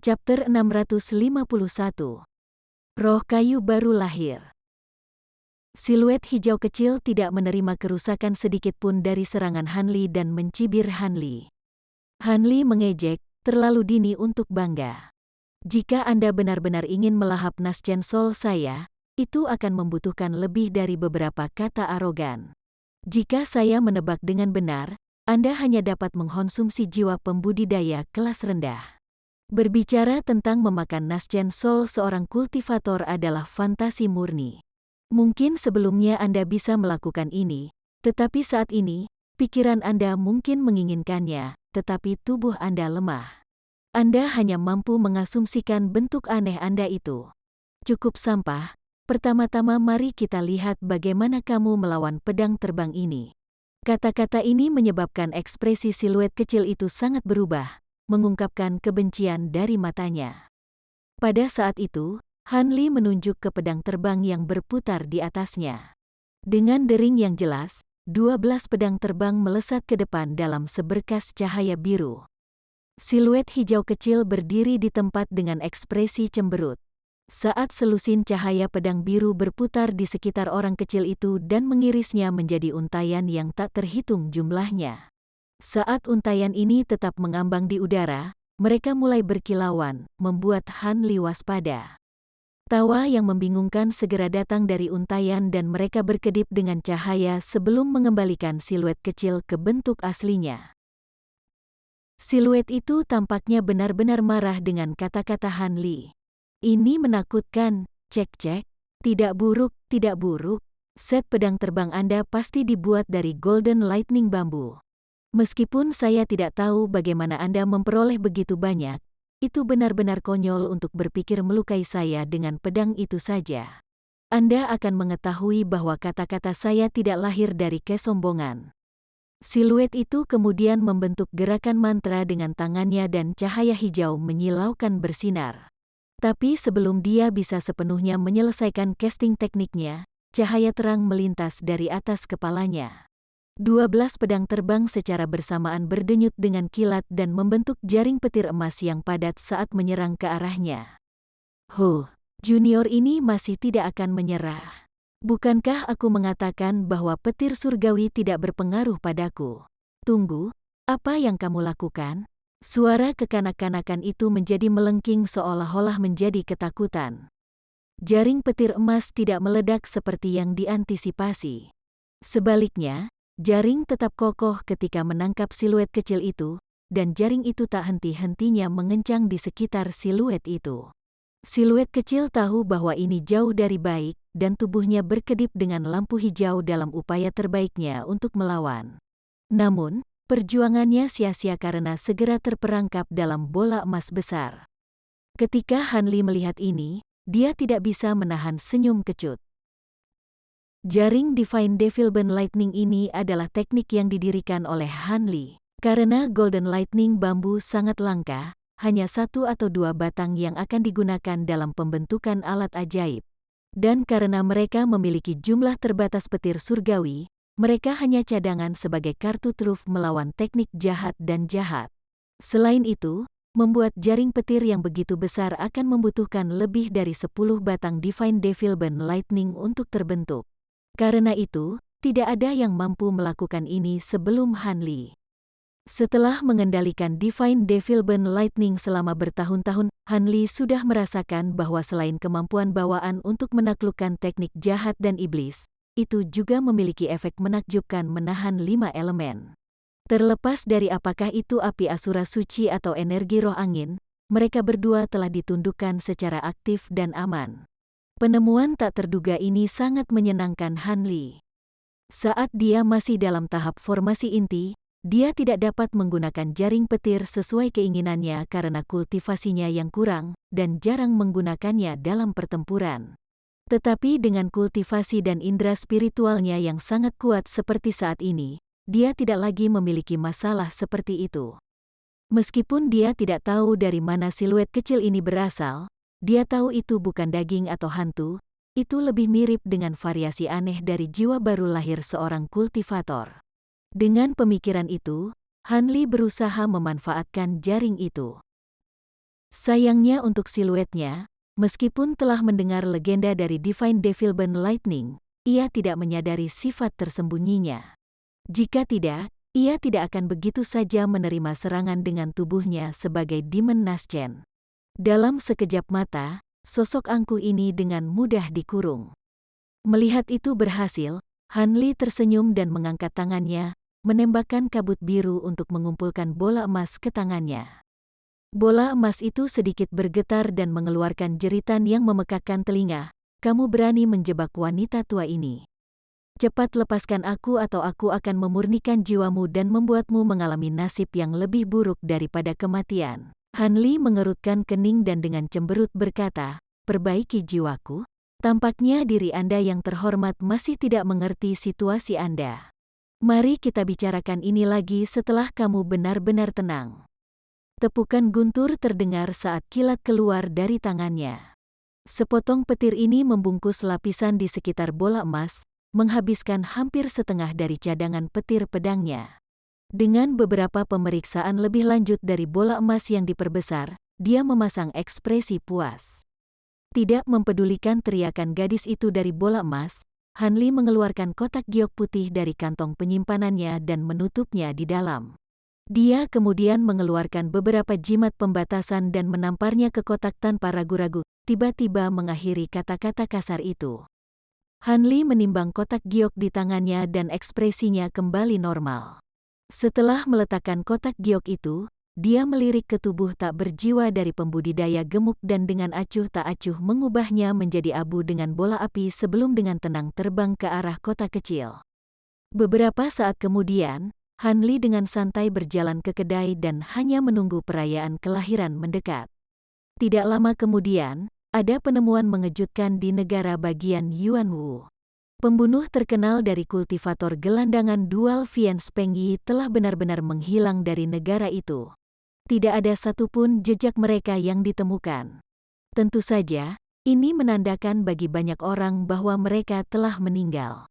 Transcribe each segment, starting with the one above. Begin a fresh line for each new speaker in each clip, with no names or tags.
Chapter 651. Roh kayu baru lahir. Siluet hijau kecil tidak menerima kerusakan sedikitpun dari serangan Hanli dan mencibir Hanli. Hanli mengejek, terlalu dini untuk bangga. Jika Anda benar-benar ingin melahap Nasjen Sol saya, itu akan membutuhkan lebih dari beberapa kata arogan. Jika saya menebak dengan benar, Anda hanya dapat mengkonsumsi jiwa pembudidaya kelas rendah. Berbicara tentang memakan Nasjen Sol seorang kultivator adalah fantasi murni. Mungkin sebelumnya Anda bisa melakukan ini, tetapi saat ini, pikiran Anda mungkin menginginkannya, tetapi tubuh Anda lemah. Anda hanya mampu mengasumsikan bentuk aneh Anda itu. Cukup sampah, pertama-tama mari kita lihat bagaimana kamu melawan pedang terbang ini. Kata-kata ini menyebabkan ekspresi siluet kecil itu sangat berubah, mengungkapkan kebencian dari matanya. Pada saat itu, Hanli menunjuk ke pedang terbang yang berputar di atasnya. Dengan dering yang jelas, 12 pedang terbang melesat ke depan dalam seberkas cahaya biru. Siluet hijau kecil berdiri di tempat dengan ekspresi cemberut. Saat selusin cahaya pedang biru berputar di sekitar orang kecil itu dan mengirisnya menjadi untayan yang tak terhitung jumlahnya. Saat untayan ini tetap mengambang di udara, mereka mulai berkilauan, membuat Hanli waspada. Tawa yang membingungkan segera datang dari untayan dan mereka berkedip dengan cahaya sebelum mengembalikan siluet kecil ke bentuk aslinya. Siluet itu tampaknya benar-benar marah dengan kata-kata Hanli. Ini menakutkan, cek-cek. Tidak buruk, tidak buruk. Set pedang terbang Anda pasti dibuat dari Golden Lightning bambu. Meskipun saya tidak tahu bagaimana Anda memperoleh begitu banyak, itu benar-benar konyol untuk berpikir melukai saya dengan pedang itu saja. Anda akan mengetahui bahwa kata-kata saya tidak lahir dari kesombongan. Siluet itu kemudian membentuk gerakan mantra dengan tangannya dan cahaya hijau menyilaukan bersinar. Tapi sebelum dia bisa sepenuhnya menyelesaikan casting tekniknya, cahaya terang melintas dari atas kepalanya. 12 pedang terbang secara bersamaan berdenyut dengan kilat dan membentuk jaring petir emas yang padat saat menyerang ke arahnya. Junior ini masih tidak akan menyerah. Bukankah aku mengatakan bahwa petir surgawi tidak berpengaruh padaku? Tunggu, apa yang kamu lakukan? Suara kekanak-kanakan itu menjadi melengking seolah-olah menjadi ketakutan. Jaring petir emas tidak meledak seperti yang diantisipasi. Sebaliknya, jaring tetap kokoh ketika menangkap siluet kecil itu, dan jaring itu tak henti-hentinya mengencang di sekitar siluet itu. Siluet kecil tahu bahwa ini jauh dari baik, dan tubuhnya berkedip dengan lampu hijau dalam upaya terbaiknya untuk melawan. Namun, perjuangannya sia-sia karena segera terperangkap dalam bola emas besar. Ketika Hanli melihat ini, dia tidak bisa menahan senyum kecut. Jaring Divine Devilbane Lightning ini adalah teknik yang didirikan oleh Hanli. Karena Golden Lightning bambu sangat langka, hanya 1 atau 2 batang yang akan digunakan dalam pembentukan alat ajaib. Dan karena mereka memiliki jumlah terbatas petir surgawi, mereka hanya cadangan sebagai kartu truf melawan teknik jahat dan jahat. Selain itu, membuat jaring petir yang begitu besar akan membutuhkan lebih dari 10 batang Divine Devilbane Lightning untuk terbentuk. Karena itu, tidak ada yang mampu melakukan ini sebelum Hanli. Setelah mengendalikan Divine Devilbane Lightning selama bertahun-tahun, Hanli sudah merasakan bahwa selain kemampuan bawaan untuk menaklukkan teknik jahat dan iblis, itu juga memiliki efek menakjubkan menahan 5 elemen. Terlepas dari apakah itu api asura suci atau energi roh angin, mereka berdua telah ditundukkan secara aktif dan aman. Penemuan tak terduga ini sangat menyenangkan Hanli. Saat dia masih dalam tahap formasi inti, dia tidak dapat menggunakan jaring petir sesuai keinginannya karena kultivasinya yang kurang dan jarang menggunakannya dalam pertempuran. Tetapi dengan kultivasi dan indera spiritualnya yang sangat kuat seperti saat ini, dia tidak lagi memiliki masalah seperti itu. Meskipun dia tidak tahu dari mana siluet kecil ini berasal, dia tahu itu bukan daging atau hantu, itu lebih mirip dengan variasi aneh dari jiwa baru lahir seorang kultivator. Dengan pemikiran itu, Hanli berusaha memanfaatkan jaring itu. Sayangnya untuk siluetnya, meskipun telah mendengar legenda dari Divine Devilman Lightning, ia tidak menyadari sifat tersembunyinya. Jika tidak, ia tidak akan begitu saja menerima serangan dengan tubuhnya sebagai Demon Naschen. Dalam sekejap mata, sosok angkuh ini dengan mudah dikurung. Melihat itu berhasil, Han Li tersenyum dan mengangkat tangannya, menembakkan kabut biru untuk mengumpulkan bola emas ke tangannya. Bola emas itu sedikit bergetar dan mengeluarkan jeritan yang memekakkan telinga. Kamu berani menjebak wanita tua ini. Cepat lepaskan aku atau aku akan memurnikan jiwamu dan membuatmu mengalami nasib yang lebih buruk daripada kematian. Han Li mengerutkan kening dan dengan cemberut berkata, perbaiki jiwaku? Tampaknya diri Anda yang terhormat masih tidak mengerti situasi Anda. Mari kita bicarakan ini lagi setelah kamu benar-benar tenang. Tepukan guntur terdengar saat kilat keluar dari tangannya. Sepotong petir ini membungkus lapisan di sekitar bola emas, menghabiskan hampir setengah dari cadangan petir pedangnya. Dengan beberapa pemeriksaan lebih lanjut dari bola emas yang diperbesar, dia memasang ekspresi puas. Tidak mempedulikan teriakan gadis itu dari bola emas, Han Li mengeluarkan kotak giok putih dari kantong penyimpanannya dan menutupnya di dalam. Dia kemudian mengeluarkan beberapa jimat pembatasan dan menamparnya ke kotak tanpa ragu-ragu, tiba-tiba mengakhiri kata-kata kasar itu. Han Li menimbang kotak giok di tangannya dan ekspresinya kembali normal. Setelah meletakkan kotak giok itu, dia melirik ke tubuh tak berjiwa dari pembudidaya gemuk dan dengan acuh tak acuh mengubahnya menjadi abu dengan bola api sebelum dengan tenang terbang ke arah kotak kecil. Beberapa saat kemudian, Han Li dengan santai berjalan ke kedai dan hanya menunggu perayaan kelahiran mendekat. Tidak lama kemudian, ada penemuan mengejutkan di negara bagian Yuanwu. Pembunuh terkenal dari kultivator gelandangan dual Vian Peng Yi telah benar-benar menghilang dari negara itu. Tidak ada satupun jejak mereka yang ditemukan. Tentu saja, ini menandakan bagi banyak orang bahwa mereka telah meninggal.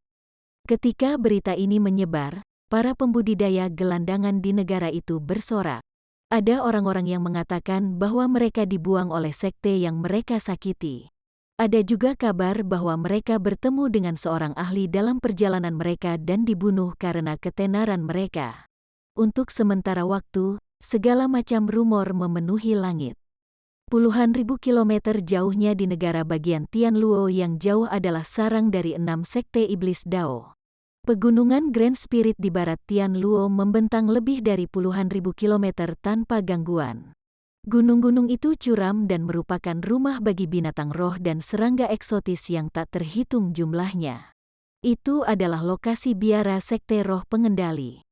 Ketika berita ini menyebar, para pembudidaya gelandangan di negara itu bersorak. Ada orang-orang yang mengatakan bahwa mereka dibuang oleh sekte yang mereka sakiti. Ada juga kabar bahwa mereka bertemu dengan seorang ahli dalam perjalanan mereka dan dibunuh karena ketenaran mereka. Untuk sementara waktu, segala macam rumor memenuhi langit. Puluhan ribu kilometer jauhnya di negara bagian Tianluo yang jauh adalah sarang dari 6 sekte iblis Dao. Pegunungan Grand Spirit di barat Tianluo membentang lebih dari puluhan ribu kilometer tanpa gangguan. Gunung-gunung itu curam dan merupakan rumah bagi binatang roh dan serangga eksotis yang tak terhitung jumlahnya. Itu adalah lokasi biara sekte roh pengendali.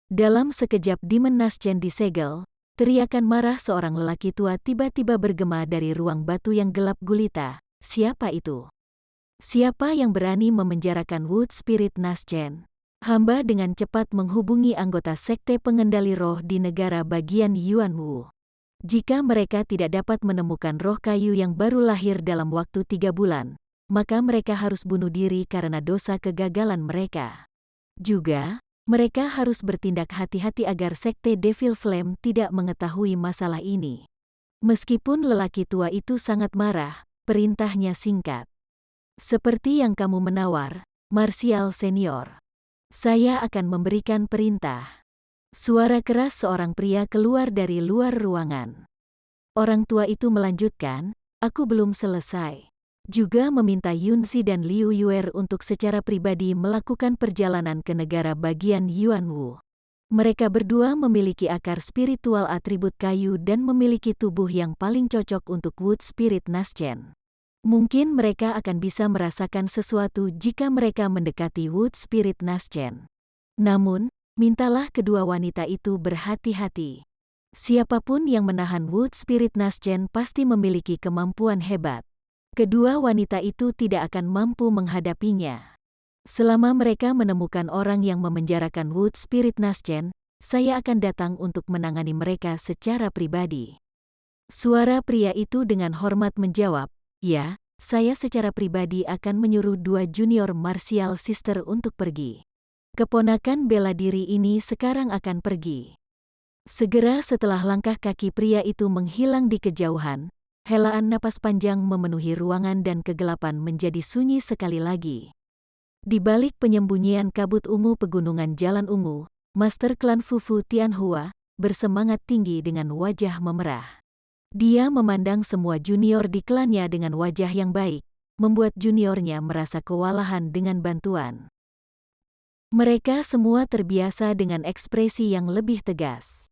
Dalam sekejap Demon Naschen disegel, teriakan marah seorang lelaki tua tiba-tiba bergema dari ruang batu yang gelap gulita. Siapa itu? Siapa yang berani memenjarakan Wood Spirit Naschen? Hamba dengan cepat menghubungi anggota sekte pengendali roh di negara bagian Yuanwu. Jika mereka tidak dapat menemukan roh kayu yang baru lahir dalam waktu 3 bulan, maka mereka harus bunuh diri karena dosa kegagalan mereka. Juga, mereka harus bertindak hati-hati agar sekte Devil Flame tidak mengetahui masalah ini. Meskipun lelaki tua itu sangat marah, perintahnya singkat. Seperti yang kamu menawar, Martial Senior. Saya akan memberikan perintah. Suara keras seorang pria keluar dari luar ruangan. Orang tua itu melanjutkan, aku belum selesai. Juga meminta Yunzi dan Liu Yuer untuk secara pribadi melakukan perjalanan ke negara bagian Yuanwu. Mereka berdua memiliki akar spiritual atribut kayu dan memiliki tubuh yang paling cocok untuk Wood Spirit Naschen. Mungkin mereka akan bisa merasakan sesuatu jika mereka mendekati Wood Spirit Naschen. Namun, mintalah kedua wanita itu berhati-hati. Siapapun yang menahan Wood Spirit Naschen pasti memiliki kemampuan hebat. Kedua wanita itu tidak akan mampu menghadapinya. Selama mereka menemukan orang yang memenjarakan Wood Spirit Naschen, saya akan datang untuk menangani mereka secara pribadi. Suara pria itu dengan hormat menjawab, ya, saya secara pribadi akan menyuruh 2 junior martial sister untuk pergi. Keponakan bela diri ini sekarang akan pergi. Segera setelah langkah kaki pria itu menghilang di kejauhan, helaan napas panjang memenuhi ruangan dan kegelapan menjadi sunyi sekali lagi. Di balik penyembunyian kabut ungu pegunungan Jalan Ungu, Master Klan Fufu Tianhua bersemangat tinggi dengan wajah memerah. Dia memandang semua junior di klannya dengan wajah yang baik, membuat juniornya merasa kewalahan dengan bantuan. Mereka semua terbiasa dengan ekspresi yang lebih tegas.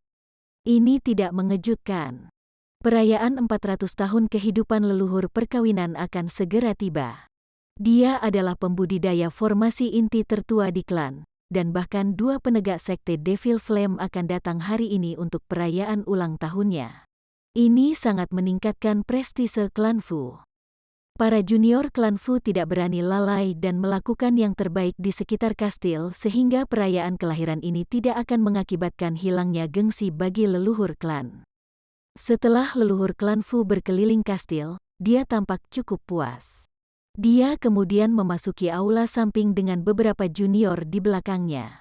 Ini tidak mengejutkan. Perayaan 400 tahun kehidupan leluhur perkawinan akan segera tiba. Dia adalah pembudidaya formasi inti tertua di klan, dan bahkan 2 penegak sekte Devil Flame akan datang hari ini untuk perayaan ulang tahunnya. Ini sangat meningkatkan prestise klan Fu. Para junior klan Fu tidak berani lalai dan melakukan yang terbaik di sekitar kastil sehingga perayaan kelahiran ini tidak akan mengakibatkan hilangnya gengsi bagi leluhur klan. Setelah leluhur klan Fu berkeliling kastil, dia tampak cukup puas. Dia kemudian memasuki aula samping dengan beberapa junior di belakangnya.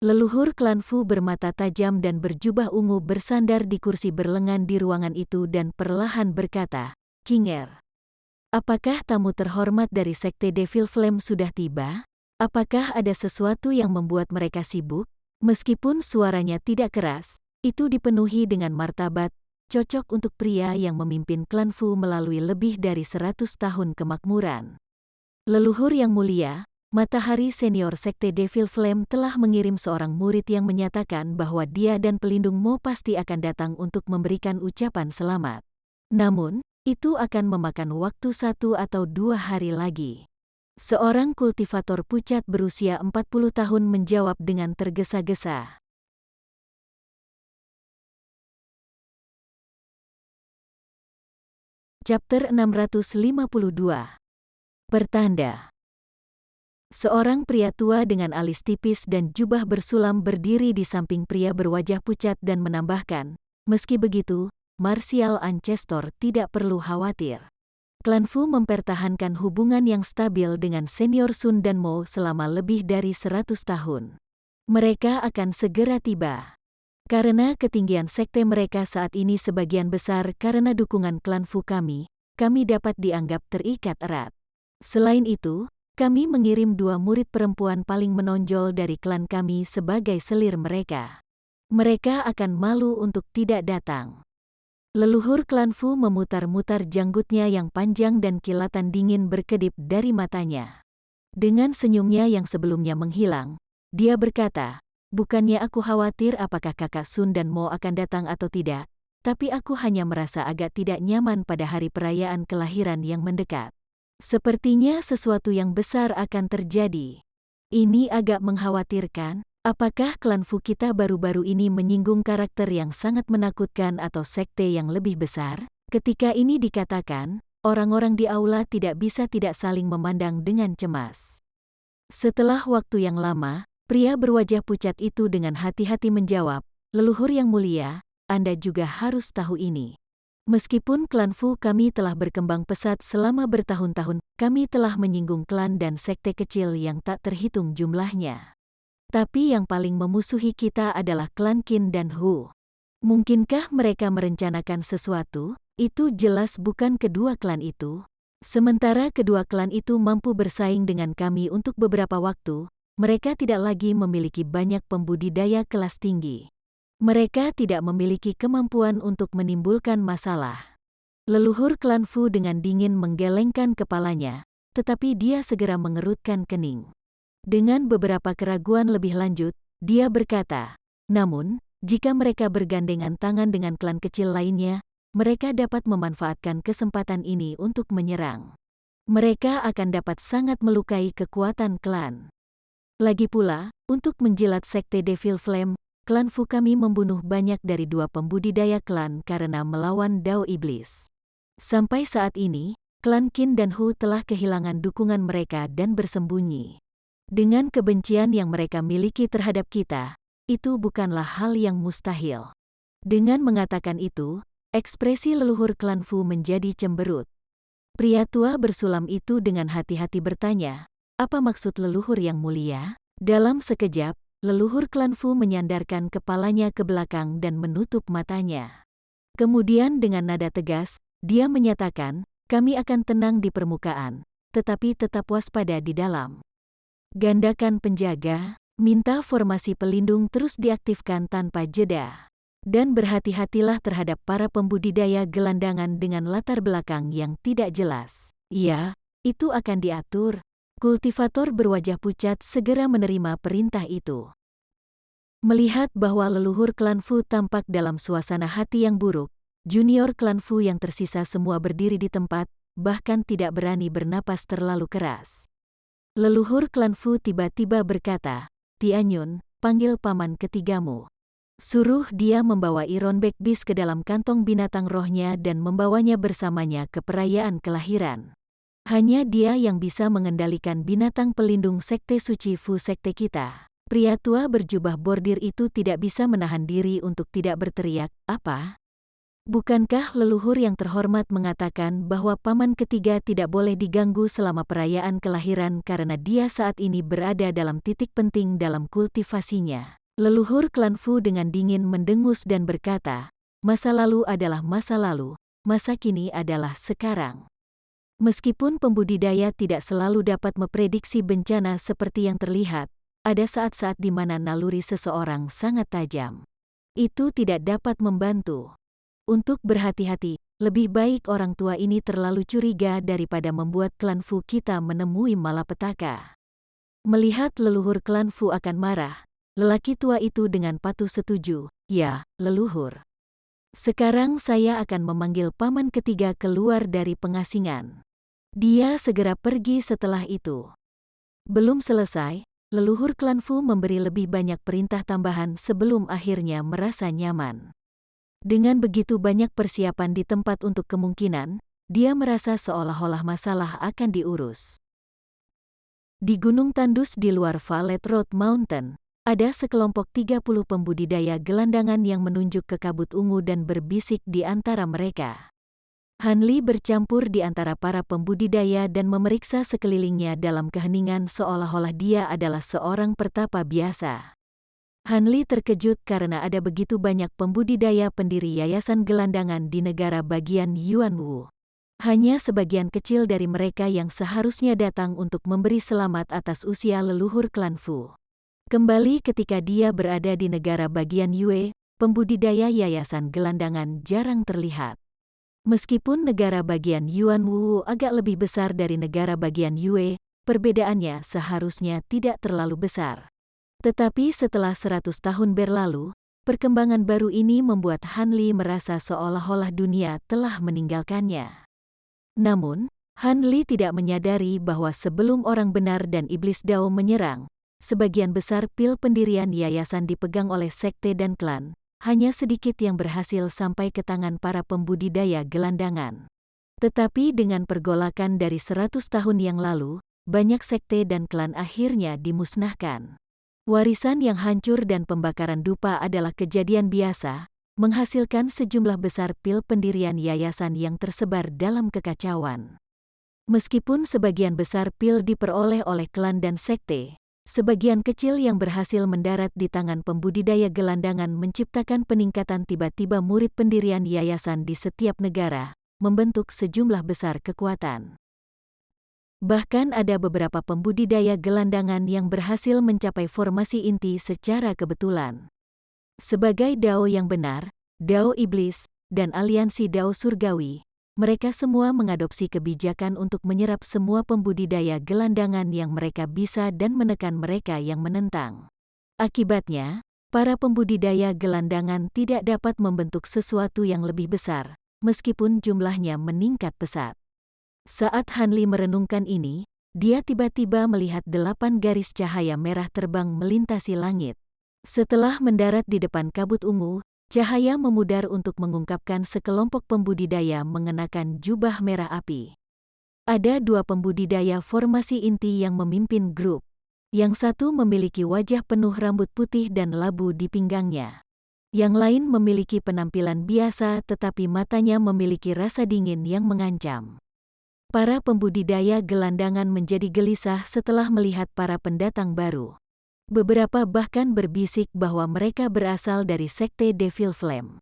Leluhur klan Fu bermata tajam dan berjubah ungu bersandar di kursi berlengan di ruangan itu dan perlahan berkata, "King Er, apakah tamu terhormat dari Sekte Devil Flame sudah tiba? Apakah ada sesuatu yang membuat mereka sibuk?" Meskipun suaranya tidak keras, itu dipenuhi dengan martabat, cocok untuk pria yang memimpin klan Fu melalui lebih dari 100 tahun kemakmuran. Leluhur yang mulia, Matahari Senior Sekte Devil Flame telah mengirim seorang murid yang menyatakan bahwa dia dan pelindung Mo pasti akan datang untuk memberikan ucapan selamat. Namun, itu akan memakan waktu 1 atau 2 hari lagi. Seorang kultivator pucat berusia 40 tahun menjawab dengan tergesa-gesa. Chapter 652. Pertanda. Seorang pria tua dengan alis tipis dan jubah bersulam berdiri di samping pria berwajah pucat dan menambahkan, "Meski begitu, Martial Ancestor tidak perlu khawatir. Klan Fu mempertahankan hubungan yang stabil dengan senior Sun dan Mo selama lebih dari 100 tahun. Mereka akan segera tiba. Karena ketinggian sekte mereka saat ini sebagian besar karena dukungan klan Fu kami dapat dianggap terikat erat. Selain itu, kami mengirim 2 murid perempuan paling menonjol dari klan kami sebagai selir mereka. Mereka akan malu untuk tidak datang." Leluhur klan Fu memutar-mutar janggutnya yang panjang dan kilatan dingin berkedip dari matanya. Dengan senyumnya yang sebelumnya menghilang, dia berkata, "Bukannya aku khawatir apakah kakak Sun dan Mo akan datang atau tidak, tapi aku hanya merasa agak tidak nyaman pada hari perayaan kelahiran yang mendekat. Sepertinya sesuatu yang besar akan terjadi. Ini agak mengkhawatirkan. Apakah klan Fu kita baru-baru ini menyinggung karakter yang sangat menakutkan atau sekte yang lebih besar?" Ketika ini dikatakan, orang-orang di aula tidak bisa tidak saling memandang dengan cemas. Setelah waktu yang lama, pria berwajah pucat itu dengan hati-hati menjawab, "Leluhur yang mulia, Anda juga harus tahu ini. Meskipun klan Fu kami telah berkembang pesat selama bertahun-tahun, kami telah menyinggung klan dan sekte kecil yang tak terhitung jumlahnya. Tapi yang paling memusuhi kita adalah klan Qin dan Hu. Mungkinkah mereka merencanakan sesuatu? Itu jelas bukan kedua klan itu. Sementara kedua klan itu mampu bersaing dengan kami untuk beberapa waktu, mereka tidak lagi memiliki banyak pembudidaya kelas tinggi. Mereka tidak memiliki kemampuan untuk menimbulkan masalah." Leluhur klan Fu dengan dingin menggelengkan kepalanya, tetapi dia segera mengerutkan kening. Dengan beberapa keraguan lebih lanjut, dia berkata, "Namun, jika mereka bergandengan tangan dengan klan kecil lainnya, mereka dapat memanfaatkan kesempatan ini untuk menyerang. Mereka akan dapat sangat melukai kekuatan klan. Lagi pula, untuk menjilat sekte Devil Flame, klan Fu kami membunuh banyak dari 2 pembudidaya klan karena melawan Dao Iblis. Sampai saat ini, klan Qin dan Hu telah kehilangan dukungan mereka dan bersembunyi. Dengan kebencian yang mereka miliki terhadap kita, itu bukanlah hal yang mustahil." Dengan mengatakan itu, ekspresi leluhur klan Fu menjadi cemberut. Pria tua bersulam itu dengan hati-hati bertanya, "Apa maksud leluhur yang mulia?" Dalam sekejap, leluhur klan Fu menyandarkan kepalanya ke belakang dan menutup matanya. Kemudian dengan nada tegas, dia menyatakan, kami akan tenang di permukaan, tetapi tetap waspada di dalam. Gandakan penjaga, minta formasi pelindung terus diaktifkan tanpa jeda. Dan berhati-hatilah terhadap para pembudidaya gelandangan dengan latar belakang yang tidak jelas. Iya, itu akan diatur. Kultivator berwajah pucat segera menerima perintah itu. Melihat bahwa leluhur klan Fu tampak dalam suasana hati yang buruk, junior klan Fu yang tersisa semua berdiri di tempat, bahkan tidak berani bernapas terlalu keras. Leluhur klan Fu tiba-tiba berkata, Tianyun, panggil paman ketigamu. Suruh dia membawa Iron Back Beast ke dalam kantong binatang rohnya dan membawanya bersamanya ke perayaan kelahiran. Hanya dia yang bisa mengendalikan binatang pelindung sekte suci Fu sekte kita. Pria tua berjubah bordir itu tidak bisa menahan diri untuk tidak berteriak, apa? Bukankah leluhur yang terhormat mengatakan bahwa paman ketiga tidak boleh diganggu selama perayaan kelahiran karena dia saat ini berada dalam titik penting dalam kultivasinya? Leluhur klan Fu dengan dingin mendengus dan berkata, masa lalu adalah masa lalu, masa kini adalah sekarang. Meskipun pembudidaya tidak selalu dapat memprediksi bencana seperti yang terlihat, ada saat-saat di mana naluri seseorang sangat tajam. Itu tidak dapat membantu. Untuk berhati-hati, lebih baik orang tua ini terlalu curiga daripada membuat klan Fu kita menemui malapetaka. Melihat leluhur klan Fu akan marah, lelaki tua itu dengan patuh setuju, ya, leluhur. Sekarang saya akan memanggil paman ketiga keluar dari pengasingan. Dia segera pergi setelah itu. Belum selesai, leluhur klan Fu memberi lebih banyak perintah tambahan sebelum akhirnya merasa nyaman. Dengan begitu banyak persiapan di tempat untuk kemungkinan, dia merasa seolah-olah masalah akan diurus. Di gunung tandus di luar Valet Road Mountain, ada sekelompok 30 pembudidaya gelandangan yang menunjuk ke kabut ungu dan berbisik di antara mereka. Han Li bercampur di antara para pembudidaya dan memeriksa sekelilingnya dalam keheningan seolah-olah dia adalah seorang pertapa biasa. Han Li terkejut karena ada begitu banyak pembudidaya pendiri yayasan gelandangan di negara bagian Yuanwu. Hanya sebagian kecil dari mereka yang seharusnya datang untuk memberi selamat atas usia leluhur klan Fu. Kembali ketika dia berada di negara bagian Yue, pembudidaya yayasan gelandangan jarang terlihat. Meskipun negara bagian Yuanwu agak lebih besar dari negara bagian Yue, perbedaannya seharusnya tidak terlalu besar. Tetapi setelah 100 tahun berlalu, perkembangan baru ini membuat Han Li merasa seolah-olah dunia telah meninggalkannya. Namun, Han Li tidak menyadari bahwa sebelum orang benar dan iblis Dao menyerang, sebagian besar pil pendirian yayasan dipegang oleh sekte dan klan. Hanya sedikit yang berhasil sampai ke tangan para pembudidaya gelandangan. Tetapi dengan pergolakan dari 100 tahun yang lalu, banyak sekte dan klan akhirnya dimusnahkan. Warisan yang hancur dan pembakaran dupa adalah kejadian biasa, menghasilkan sejumlah besar pil pendirian yayasan yang tersebar dalam kekacauan. Meskipun sebagian besar pil diperoleh oleh klan dan sekte, sebagian kecil yang berhasil mendarat di tangan pembudidaya gelandangan menciptakan peningkatan tiba-tiba murid pendirian yayasan di setiap negara, membentuk sejumlah besar kekuatan. Bahkan ada beberapa pembudidaya gelandangan yang berhasil mencapai formasi inti secara kebetulan. Sebagai Dao yang benar, Dao Iblis, dan aliansi Dao Surgawi, mereka semua mengadopsi kebijakan untuk menyerap semua pembudidaya gelandangan yang mereka bisa dan menekan mereka yang menentang. Akibatnya, para pembudidaya gelandangan tidak dapat membentuk sesuatu yang lebih besar, meskipun jumlahnya meningkat pesat. Saat Han Li merenungkan ini, dia tiba-tiba melihat 8 garis cahaya merah terbang melintasi langit. Setelah mendarat di depan kabut ungu, cahaya memudar untuk mengungkapkan sekelompok pembudidaya mengenakan jubah merah api. Ada 2 pembudidaya formasi inti yang memimpin grup. Yang satu memiliki wajah penuh rambut putih dan labu di pinggangnya. Yang lain memiliki penampilan biasa tetapi matanya memiliki rasa dingin yang mengancam. Para pembudidaya gelandangan menjadi gelisah setelah melihat para pendatang baru. Beberapa bahkan berbisik bahwa mereka berasal dari sekte Devil Flame.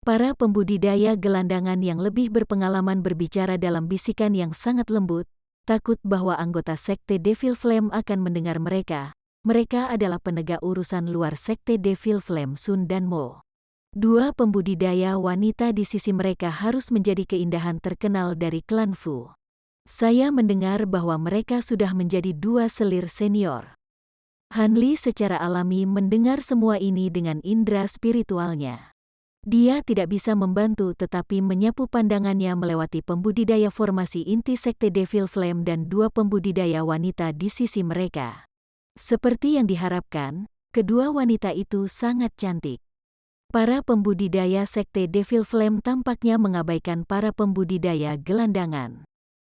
Para pembudidaya gelandangan yang lebih berpengalaman berbicara dalam bisikan yang sangat lembut, takut bahwa anggota sekte Devil Flame akan mendengar mereka. Mereka adalah penegak urusan luar sekte Devil Flame Sun dan Mo. Dua pembudidaya wanita di sisi mereka harus menjadi keindahan terkenal dari klan Fu. Saya mendengar bahwa mereka sudah menjadi dua selir senior. Han Li secara alami mendengar semua ini dengan indera spiritualnya. Dia tidak bisa membantu tetapi menyapu pandangannya melewati pembudidaya formasi inti sekte Devil Flame dan dua pembudidaya wanita di sisi mereka. Seperti yang diharapkan, kedua wanita itu sangat cantik. Para pembudidaya sekte Devil Flame tampaknya mengabaikan para pembudidaya gelandangan.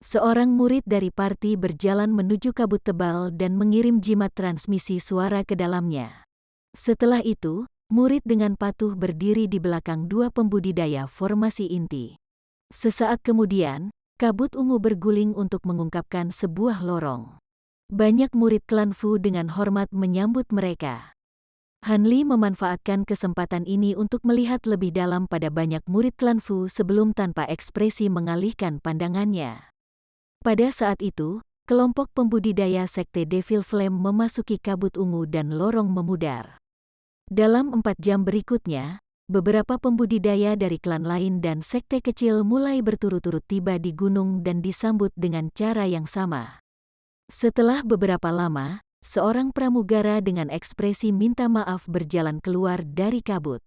Seorang murid dari parti berjalan menuju kabut tebal dan mengirim jimat transmisi suara ke dalamnya. Setelah itu, murid dengan patuh berdiri di belakang dua pembudidaya formasi inti. Sesaat kemudian, kabut ungu berguling untuk mengungkapkan sebuah lorong. Banyak murid klan Fu dengan hormat menyambut mereka. Han Li memanfaatkan kesempatan ini untuk melihat lebih dalam pada banyak murid klan Fu sebelum tanpa ekspresi mengalihkan pandangannya. Pada saat itu, kelompok pembudidaya sekte Devil Flame memasuki kabut ungu dan lorong memudar. Dalam 4 jam berikutnya, beberapa pembudidaya dari klan lain dan sekte kecil mulai berturut-turut tiba di gunung dan disambut dengan cara yang sama. Setelah beberapa lama, seorang pramugara dengan ekspresi minta maaf berjalan keluar dari kabut.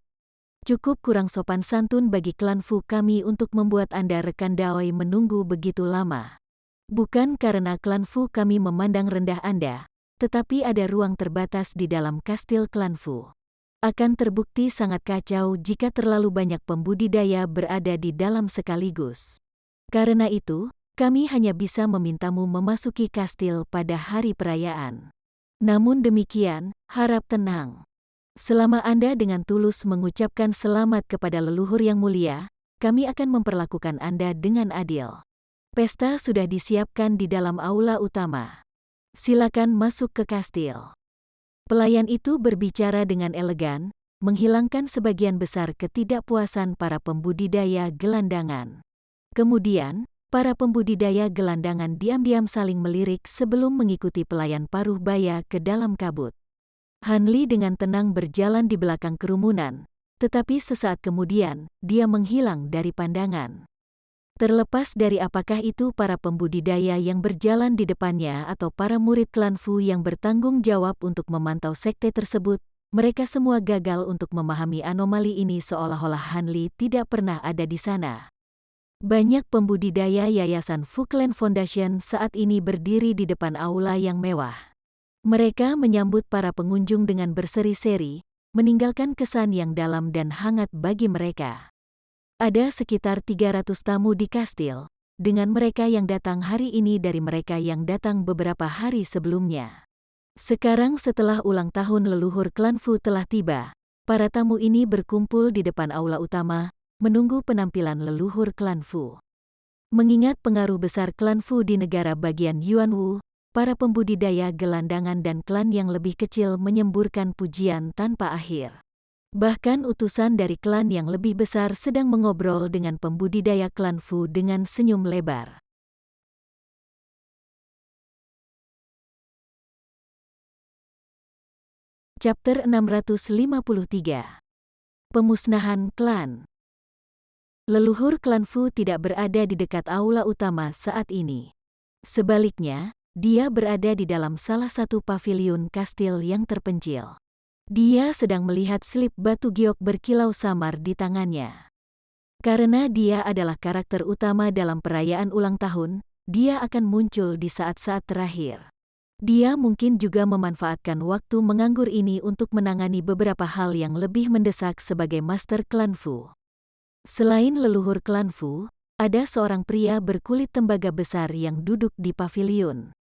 Cukup kurang sopan santun bagi klan Fu kami untuk membuat Anda rekan Daoi menunggu begitu lama. Bukan karena klan Fu kami memandang rendah Anda, tetapi ada ruang terbatas di dalam kastil klan Fu. Akan terbukti sangat kacau jika terlalu banyak pembudidaya berada di dalam sekaligus. Karena itu, kami hanya bisa memintamu memasuki kastil pada hari perayaan. Namun demikian, harap tenang. Selama Anda dengan tulus mengucapkan selamat kepada leluhur yang mulia, kami akan memperlakukan Anda dengan adil. Pesta sudah disiapkan di dalam aula utama. Silakan masuk ke kastil. Pelayan itu berbicara dengan elegan, menghilangkan sebagian besar ketidakpuasan para pembudidaya gelandangan. Kemudian, para pembudidaya gelandangan diam-diam saling melirik sebelum mengikuti pelayan paruh baya ke dalam kabut. Han Li dengan tenang berjalan di belakang kerumunan, tetapi sesaat kemudian, dia menghilang dari pandangan. Terlepas dari apakah itu para pembudidaya yang berjalan di depannya atau para murid klan Fu yang bertanggung jawab untuk memantau sekte tersebut, mereka semua gagal untuk memahami anomali ini seolah-olah Han Li tidak pernah ada di sana. Banyak pembudidaya Yayasan Fu Clan Foundation saat ini berdiri di depan aula yang mewah. Mereka menyambut para pengunjung dengan berseri-seri, meninggalkan kesan yang dalam dan hangat bagi mereka. Ada sekitar 300 tamu di kastil, dengan mereka yang datang hari ini dari mereka yang datang beberapa hari sebelumnya. Sekarang setelah ulang tahun leluhur klan Fu telah tiba, para tamu ini berkumpul di depan aula utama, menunggu penampilan leluhur klan Fu. Mengingat pengaruh besar klan Fu di negara bagian Yuanwu, para pembudidaya gelandangan dan klan yang lebih kecil menyemburkan pujian tanpa akhir. Bahkan utusan dari klan yang lebih besar sedang mengobrol dengan pembudidaya klan Fu dengan senyum lebar. Chapter 653. Pemusnahan klan. Leluhur klan Fu tidak berada di dekat aula utama saat ini. Sebaliknya, dia berada di dalam salah satu paviliun kastil yang terpencil. Dia sedang melihat slip batu giok berkilau samar di tangannya. Karena dia adalah karakter utama dalam perayaan ulang tahun, dia akan muncul di saat-saat terakhir. Dia mungkin juga memanfaatkan waktu menganggur ini untuk menangani beberapa hal yang lebih mendesak sebagai master klan Fu. Selain leluhur klan Fu, ada seorang pria berkulit tembaga besar yang duduk di paviliun.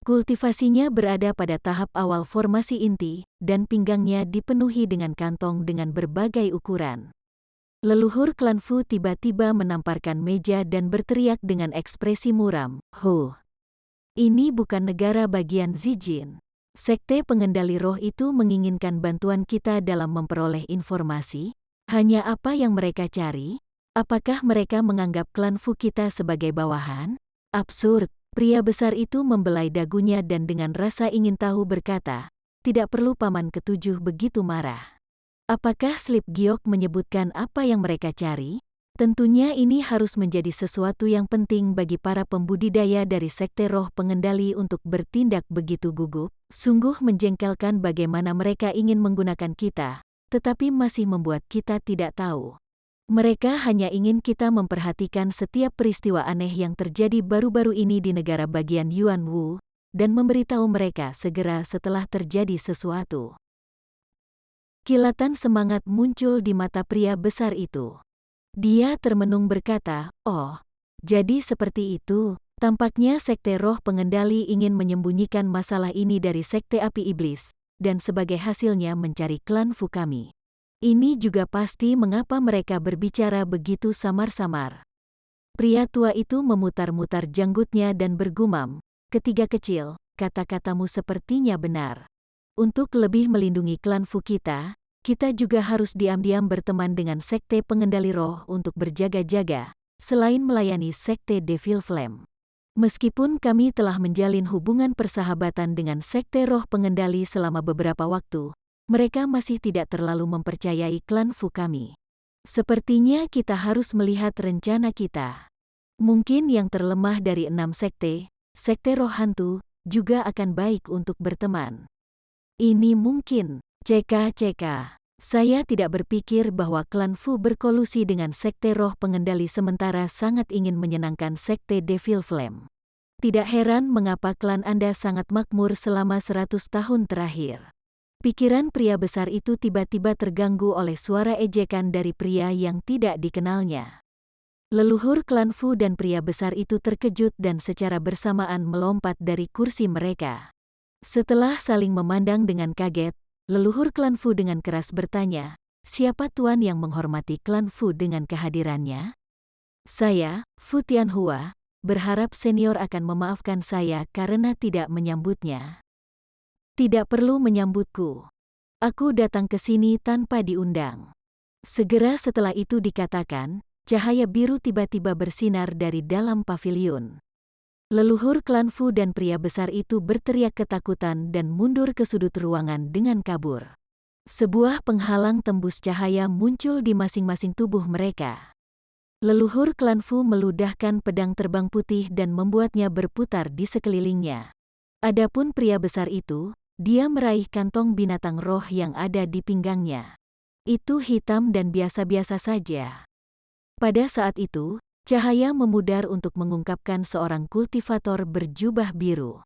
Kultivasinya berada pada tahap awal formasi inti, dan pinggangnya dipenuhi dengan kantong dengan berbagai ukuran. Leluhur klan Fu tiba-tiba menamparkan meja dan berteriak dengan ekspresi muram, "Ho! Ini bukan negara bagian Zijin. Sekte pengendali roh itu menginginkan bantuan kita dalam memperoleh informasi. Hanya apa yang mereka cari? Apakah mereka menganggap klan Fu kita sebagai bawahan? Absurd. Pria besar itu membelai dagunya dan dengan rasa ingin tahu berkata, tidak perlu Paman Ketujuh begitu marah. Apakah Slip Giok menyebutkan apa yang mereka cari? Tentunya ini harus menjadi sesuatu yang penting bagi para pembudidaya dari Sekte Roh Pengendali untuk bertindak begitu gugup. Sungguh menjengkelkan bagaimana mereka ingin menggunakan kita, tetapi masih membuat kita tidak tahu. Mereka hanya ingin kita memperhatikan setiap peristiwa aneh yang terjadi baru-baru ini di negara bagian Yuan Wu, dan memberitahu mereka segera setelah terjadi sesuatu. Kilatan semangat muncul di mata pria besar itu. Dia termenung berkata, "Oh, jadi seperti itu. Tampaknya Sekte Roh Pengendali ingin menyembunyikan masalah ini dari Sekte Api Iblis, dan sebagai hasilnya mencari klan Fu kami. Ini juga pasti mengapa mereka berbicara begitu samar-samar." Pria tua itu memutar-mutar janggutnya dan bergumam, "Ketiga kecil, kata-katamu sepertinya benar. Untuk lebih melindungi klan Fu kita juga harus diam-diam berteman dengan Sekte Pengendali Roh untuk berjaga-jaga, selain melayani Sekte Devil Flame. Meskipun kami telah menjalin hubungan persahabatan dengan Sekte Roh Pengendali selama beberapa waktu, mereka masih tidak terlalu mempercayai klan Fu kami. Sepertinya kita harus melihat rencana kita. Mungkin yang terlemah dari 6 sekte, Sekte Roh Hantu, juga akan baik untuk berteman." "Ini mungkin, CK. Saya tidak berpikir bahwa klan Fu berkolusi dengan Sekte Roh Pengendali sementara sangat ingin menyenangkan Sekte Devil Flame. Tidak heran mengapa klan Anda sangat makmur selama 100 tahun terakhir." Pikiran pria besar itu tiba-tiba terganggu oleh suara ejekan dari pria yang tidak dikenalnya. Leluhur klan Fu dan pria besar itu terkejut dan secara bersamaan melompat dari kursi mereka. Setelah saling memandang dengan kaget, leluhur klan Fu dengan keras bertanya, "Siapa tuan yang menghormati klan Fu dengan kehadirannya?" "Saya, Fu Tianhua, berharap senior akan memaafkan saya karena tidak menyambutnya." "Tidak perlu menyambutku. Aku datang ke sini tanpa diundang." Segera setelah itu dikatakan, cahaya biru tiba-tiba bersinar dari dalam paviliun. Leluhur klan Fu dan pria besar itu berteriak ketakutan dan mundur ke sudut ruangan dengan kabur. Sebuah penghalang tembus cahaya muncul di masing-masing tubuh mereka. Leluhur klan Fu meludahkan pedang terbang putih dan membuatnya berputar di sekelilingnya. Adapun pria besar itu, dia meraih kantong binatang roh yang ada di pinggangnya. Itu hitam dan biasa-biasa saja. Pada saat itu, cahaya memudar untuk mengungkapkan seorang kultivator berjubah biru.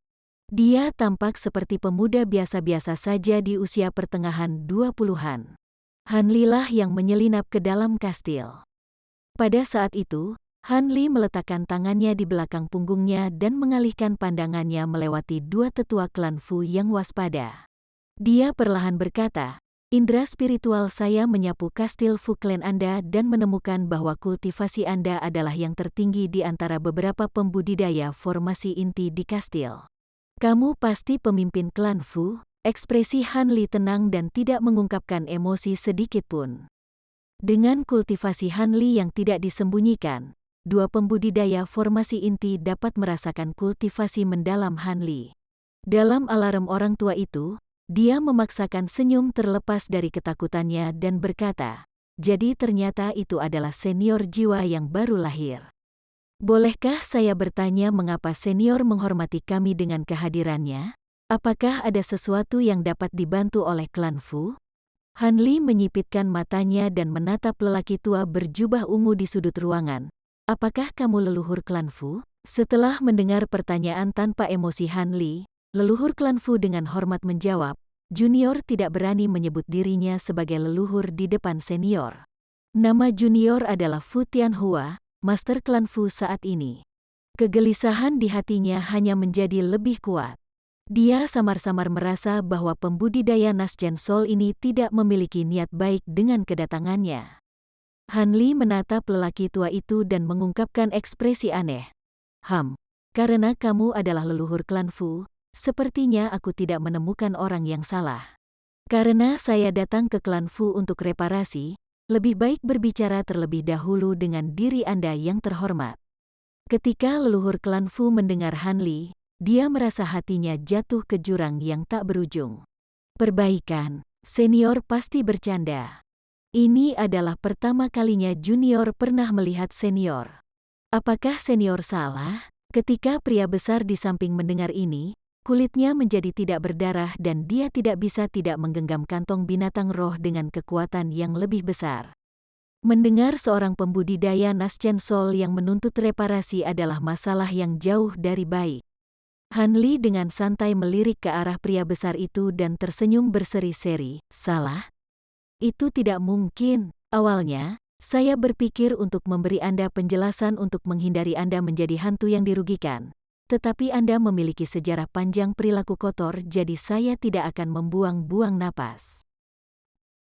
Dia tampak seperti pemuda biasa-biasa saja di usia pertengahan 20-an. Han Li lah yang menyelinap ke dalam kastil. Pada saat itu, Han Li meletakkan tangannya di belakang punggungnya dan mengalihkan pandangannya melewati dua tetua klan Fu yang waspada. Dia perlahan berkata, "Indra spiritual saya menyapu kastil Fu klan Anda dan menemukan bahwa kultivasi Anda adalah yang tertinggi di antara beberapa pembudidaya formasi inti di kastil. Kamu pasti pemimpin klan Fu?" Ekspresi Han Li tenang dan tidak mengungkapkan emosi sedikitpun. Dengan kultivasi Han Li yang tidak disembunyikan, dua pembudidaya formasi inti dapat merasakan kultivasi mendalam Han Li. Dalam alarm orang tua itu, dia memaksakan senyum terlepas dari ketakutannya dan berkata, "Jadi ternyata itu adalah senior jiwa yang baru lahir. Bolehkah saya bertanya mengapa senior menghormati kami dengan kehadirannya? Apakah ada sesuatu yang dapat dibantu oleh klan Fu?" Han Li menyipitkan matanya dan menatap lelaki tua berjubah ungu di sudut ruangan. "Apakah kamu leluhur klan Fu?" Setelah mendengar pertanyaan tanpa emosi Han Li, leluhur klan Fu dengan hormat menjawab, "Junior tidak berani menyebut dirinya sebagai leluhur di depan senior. Nama junior adalah Fu Tianhua, master klan Fu saat ini." Kegelisahan di hatinya hanya menjadi lebih kuat. Dia samar-samar merasa bahwa pembudidaya Nasjen Sol ini tidak memiliki niat baik dengan kedatangannya. Han Li menatap lelaki tua itu dan mengungkapkan ekspresi aneh. Karena kamu adalah leluhur klan Fu, sepertinya aku tidak menemukan orang yang salah. Karena saya datang ke klan Fu untuk reparasi, lebih baik berbicara terlebih dahulu dengan diri Anda yang terhormat. Ketika leluhur klan Fu mendengar Han Li, dia merasa hatinya jatuh ke jurang yang tak berujung. Perbaikan, senior pasti bercanda. Ini adalah pertama kalinya junior pernah melihat senior. Apakah senior salah? Ketika pria besar di samping mendengar ini, kulitnya menjadi tidak berdarah dan dia tidak bisa tidak menggenggam kantong binatang roh dengan kekuatan yang lebih besar. Mendengar seorang pembudidaya Naschen Soul yang menuntut reparasi adalah masalah yang jauh dari baik. Han Li dengan santai melirik ke arah pria besar itu dan tersenyum berseri-seri. Salah? Itu tidak mungkin. Awalnya, saya berpikir untuk memberi Anda penjelasan untuk menghindari Anda menjadi hantu yang dirugikan. Tetapi Anda memiliki sejarah panjang perilaku kotor, jadi saya tidak akan membuang-buang napas.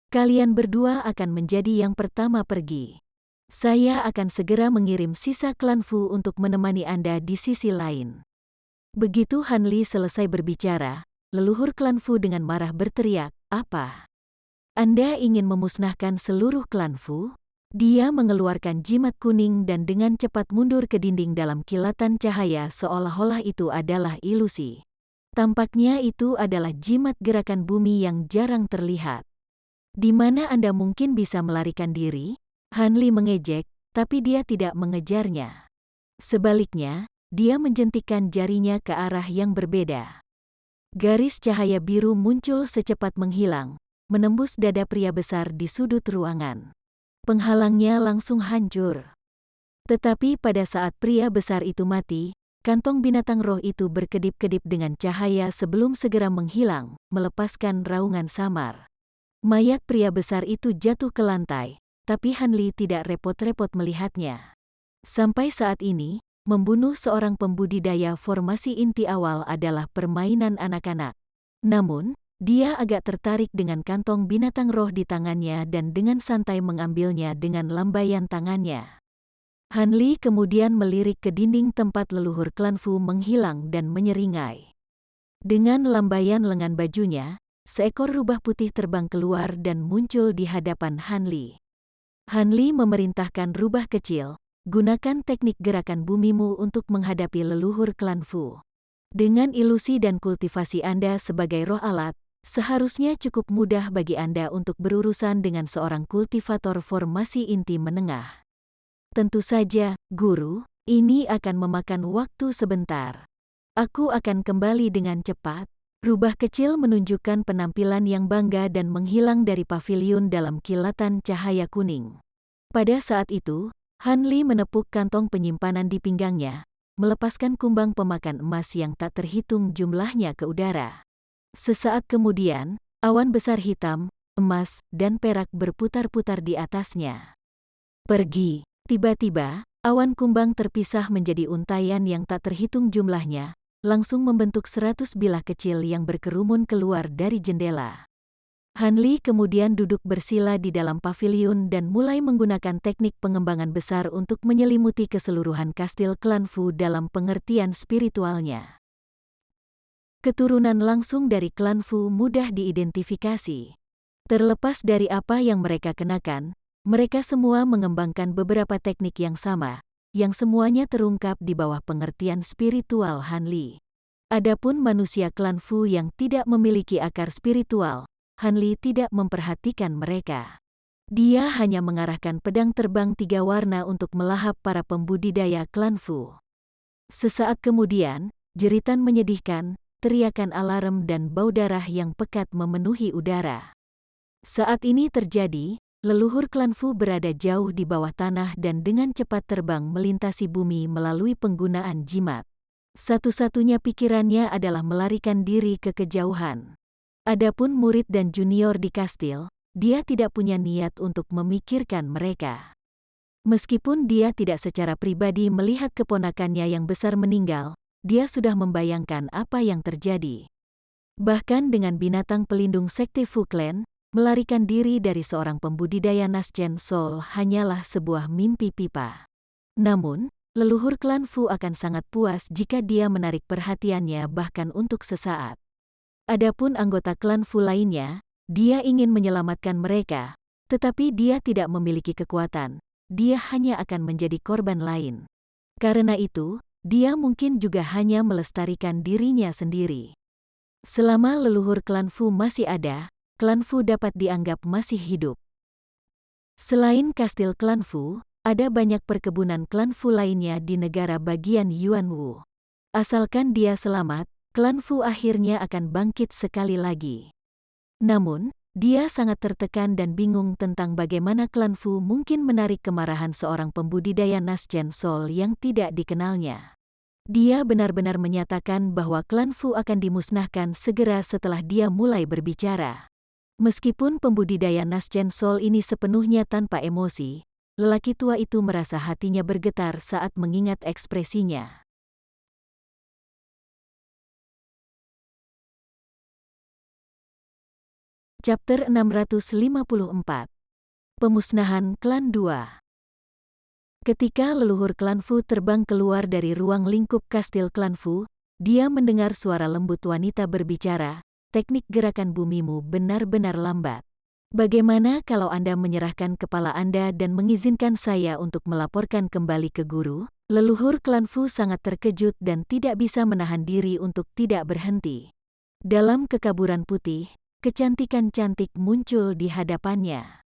Kalian berdua akan menjadi yang pertama pergi. Saya akan segera mengirim sisa klan Fu untuk menemani Anda di sisi lain. Begitu Han Li selesai berbicara, leluhur klan Fu dengan marah berteriak, "Apa? Anda ingin memusnahkan seluruh klan Fu?" Dia mengeluarkan jimat kuning dan dengan cepat mundur ke dinding dalam kilatan cahaya seolah-olah itu adalah ilusi. Tampaknya itu adalah jimat gerakan bumi yang jarang terlihat. Di mana Anda mungkin bisa melarikan diri? Han Li mengejek, tapi dia tidak mengejarnya. Sebaliknya, dia menjentikkan jarinya ke arah yang berbeda. Garis cahaya biru muncul secepat menghilang, menembus dada pria besar di sudut ruangan. Penghalangnya langsung hancur. Tetapi pada saat pria besar itu mati, kantong binatang roh itu berkedip-kedip dengan cahaya sebelum segera menghilang, melepaskan raungan samar. Mayat pria besar itu jatuh ke lantai, tapi Han Li tidak repot-repot melihatnya. Sampai saat ini, membunuh seorang pembudidaya formasi inti awal adalah permainan anak-anak. Namun, dia agak tertarik dengan kantong binatang roh di tangannya dan dengan santai mengambilnya dengan lambaian tangannya. Han Li kemudian melirik ke dinding tempat leluhur klan Fu menghilang dan menyeringai. Dengan lambaian lengan bajunya, seekor rubah putih terbang keluar dan muncul di hadapan Han Li. Han Li memerintahkan rubah kecil, gunakan teknik gerakan bumimu untuk menghadapi leluhur klan Fu. Dengan ilusi dan kultivasi Anda sebagai roh alat, seharusnya cukup mudah bagi Anda untuk berurusan dengan seorang kultivator formasi inti menengah. Tentu saja, Guru, ini akan memakan waktu sebentar. Aku akan kembali dengan cepat. Rubah kecil menunjukkan penampilan yang bangga dan menghilang dari paviliun dalam kilatan cahaya kuning. Pada saat itu, Han Li menepuk kantong penyimpanan di pinggangnya, melepaskan kumbang pemakan emas yang tak terhitung jumlahnya ke udara. Sesaat kemudian, awan besar hitam, emas, dan perak berputar-putar di atasnya. Pergi. Tiba-tiba, awan kumbang terpisah menjadi untayan yang tak terhitung jumlahnya, langsung membentuk 100 bilah kecil yang berkerumun keluar dari jendela. Han Li kemudian duduk bersila di dalam paviliun dan mulai menggunakan teknik pengembangan besar untuk menyelimuti keseluruhan kastil klan Fu dalam pengertian spiritualnya. Keturunan langsung dari klan Fu mudah diidentifikasi. Terlepas dari apa yang mereka kenakan, mereka semua mengembangkan beberapa teknik yang sama, yang semuanya terungkap di bawah pengertian spiritual Han Li. Adapun manusia klan Fu yang tidak memiliki akar spiritual, Han Li tidak memperhatikan mereka. Dia hanya mengarahkan pedang terbang 3 warna untuk melahap para pembudidaya klan Fu. Sesaat kemudian, jeritan menyedihkan, teriakan alarm dan bau darah yang pekat memenuhi udara. Saat ini terjadi, leluhur klan Fu berada jauh di bawah tanah dan dengan cepat terbang melintasi bumi melalui penggunaan jimat. Satu-satunya pikirannya adalah melarikan diri ke kejauhan. Adapun murid dan junior di kastil, dia tidak punya niat untuk memikirkan mereka. Meskipun dia tidak secara pribadi melihat keponakannya yang besar meninggal, dia sudah membayangkan apa yang terjadi. Bahkan dengan binatang pelindung sekte Fu Clan, melarikan diri dari seorang pembudidaya Naschen Soul hanyalah sebuah mimpi pipa. Namun, leluhur klan Fu akan sangat puas jika dia menarik perhatiannya bahkan untuk sesaat. Adapun anggota klan Fu lainnya, dia ingin menyelamatkan mereka, tetapi dia tidak memiliki kekuatan, dia hanya akan menjadi korban lain. Karena itu, dia mungkin juga hanya melestarikan dirinya sendiri. Selama leluhur klan Fu masih ada, klan Fu dapat dianggap masih hidup. Selain kastil klan Fu, ada banyak perkebunan klan Fu lainnya di negara bagian Yuanwu. Asalkan dia selamat, klan Fu akhirnya akan bangkit sekali lagi. Namun, dia sangat tertekan dan bingung tentang bagaimana klan Fu mungkin menarik kemarahan seorang pembudidaya Nasgen Sol yang tidak dikenalnya. Dia benar-benar menyatakan bahwa klan Fu akan dimusnahkan segera setelah dia mulai berbicara. Meskipun pembudidaya Nasgen Sol ini sepenuhnya tanpa emosi, lelaki tua itu merasa hatinya bergetar saat mengingat ekspresinya. Chapter 654. Pemusnahan Klan 2. Ketika leluhur klan Fu terbang keluar dari ruang lingkup kastil klan Fu, dia mendengar suara lembut wanita berbicara, "Teknik gerakan bumimu benar-benar lambat. Bagaimana kalau Anda menyerahkan kepala Anda dan mengizinkan saya untuk melaporkan kembali ke guru?" Leluhur klan Fu sangat terkejut dan tidak bisa menahan diri untuk tidak berhenti. Dalam kekaburan putih, kecantikan cantik muncul di hadapannya.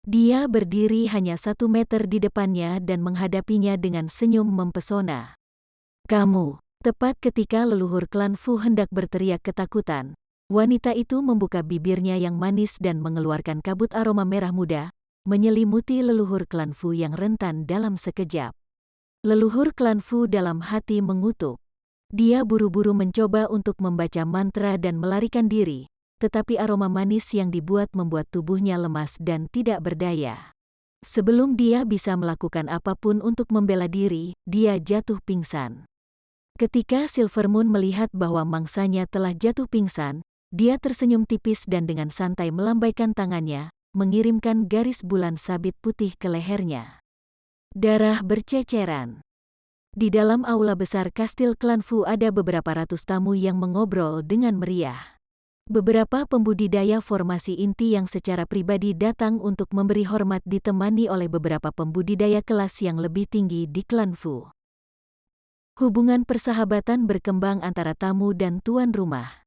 Dia berdiri hanya 1 meter di depannya dan menghadapinya dengan senyum mempesona. "Kamu." Tepat ketika leluhur klan Fu hendak berteriak ketakutan, wanita itu membuka bibirnya yang manis dan mengeluarkan kabut aroma merah muda, menyelimuti leluhur klan Fu yang rentan dalam sekejap. Leluhur klan Fu dalam hati mengutuk. Dia buru-buru mencoba untuk membaca mantra dan melarikan diri, tetapi aroma manis yang dibuat membuat tubuhnya lemas dan tidak berdaya. Sebelum dia bisa melakukan apapun untuk membela diri, dia jatuh pingsan. Ketika Silver Moon melihat bahwa mangsanya telah jatuh pingsan, dia tersenyum tipis dan dengan santai melambaikan tangannya, mengirimkan garis bulan sabit putih ke lehernya. Darah berceceran. Di dalam aula besar kastil klan Fu ada beberapa ratus tamu yang mengobrol dengan meriah. Beberapa pembudidaya formasi inti yang secara pribadi datang untuk memberi hormat ditemani oleh beberapa pembudidaya kelas yang lebih tinggi di klan Fu. Hubungan persahabatan berkembang antara tamu dan tuan rumah.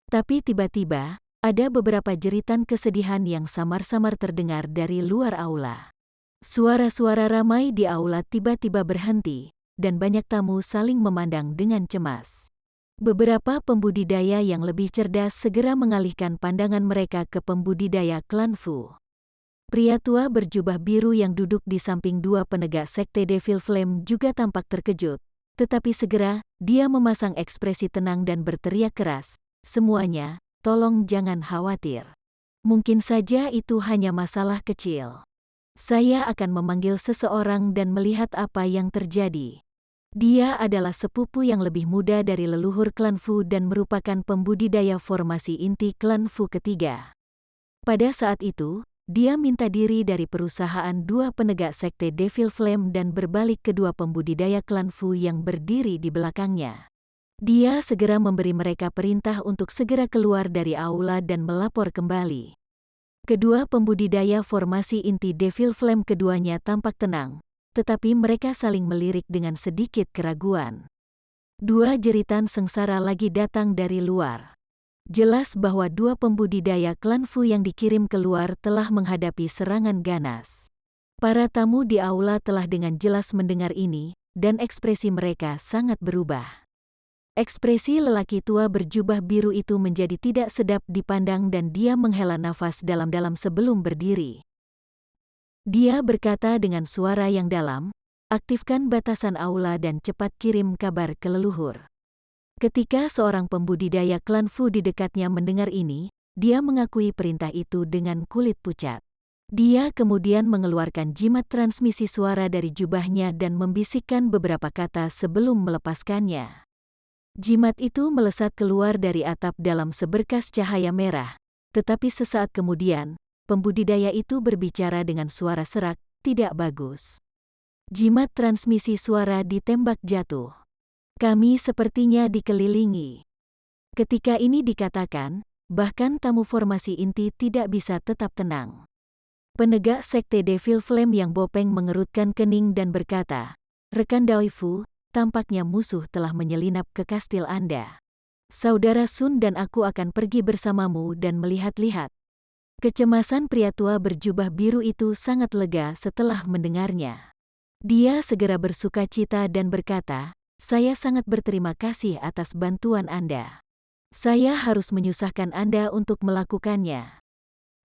Tapi tiba-tiba, ada beberapa jeritan kesedihan yang samar-samar terdengar dari luar aula. Suara-suara ramai di aula tiba-tiba berhenti, dan banyak tamu saling memandang dengan cemas. Beberapa pembudidaya yang lebih cerdas segera mengalihkan pandangan mereka ke pembudidaya klan Fu. Pria tua berjubah biru yang duduk di samping dua penegak sekte Devil Flame juga tampak terkejut, tetapi segera dia memasang ekspresi tenang dan berteriak keras, "Semuanya, tolong jangan khawatir. Mungkin saja itu hanya masalah kecil. Saya akan memanggil seseorang dan melihat apa yang terjadi." Dia adalah sepupu yang lebih muda dari leluhur klan Fu dan merupakan pembudidaya formasi inti klan Fu ketiga. Pada saat itu, dia minta diri dari perusahaan dua penegak sekte Devil Flame dan berbalik ke dua pembudidaya klan Fu yang berdiri di belakangnya. Dia segera memberi mereka perintah untuk segera keluar dari aula dan melapor kembali. Kedua pembudidaya formasi inti Devil Flame keduanya tampak tenang, tetapi mereka saling melirik dengan sedikit keraguan. Dua jeritan sengsara lagi datang dari luar. Jelas bahwa dua pembudidaya klan Fu yang dikirim keluar telah menghadapi serangan ganas. Para tamu di aula telah dengan jelas mendengar ini, dan ekspresi mereka sangat berubah. Ekspresi lelaki tua berjubah biru itu menjadi tidak sedap dipandang dan dia menghela nafas dalam-dalam sebelum berdiri. Dia berkata dengan suara yang dalam, "Aktifkan batasan aula dan cepat kirim kabar ke leluhur." Ketika seorang pembudidaya klan Fu di dekatnya mendengar ini, dia mengakui perintah itu dengan kulit pucat. Dia kemudian mengeluarkan jimat transmisi suara dari jubahnya dan membisikkan beberapa kata sebelum melepaskannya. Jimat itu melesat keluar dari atap dalam seberkas cahaya merah, tetapi sesaat kemudian, pembudidaya itu berbicara dengan suara serak, "Tidak bagus. Jimat transmisi suara ditembak jatuh. Kami sepertinya dikelilingi. Ketika ini dikatakan, bahkan tamu formasi inti tidak bisa tetap tenang. Penegak sekte Devil Flame yang bopeng mengerutkan kening dan berkata, "Rekan Daoifu, tampaknya musuh telah menyelinap ke kastil Anda. Saudara Sun dan aku akan pergi bersamamu dan melihat-lihat." Kecemasan pria tua berjubah biru itu sangat lega setelah mendengarnya. Dia segera bersukacita dan berkata, "Saya sangat berterima kasih atas bantuan Anda. Saya harus menyusahkan Anda untuk melakukannya."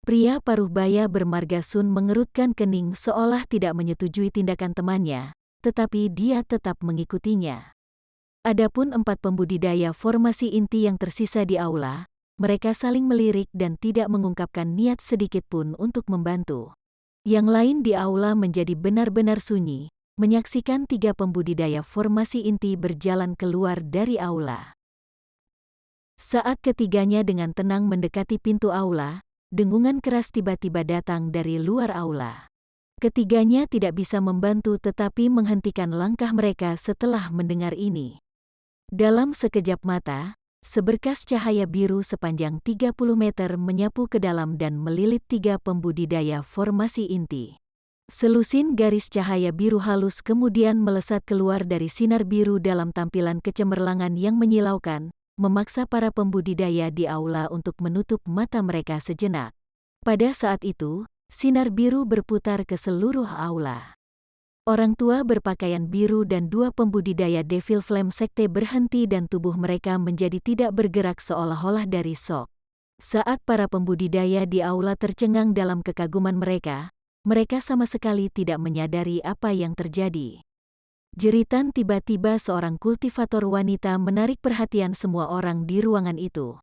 Pria paruh baya bermarga Sun mengerutkan kening seolah tidak menyetujui tindakan temannya, tetapi dia tetap mengikutinya. Adapun 4 pembudidaya formasi inti yang tersisa di aula, mereka saling melirik dan tidak mengungkapkan niat sedikit pun untuk membantu. Yang lain di aula menjadi benar-benar sunyi, menyaksikan 3 pembudidaya formasi inti berjalan keluar dari aula. Saat ketiganya dengan tenang mendekati pintu aula, dengungan keras tiba-tiba datang dari luar aula. Ketiganya tidak bisa membantu tetapi menghentikan langkah mereka setelah mendengar ini. Dalam sekejap mata, seberkas cahaya biru sepanjang 30 meter menyapu ke dalam dan melilit 3 pembudidaya formasi inti. Selusin garis cahaya biru halus kemudian melesat keluar dari sinar biru dalam tampilan kecemerlangan yang menyilaukan, memaksa para pembudidaya di aula untuk menutup mata mereka sejenak. Pada saat itu, sinar biru berputar ke seluruh aula. Orang tua berpakaian biru dan 2 pembudidaya Devil Flame Sekte berhenti dan tubuh mereka menjadi tidak bergerak seolah-olah dari shock. Saat para pembudidaya di aula tercengang dalam kekaguman mereka sama sekali tidak menyadari apa yang terjadi. Jeritan tiba-tiba seorang kultivator wanita menarik perhatian semua orang di ruangan itu.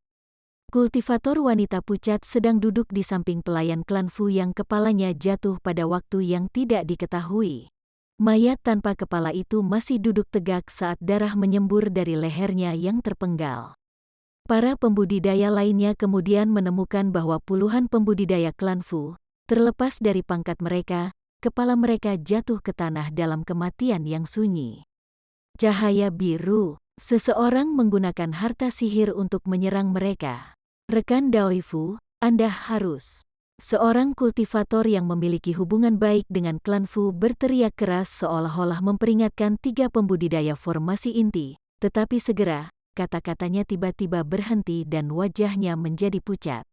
Kultivator wanita pucat sedang duduk di samping pelayan klan Fu yang kepalanya jatuh pada waktu yang tidak diketahui. Mayat tanpa kepala itu masih duduk tegak saat darah menyembur dari lehernya yang terpenggal. Para pembudidaya lainnya kemudian menemukan bahwa puluhan pembudidaya klan Fu, terlepas dari pangkat mereka, kepala mereka jatuh ke tanah dalam kematian yang sunyi. Cahaya biru, seseorang menggunakan harta sihir untuk menyerang mereka. Rekan Daoifu, Anda harus. Seorang kultivator yang memiliki hubungan baik dengan klan Fu berteriak keras seolah-olah memperingatkan 3 pembudidaya formasi inti, tetapi segera, kata-katanya tiba-tiba berhenti dan wajahnya menjadi pucat.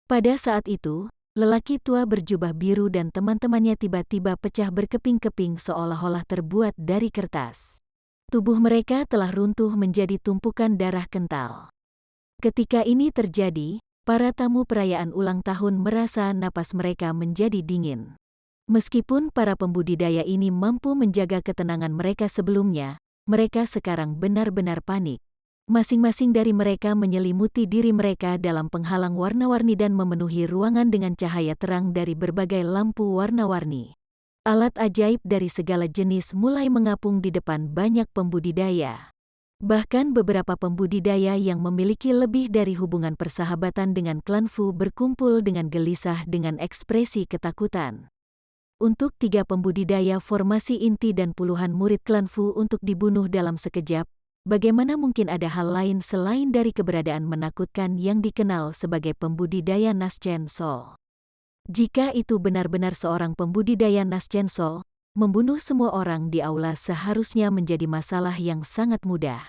Pada saat itu, lelaki tua berjubah biru dan teman-temannya tiba-tiba pecah berkeping-keping seolah-olah terbuat dari kertas. Tubuh mereka telah runtuh menjadi tumpukan darah kental. Ketika ini terjadi, para tamu perayaan ulang tahun merasa napas mereka menjadi dingin. Meskipun para pembudidaya ini mampu menjaga ketenangan mereka sebelumnya, mereka sekarang benar-benar panik. Masing-masing dari mereka menyelimuti diri mereka dalam penghalang warna-warni dan memenuhi ruangan dengan cahaya terang dari berbagai lampu warna-warni. Alat ajaib dari segala jenis mulai mengapung di depan banyak pembudidaya. Bahkan beberapa pembudidaya yang memiliki lebih dari hubungan persahabatan dengan klan Fu berkumpul dengan gelisah dengan ekspresi ketakutan. Untuk 3 pembudidaya formasi inti dan puluhan murid klan Fu untuk dibunuh dalam sekejap, bagaimana mungkin ada hal lain selain dari keberadaan menakutkan yang dikenal sebagai pembudidaya Naschen Sol? Jika itu benar-benar seorang pembudidaya Naschen Sol, membunuh semua orang di aula seharusnya menjadi masalah yang sangat mudah.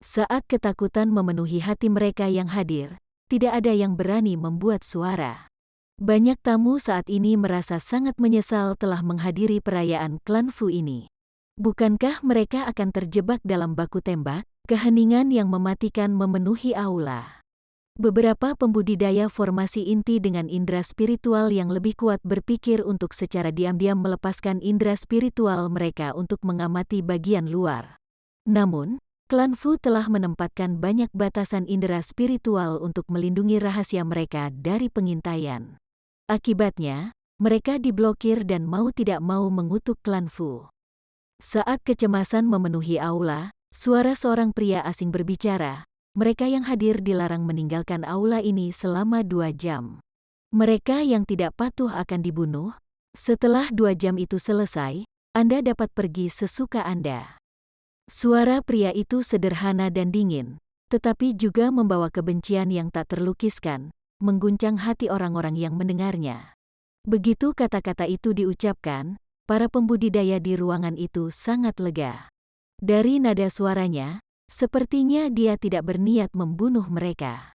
Saat ketakutan memenuhi hati mereka yang hadir, tidak ada yang berani membuat suara. Banyak tamu saat ini merasa sangat menyesal telah menghadiri perayaan klan Fu ini. Bukankah mereka akan terjebak dalam baku tembak, keheningan yang mematikan memenuhi aula? Beberapa pembudidaya formasi inti dengan indera spiritual yang lebih kuat berpikir untuk secara diam-diam melepaskan indera spiritual mereka untuk mengamati bagian luar. Namun, klan Fu telah menempatkan banyak batasan indera spiritual untuk melindungi rahasia mereka dari pengintaian. Akibatnya, mereka diblokir dan mau tidak mau mengutuk klan Fu. Saat kecemasan memenuhi aula, suara seorang pria asing berbicara. Mereka yang hadir dilarang meninggalkan aula ini selama 2 jam. Mereka yang tidak patuh akan dibunuh, Setelah 2 jam itu selesai, Anda dapat pergi sesuka Anda. Suara pria itu sederhana dan dingin, tetapi juga membawa kebencian yang tak terlukiskan, mengguncang hati orang-orang yang mendengarnya. Begitu kata-kata itu diucapkan, para pembudidaya di ruangan itu sangat lega. Dari nada suaranya, sepertinya dia tidak berniat membunuh mereka.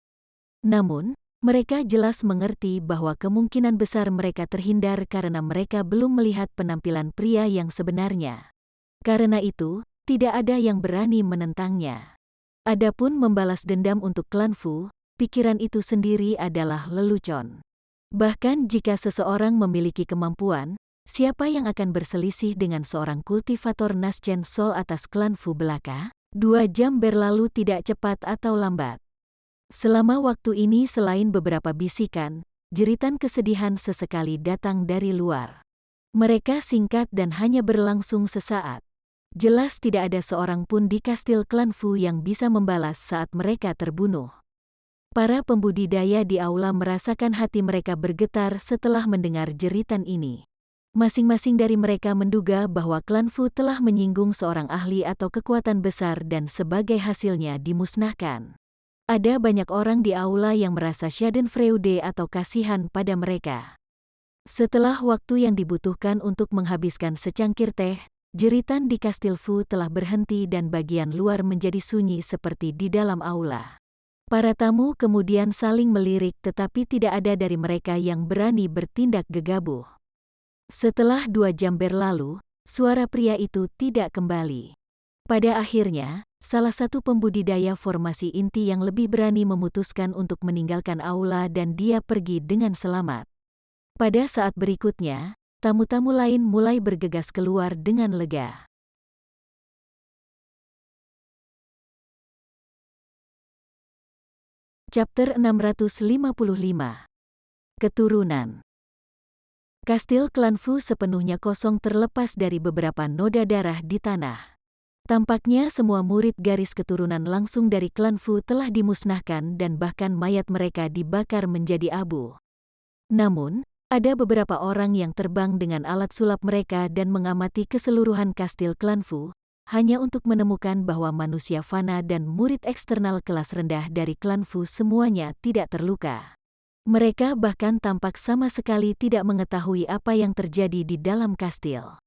Namun, mereka jelas mengerti bahwa kemungkinan besar mereka terhindar karena mereka belum melihat penampilan pria yang sebenarnya. Karena itu, tidak ada yang berani menentangnya. Adapun membalas dendam untuk klan Fu, pikiran itu sendiri adalah lelucon. Bahkan jika seseorang memiliki kemampuan, siapa yang akan berselisih dengan seorang kultivator Naschen Sol atas klan Fu belaka? 2 jam berlalu tidak cepat atau lambat. Selama waktu ini selain beberapa bisikan, jeritan kesedihan sesekali datang dari luar. Mereka singkat dan hanya berlangsung sesaat. Jelas tidak ada seorang pun di kastil klan Fu yang bisa membalas saat mereka terbunuh. Para pembudidaya di aula merasakan hati mereka bergetar setelah mendengar jeritan ini. Masing-masing dari mereka menduga bahwa klan Fu telah menyinggung seorang ahli atau kekuatan besar dan sebagai hasilnya dimusnahkan. Ada banyak orang di aula yang merasa schadenfreude atau kasihan pada mereka. Setelah waktu yang dibutuhkan untuk menghabiskan secangkir teh, jeritan di kastil Fu telah berhenti dan bagian luar menjadi sunyi seperti di dalam aula. Para tamu kemudian saling melirik tetapi tidak ada dari mereka yang berani bertindak gegabah. Setelah 2 jam berlalu, suara pria itu tidak kembali. Pada akhirnya, salah satu pembudidaya formasi inti yang lebih berani memutuskan untuk meninggalkan aula dan dia pergi dengan selamat. Pada saat berikutnya, tamu-tamu lain mulai bergegas keluar dengan lega. Chapter 655. Keturunan. Kastil klan Fu sepenuhnya kosong terlepas dari beberapa noda darah di tanah. Tampaknya semua murid garis keturunan langsung dari klan Fu telah dimusnahkan dan bahkan mayat mereka dibakar menjadi abu. Namun, ada beberapa orang yang terbang dengan alat sulap mereka dan mengamati keseluruhan kastil klan Fu, hanya untuk menemukan bahwa manusia fana dan murid eksternal kelas rendah dari klan Fu semuanya tidak terluka. Mereka bahkan tampak sama sekali tidak mengetahui apa yang terjadi di dalam kastil.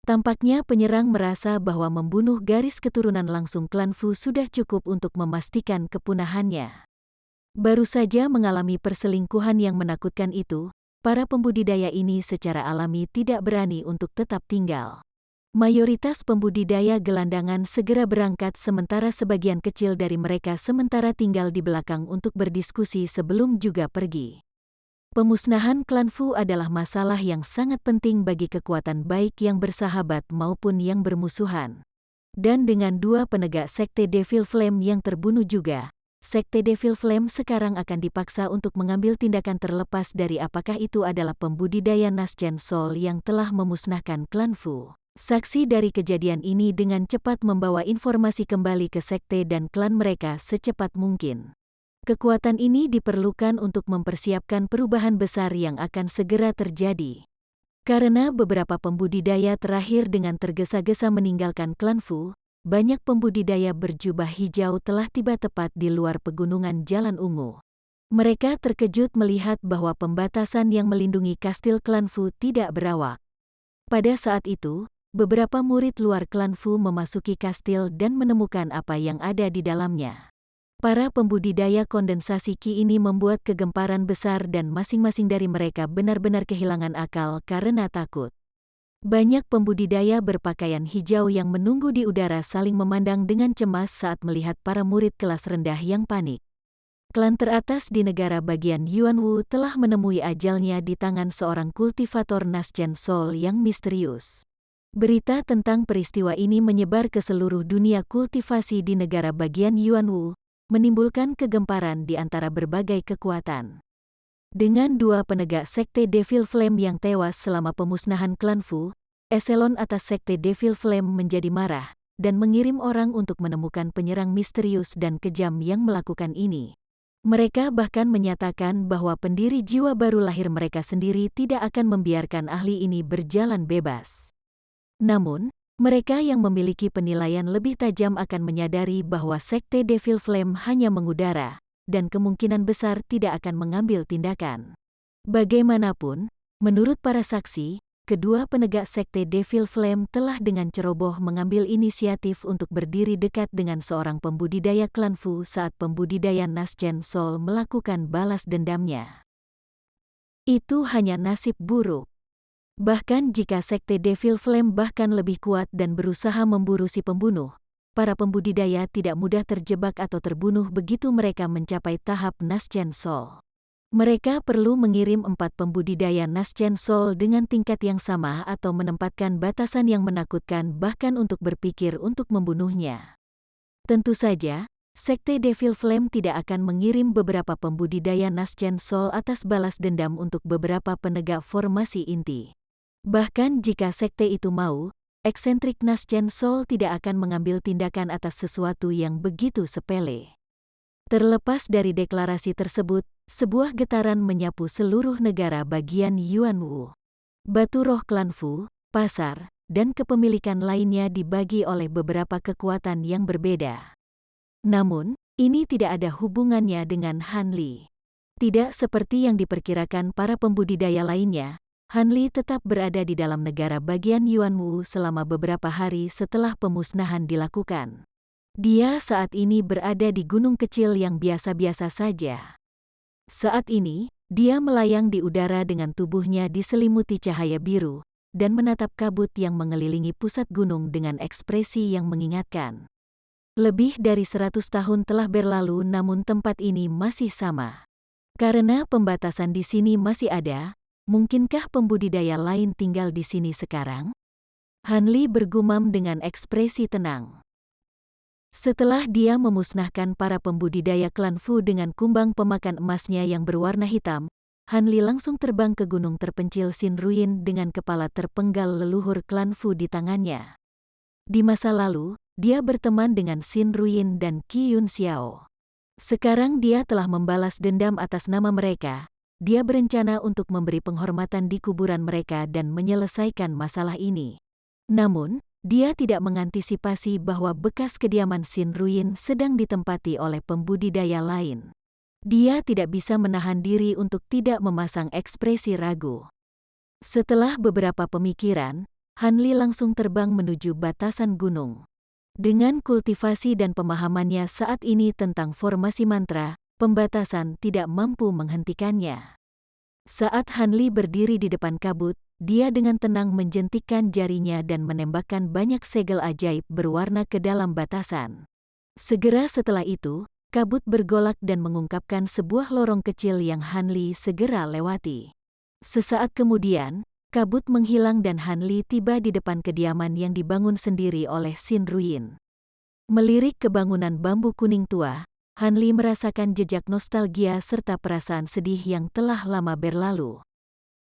Tampaknya penyerang merasa bahwa membunuh garis keturunan langsung klan Fu sudah cukup untuk memastikan kepunahannya. Baru saja mengalami perselingkuhan yang menakutkan itu, para pembudidaya ini secara alami tidak berani untuk tetap tinggal. Mayoritas pembudidaya gelandangan segera berangkat sementara sebagian kecil dari mereka sementara tinggal di belakang untuk berdiskusi sebelum juga pergi. Pemusnahan klan Fu adalah masalah yang sangat penting bagi kekuatan baik yang bersahabat maupun yang bermusuhan. Dan dengan 2 penegak sekte Devil Flame yang terbunuh juga, sekte Devil Flame sekarang akan dipaksa untuk mengambil tindakan terlepas dari apakah itu adalah pembudidaya Naschen Sol yang telah memusnahkan klan Fu. Saksi dari kejadian ini dengan cepat membawa informasi kembali ke sekte dan klan mereka secepat mungkin. Kekuatan ini diperlukan untuk mempersiapkan perubahan besar yang akan segera terjadi. Karena beberapa pembudidaya terakhir dengan tergesa-gesa meninggalkan klan Fu, banyak pembudidaya berjubah hijau telah tiba tepat di luar pegunungan Jalan Ungu. Mereka terkejut melihat bahwa pembatasan yang melindungi kastil klan Fu tidak berawak. Pada saat itu, beberapa murid luar klan Fu memasuki kastil dan menemukan apa yang ada di dalamnya. Para pembudidaya kondensasi Qi ini membuat kegemparan besar dan masing-masing dari mereka benar-benar kehilangan akal karena takut. Banyak pembudidaya berpakaian hijau yang menunggu di udara saling memandang dengan cemas saat melihat para murid kelas rendah yang panik. Klan teratas di negara bagian Yuanwu telah menemui ajalnya di tangan seorang kultivator Naschen Sol yang misterius. Berita tentang peristiwa ini menyebar ke seluruh dunia kultivasi di negara bagian Yuanwu, menimbulkan kegemparan di antara berbagai kekuatan. Dengan 2 penegak sekte Devil Flame yang tewas selama pemusnahan klan Fu, eselon atas sekte Devil Flame menjadi marah dan mengirim orang untuk menemukan penyerang misterius dan kejam yang melakukan ini. Mereka bahkan menyatakan bahwa pendiri jiwa baru lahir mereka sendiri tidak akan membiarkan ahli ini berjalan bebas. Namun, mereka yang memiliki penilaian lebih tajam akan menyadari bahwa sekte Devil Flame hanya mengudara, dan kemungkinan besar tidak akan mengambil tindakan. Bagaimanapun, menurut para saksi, kedua penegak sekte Devil Flame telah dengan ceroboh mengambil inisiatif untuk berdiri dekat dengan seorang pembudidaya klan Fu saat pembudidaya Naschen Soul melakukan balas dendamnya. Itu hanya nasib buruk. Bahkan jika sekte Devil Flame bahkan lebih kuat dan berusaha memburu si pembunuh, para pembudidaya tidak mudah terjebak atau terbunuh begitu mereka mencapai tahap Naschen Soul. Mereka perlu mengirim 4 pembudidaya Naschen Soul dengan tingkat yang sama atau menempatkan batasan yang menakutkan bahkan untuk berpikir untuk membunuhnya. Tentu saja, sekte Devil Flame tidak akan mengirim beberapa pembudidaya Naschen Soul atas balas dendam untuk beberapa penegak formasi inti. Bahkan jika sekte itu mau, eksentrik Naschen Soul tidak akan mengambil tindakan atas sesuatu yang begitu sepele. Terlepas dari deklarasi tersebut, sebuah getaran menyapu seluruh negara bagian Yuanwu. Batu roh klan Fu, pasar, dan kepemilikan lainnya dibagi oleh beberapa kekuatan yang berbeda. Namun, ini tidak ada hubungannya dengan Han Li. Tidak seperti yang diperkirakan para pembudidaya lainnya, Han Li tetap berada di dalam negara bagian Yuanwu selama beberapa hari setelah pemusnahan dilakukan. Dia saat ini berada di gunung kecil yang biasa-biasa saja. Saat ini, dia melayang di udara dengan tubuhnya diselimuti cahaya biru, dan menatap kabut yang mengelilingi pusat gunung dengan ekspresi yang mengingatkan. Lebih dari 100 tahun telah berlalu namun tempat ini masih sama. Karena pembatasan di sini masih ada, mungkinkah pembudidaya lain tinggal di sini sekarang? Han Li bergumam dengan ekspresi tenang. Setelah dia memusnahkan para pembudidaya klan Fu dengan kumbang pemakan emasnya yang berwarna hitam, Han Li langsung terbang ke gunung terpencil Xin Ruin dengan kepala terpenggal leluhur klan Fu di tangannya. Di masa lalu, dia berteman dengan Xin Ruin dan Qi Yun Xiao. Sekarang dia telah membalas dendam atas nama mereka. Dia berencana untuk memberi penghormatan di kuburan mereka dan menyelesaikan masalah ini. Namun, dia tidak mengantisipasi bahwa bekas kediaman Xin Ruin sedang ditempati oleh pembudidaya lain. Dia tidak bisa menahan diri untuk tidak memasang ekspresi ragu. Setelah beberapa pemikiran, Han Li langsung terbang menuju batasan gunung. Dengan kultivasi dan pemahamannya saat ini tentang formasi mantra, pembatasan tidak mampu menghentikannya. Saat Han Li berdiri di depan kabut, dia dengan tenang menjentikkan jarinya dan menembakkan banyak segel ajaib berwarna ke dalam batasan. Segera setelah itu, kabut bergolak dan mengungkapkan sebuah lorong kecil yang Han Li segera lewati. Sesaat kemudian, kabut menghilang dan Han Li tiba di depan kediaman yang dibangun sendiri oleh Xin Ruin. Melirik ke bangunan bambu kuning tua, Han Li merasakan jejak nostalgia serta perasaan sedih yang telah lama berlalu.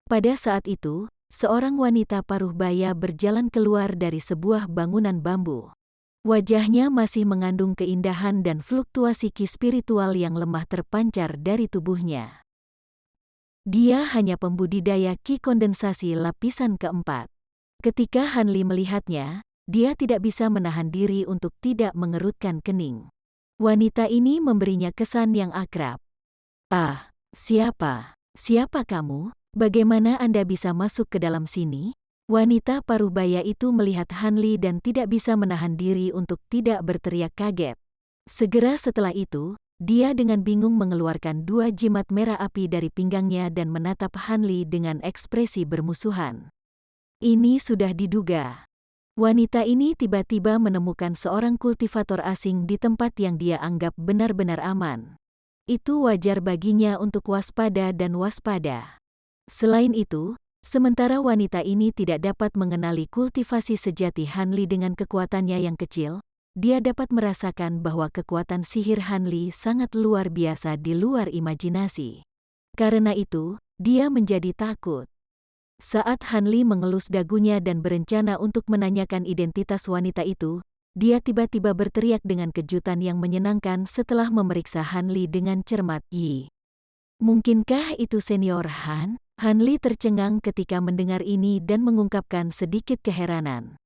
Pada saat itu, seorang wanita paruh baya berjalan keluar dari sebuah bangunan bambu. Wajahnya masih mengandung keindahan dan fluktuasi ki spiritual yang lemah terpancar dari tubuhnya. Dia hanya pembudidaya ki kondensasi lapisan keempat. Ketika Han Li melihatnya, dia tidak bisa menahan diri untuk tidak mengerutkan kening. Wanita ini memberinya kesan yang akrab. "Ah, siapa? Siapa kamu? Bagaimana Anda bisa masuk ke dalam sini?" Wanita paruh baya itu melihat Han Li dan tidak bisa menahan diri untuk tidak berteriak kaget. Segera setelah itu, dia dengan bingung mengeluarkan 2 jimat merah api dari pinggangnya dan menatap Han Li dengan ekspresi bermusuhan. Ini sudah diduga. Wanita ini tiba-tiba menemukan seorang kultivator asing di tempat yang dia anggap benar-benar aman. Itu wajar baginya untuk waspada dan waspada. Selain itu, sementara wanita ini tidak dapat mengenali kultivasi sejati Han Li dengan kekuatannya yang kecil, dia dapat merasakan bahwa kekuatan sihir Han Li sangat luar biasa di luar imajinasi. Karena itu, dia menjadi takut. Saat Han Li mengelus dagunya dan berencana untuk menanyakan identitas wanita itu, dia tiba-tiba berteriak dengan kejutan yang menyenangkan setelah memeriksa Han Li dengan cermat. "Yi, mungkinkah itu Senior Han?" Han Li tercengang ketika mendengar ini dan mengungkapkan sedikit keheranan.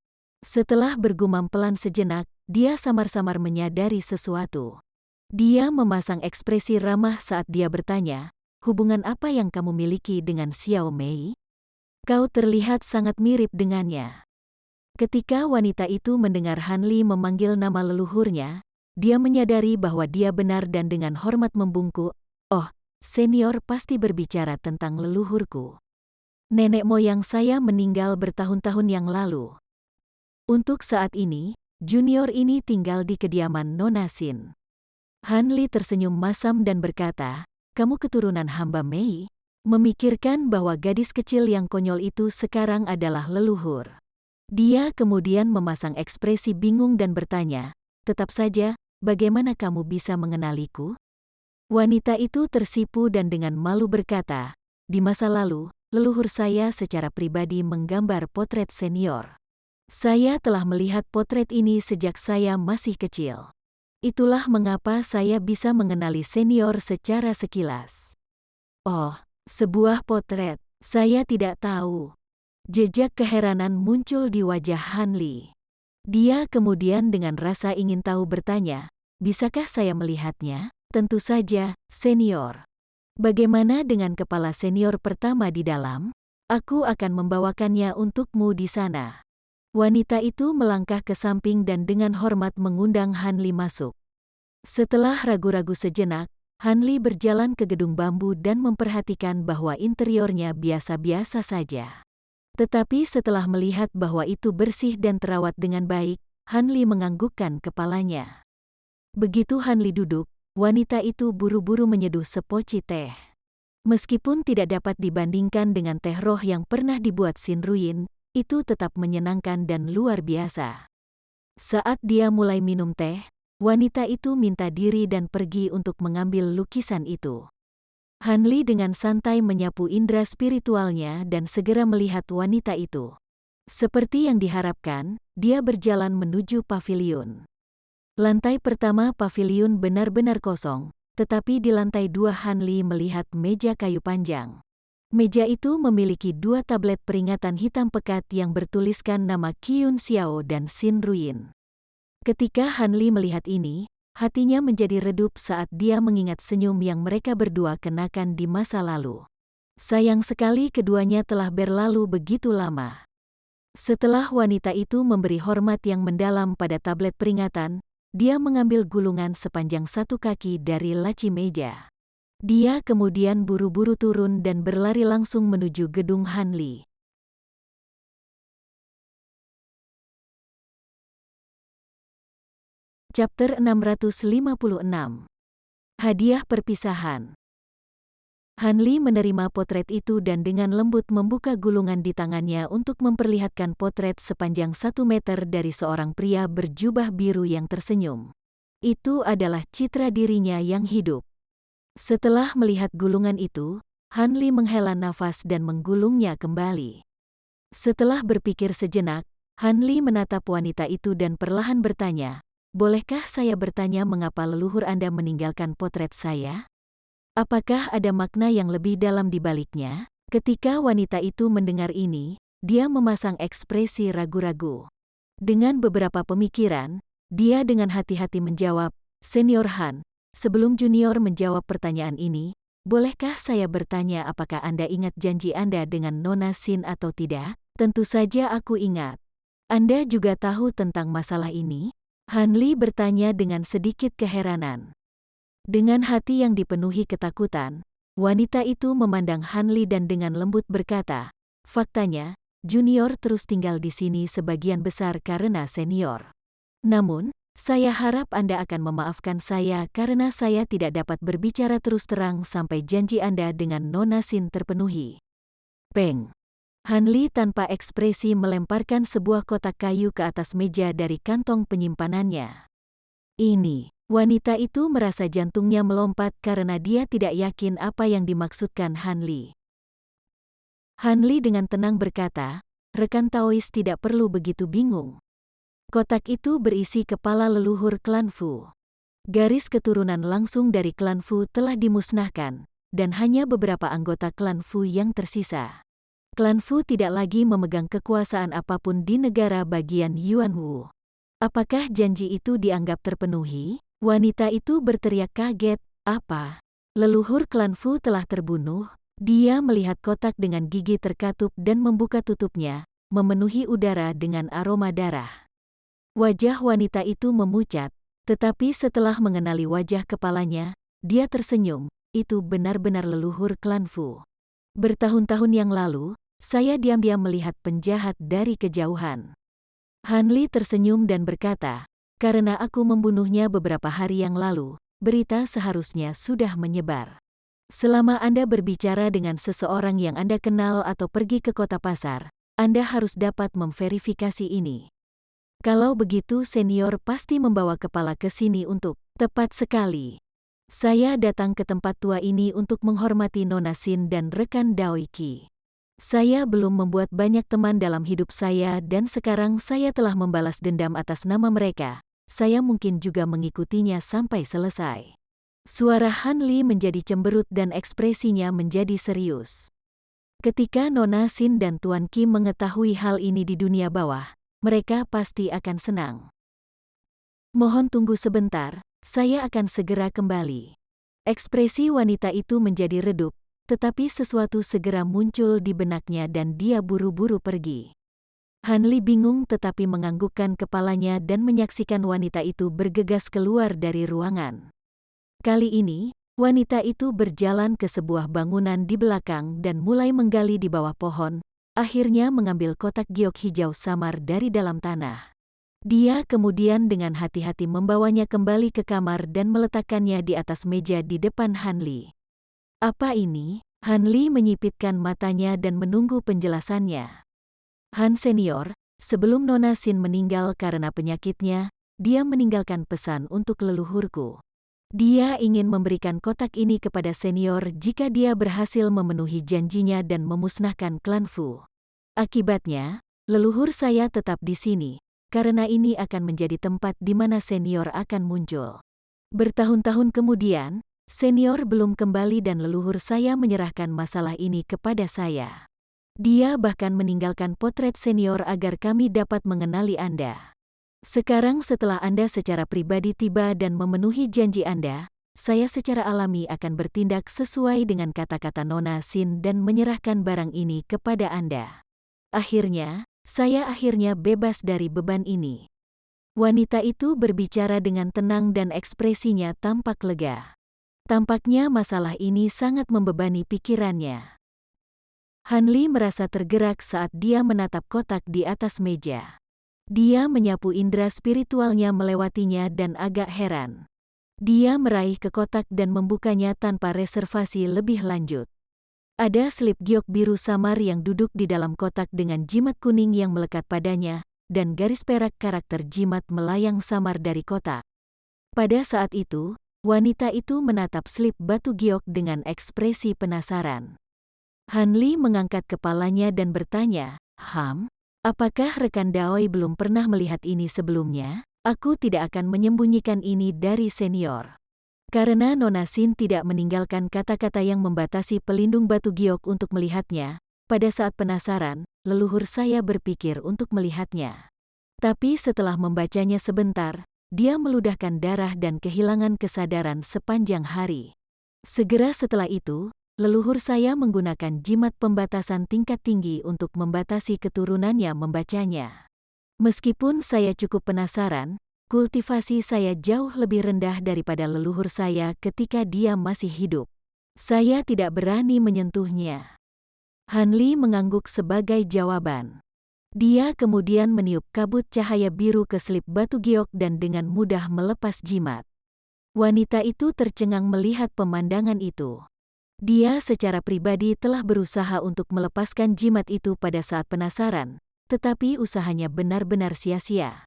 Setelah bergumam pelan sejenak, dia samar-samar menyadari sesuatu. Dia memasang ekspresi ramah saat dia bertanya, "Hubungan apa yang kamu miliki dengan Xiao Mei? Kau terlihat sangat mirip dengannya." Ketika wanita itu mendengar Han Li memanggil nama leluhurnya, dia menyadari bahwa dia benar dan dengan hormat membungkuk, "Oh, Senior pasti berbicara tentang leluhurku. Nenek moyang saya meninggal bertahun-tahun yang lalu. Untuk saat ini, junior ini tinggal di kediaman Nona Xin." Han Li tersenyum masam dan berkata, "Kamu keturunan hamba Mei?" Memikirkan bahwa gadis kecil yang konyol itu sekarang adalah leluhur. Dia kemudian memasang ekspresi bingung dan bertanya, "Tetap saja, bagaimana kamu bisa mengenaliku?" Wanita itu tersipu dan dengan malu berkata, "Di masa lalu, leluhur saya secara pribadi menggambar potret Senior. Saya telah melihat potret ini sejak saya masih kecil. Itulah mengapa saya bisa mengenali Senior secara sekilas." "Oh, sebuah potret, saya tidak tahu." Jejak keheranan muncul di wajah Han Li. Dia kemudian dengan rasa ingin tahu bertanya, "Bisakah saya melihatnya?" "Tentu saja, Senior. Bagaimana dengan kepala Senior pertama di dalam? Aku akan membawakannya untukmu di sana." Wanita itu melangkah ke samping dan dengan hormat mengundang Han Li masuk. Setelah ragu-ragu sejenak, Han Li berjalan ke gedung bambu dan memperhatikan bahwa interiornya biasa-biasa saja. Tetapi setelah melihat bahwa itu bersih dan terawat dengan baik, Han Li menganggukkan kepalanya. Begitu Han Li duduk, wanita itu buru-buru menyeduh sepoci teh. Meskipun tidak dapat dibandingkan dengan teh roh yang pernah dibuat Xin Ruyin, itu tetap menyenangkan dan luar biasa. Saat dia mulai minum teh, wanita itu minta diri dan pergi untuk mengambil lukisan itu. Han Li dengan santai menyapu indera spiritualnya dan segera melihat wanita itu. Seperti yang diharapkan, dia berjalan menuju paviliun. Lantai pertama paviliun benar-benar kosong, tetapi di lantai 2 Han Li melihat meja kayu panjang. Meja itu memiliki 2 tablet peringatan hitam pekat yang bertuliskan nama Qiyun Xiao dan Xin Ruyin. Ketika Han Li melihat ini, hatinya menjadi redup saat dia mengingat senyum yang mereka berdua kenakan di masa lalu. Sayang sekali keduanya telah berlalu begitu lama. Setelah wanita itu memberi hormat yang mendalam pada tablet peringatan, dia mengambil gulungan sepanjang 1 kaki dari laci meja. Dia kemudian buru-buru turun dan berlari langsung menuju gedung Han Li. Chapter 656. Hadiah perpisahan. Han Li menerima potret itu dan dengan lembut membuka gulungan di tangannya untuk memperlihatkan potret sepanjang 1 meter dari seorang pria berjubah biru yang tersenyum. Itu adalah citra dirinya yang hidup. Setelah melihat gulungan itu, Han Li menghela nafas dan menggulungnya kembali. Setelah berpikir sejenak, Han Li menatap wanita itu dan perlahan bertanya, "Bolehkah saya bertanya mengapa leluhur Anda meninggalkan potret saya? Apakah ada makna yang lebih dalam di baliknya?" Ketika wanita itu mendengar ini, dia memasang ekspresi ragu-ragu. Dengan beberapa pemikiran, dia dengan hati-hati menjawab, "Senior Han, sebelum junior menjawab pertanyaan ini, bolehkah saya bertanya apakah Anda ingat janji Anda dengan Nona Xin atau tidak?" "Tentu saja aku ingat." "Anda juga tahu tentang masalah ini?" Han Li bertanya dengan sedikit keheranan. Dengan hati yang dipenuhi ketakutan, wanita itu memandang Han Li dan dengan lembut berkata, "Faktanya, junior terus tinggal di sini sebagian besar karena senior. Namun, saya harap Anda akan memaafkan saya karena saya tidak dapat berbicara terus terang sampai janji Anda dengan Nona Xin terpenuhi." Peng. Han Li tanpa ekspresi melemparkan sebuah kotak kayu ke atas meja dari kantong penyimpanannya. Ini. Wanita itu merasa jantungnya melompat karena dia tidak yakin apa yang dimaksudkan Han Li. Han Li dengan tenang berkata, "Rekan Taois tidak perlu begitu bingung. Kotak itu berisi kepala leluhur klan Fu. Garis keturunan langsung dari klan Fu telah dimusnahkan, dan hanya beberapa anggota klan Fu yang tersisa. Klan Fu tidak lagi memegang kekuasaan apapun di negara bagian Yuanwu. Apakah janji itu dianggap terpenuhi? Wanita itu berteriak kaget, apa? Leluhur klan Fu telah terbunuh? Dia melihat kotak dengan gigi terkatup dan membuka tutupnya, memenuhi udara dengan aroma darah. Wajah wanita itu memucat, tetapi setelah mengenali wajah kepalanya, dia tersenyum, itu benar-benar leluhur klan Fu. Bertahun-tahun yang lalu, saya diam-diam melihat penjahat dari kejauhan. Han Li tersenyum dan berkata, karena aku membunuhnya beberapa hari yang lalu, berita seharusnya sudah menyebar. Selama Anda berbicara dengan seseorang yang Anda kenal atau pergi ke kota pasar, Anda harus dapat memverifikasi ini. Kalau begitu senior pasti membawa kepala ke sini untuk, tepat sekali. Saya datang ke tempat tua ini untuk menghormati Nona Xin dan rekan Dao Qi. Saya belum membuat banyak teman dalam hidup saya dan sekarang saya telah membalas dendam atas nama mereka. Saya mungkin juga mengikutinya sampai selesai. Suara Han Li menjadi cemberut dan ekspresinya menjadi serius. Ketika Nona Xin dan Tuan Qi mengetahui hal ini di dunia bawah, mereka pasti akan senang. Mohon tunggu sebentar, saya akan segera kembali. Ekspresi wanita itu menjadi redup, tetapi sesuatu segera muncul di benaknya dan dia buru-buru pergi. Han Li bingung tetapi menganggukkan kepalanya dan menyaksikan wanita itu bergegas keluar dari ruangan. Kali ini, wanita itu berjalan ke sebuah bangunan di belakang dan mulai menggali di bawah pohon, akhirnya mengambil kotak giok hijau samar dari dalam tanah. Dia kemudian dengan hati-hati membawanya kembali ke kamar dan meletakkannya di atas meja di depan Han Li. Apa ini? Han Li menyipitkan matanya dan menunggu penjelasannya. Han senior, sebelum Nona Xin meninggal karena penyakitnya, dia meninggalkan pesan untuk leluhurku. Dia ingin memberikan kotak ini kepada senior jika dia berhasil memenuhi janjinya dan memusnahkan klan Fu. Akibatnya, leluhur saya tetap di sini, karena ini akan menjadi tempat di mana senior akan muncul. Bertahun-tahun kemudian, senior belum kembali dan leluhur saya menyerahkan masalah ini kepada saya. Dia bahkan meninggalkan potret senior agar kami dapat mengenali Anda. Sekarang setelah Anda secara pribadi tiba dan memenuhi janji Anda, saya secara alami akan bertindak sesuai dengan kata-kata Nona Xin dan menyerahkan barang ini kepada Anda. Akhirnya, saya bebas dari beban ini. Wanita itu berbicara dengan tenang dan ekspresinya tampak lega. Tampaknya masalah ini sangat membebani pikirannya. Han Li merasa tergerak saat dia menatap kotak di atas meja. Dia menyapu indera spiritualnya melewatinya dan agak heran. Dia meraih ke kotak dan membukanya tanpa reservasi lebih lanjut. Ada slip giok biru samar yang duduk di dalam kotak dengan jimat kuning yang melekat padanya, dan garis perak karakter jimat melayang samar dari kotak. Pada saat itu, wanita itu menatap slip batu giok dengan ekspresi penasaran. Han Li mengangkat kepalanya dan bertanya, apakah rekan Daoi belum pernah melihat ini sebelumnya? Aku tidak akan menyembunyikan ini dari senior. Karena Nona Xin tidak meninggalkan kata-kata yang membatasi pelindung batu giok untuk melihatnya, pada saat penasaran, leluhur saya berpikir untuk melihatnya. Tapi setelah membacanya sebentar, dia meludahkan darah dan kehilangan kesadaran sepanjang hari. Segera setelah itu, leluhur saya menggunakan jimat pembatasan tingkat tinggi untuk membatasi keturunannya membacanya. Meskipun saya cukup penasaran, kultivasi saya jauh lebih rendah daripada leluhur saya ketika dia masih hidup. Saya tidak berani menyentuhnya. Han Li mengangguk sebagai jawaban. Dia kemudian meniup kabut cahaya biru ke slip batu giok dan dengan mudah melepas jimat. Wanita itu tercengang melihat pemandangan itu. Dia secara pribadi telah berusaha untuk melepaskan jimat itu pada saat penasaran, tetapi usahanya benar-benar sia-sia.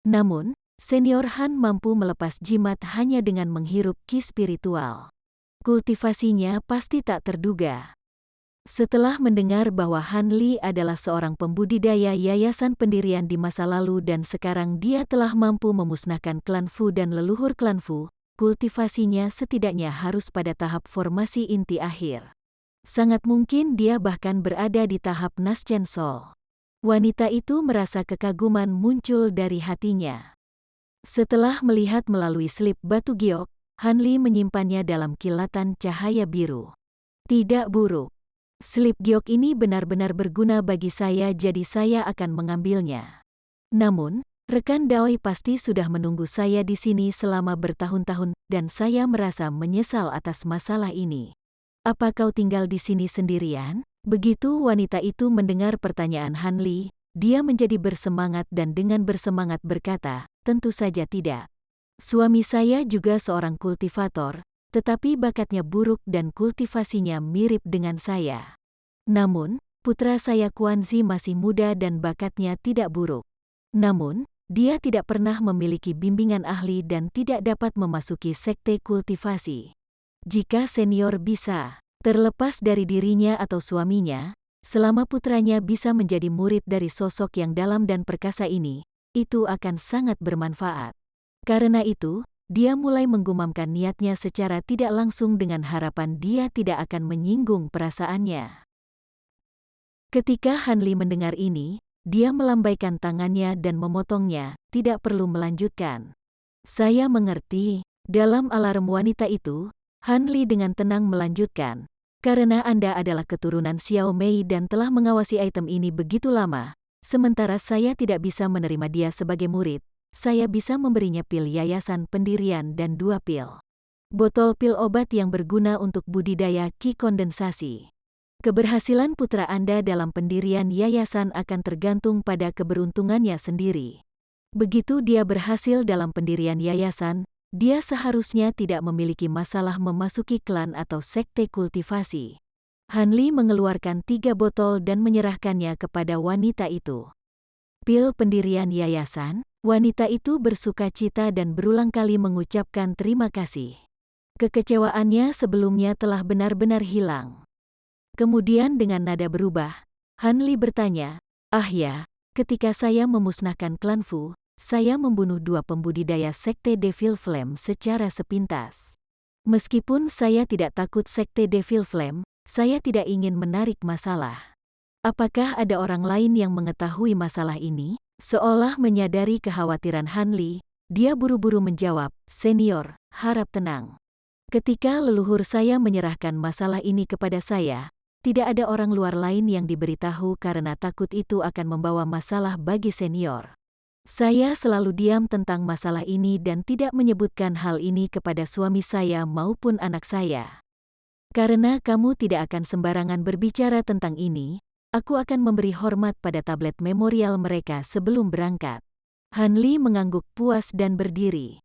Namun, senior Han mampu melepas jimat hanya dengan menghirup ki spiritual. Kultivasinya pasti tak terduga. Setelah mendengar bahwa Han Li adalah seorang pembudidaya yayasan pendirian di masa lalu dan sekarang dia telah mampu memusnahkan klan Fu dan leluhur klan Fu, kultivasinya setidaknya harus pada tahap formasi inti akhir. Sangat mungkin dia bahkan berada di tahap Naschen Sol. Wanita itu merasa kekaguman muncul dari hatinya. Setelah melihat melalui slip batu giok, Han Li menyimpannya dalam kilatan cahaya biru. Tidak buruk. Slip giok ini benar-benar berguna bagi saya, jadi saya akan mengambilnya. Namun, rekan Daoi pasti sudah menunggu saya di sini selama bertahun-tahun dan saya merasa menyesal atas masalah ini. Apa kau tinggal di sini sendirian? Begitu wanita itu mendengar pertanyaan Han Li, dia menjadi bersemangat dan dengan bersemangat berkata, tentu saja tidak. Suami saya juga seorang kultivator, tetapi bakatnya buruk dan kultivasinya mirip dengan saya. Namun, putra saya Kuanzi masih muda dan bakatnya tidak buruk. Namun, dia tidak pernah memiliki bimbingan ahli dan tidak dapat memasuki sekte kultivasi. Jika senior bisa, terlepas dari dirinya atau suaminya, selama putranya bisa menjadi murid dari sosok yang dalam dan perkasa ini, itu akan sangat bermanfaat. Karena itu, dia mulai menggumamkan niatnya secara tidak langsung dengan harapan dia tidak akan menyinggung perasaannya. Ketika Han Li mendengar ini, dia melambaikan tangannya dan memotongnya, tidak perlu melanjutkan. Saya mengerti, dalam alarm wanita itu, Han Li dengan tenang melanjutkan. Karena Anda adalah keturunan Xiao Mei dan telah mengawasi item ini begitu lama, sementara saya tidak bisa menerima dia sebagai murid, saya bisa memberinya pil yayasan pendirian dan 2 pil. Botol pil obat yang berguna untuk budidaya ki kondensasi. Keberhasilan putra Anda dalam pendirian yayasan akan tergantung pada keberuntungannya sendiri. Begitu dia berhasil dalam pendirian yayasan, dia seharusnya tidak memiliki masalah memasuki klan atau sekte kultivasi. Han Li mengeluarkan 3 botol dan menyerahkannya kepada wanita itu. Pil pendirian yayasan, wanita itu bersukacita dan berulang kali mengucapkan terima kasih. Kekecewaannya sebelumnya telah benar-benar hilang. Kemudian dengan nada berubah, Han Li bertanya, ya, ketika saya memusnahkan klan Fu, saya membunuh 2 pembudidaya sekte Devil Flame secara sepintas. Meskipun saya tidak takut sekte Devil Flame, saya tidak ingin menarik masalah. Apakah ada orang lain yang mengetahui masalah ini? Seolah menyadari kekhawatiran Han Li, dia buru-buru menjawab, senior, harap tenang. Ketika leluhur saya menyerahkan masalah ini kepada saya, tidak ada orang luar lain yang diberitahu karena takut itu akan membawa masalah bagi senior. Saya selalu diam tentang masalah ini dan tidak menyebutkan hal ini kepada suami saya maupun anak saya. Karena kamu tidak akan sembarangan berbicara tentang ini, aku akan memberi hormat pada tablet memorial mereka sebelum berangkat. Han Li mengangguk puas dan berdiri.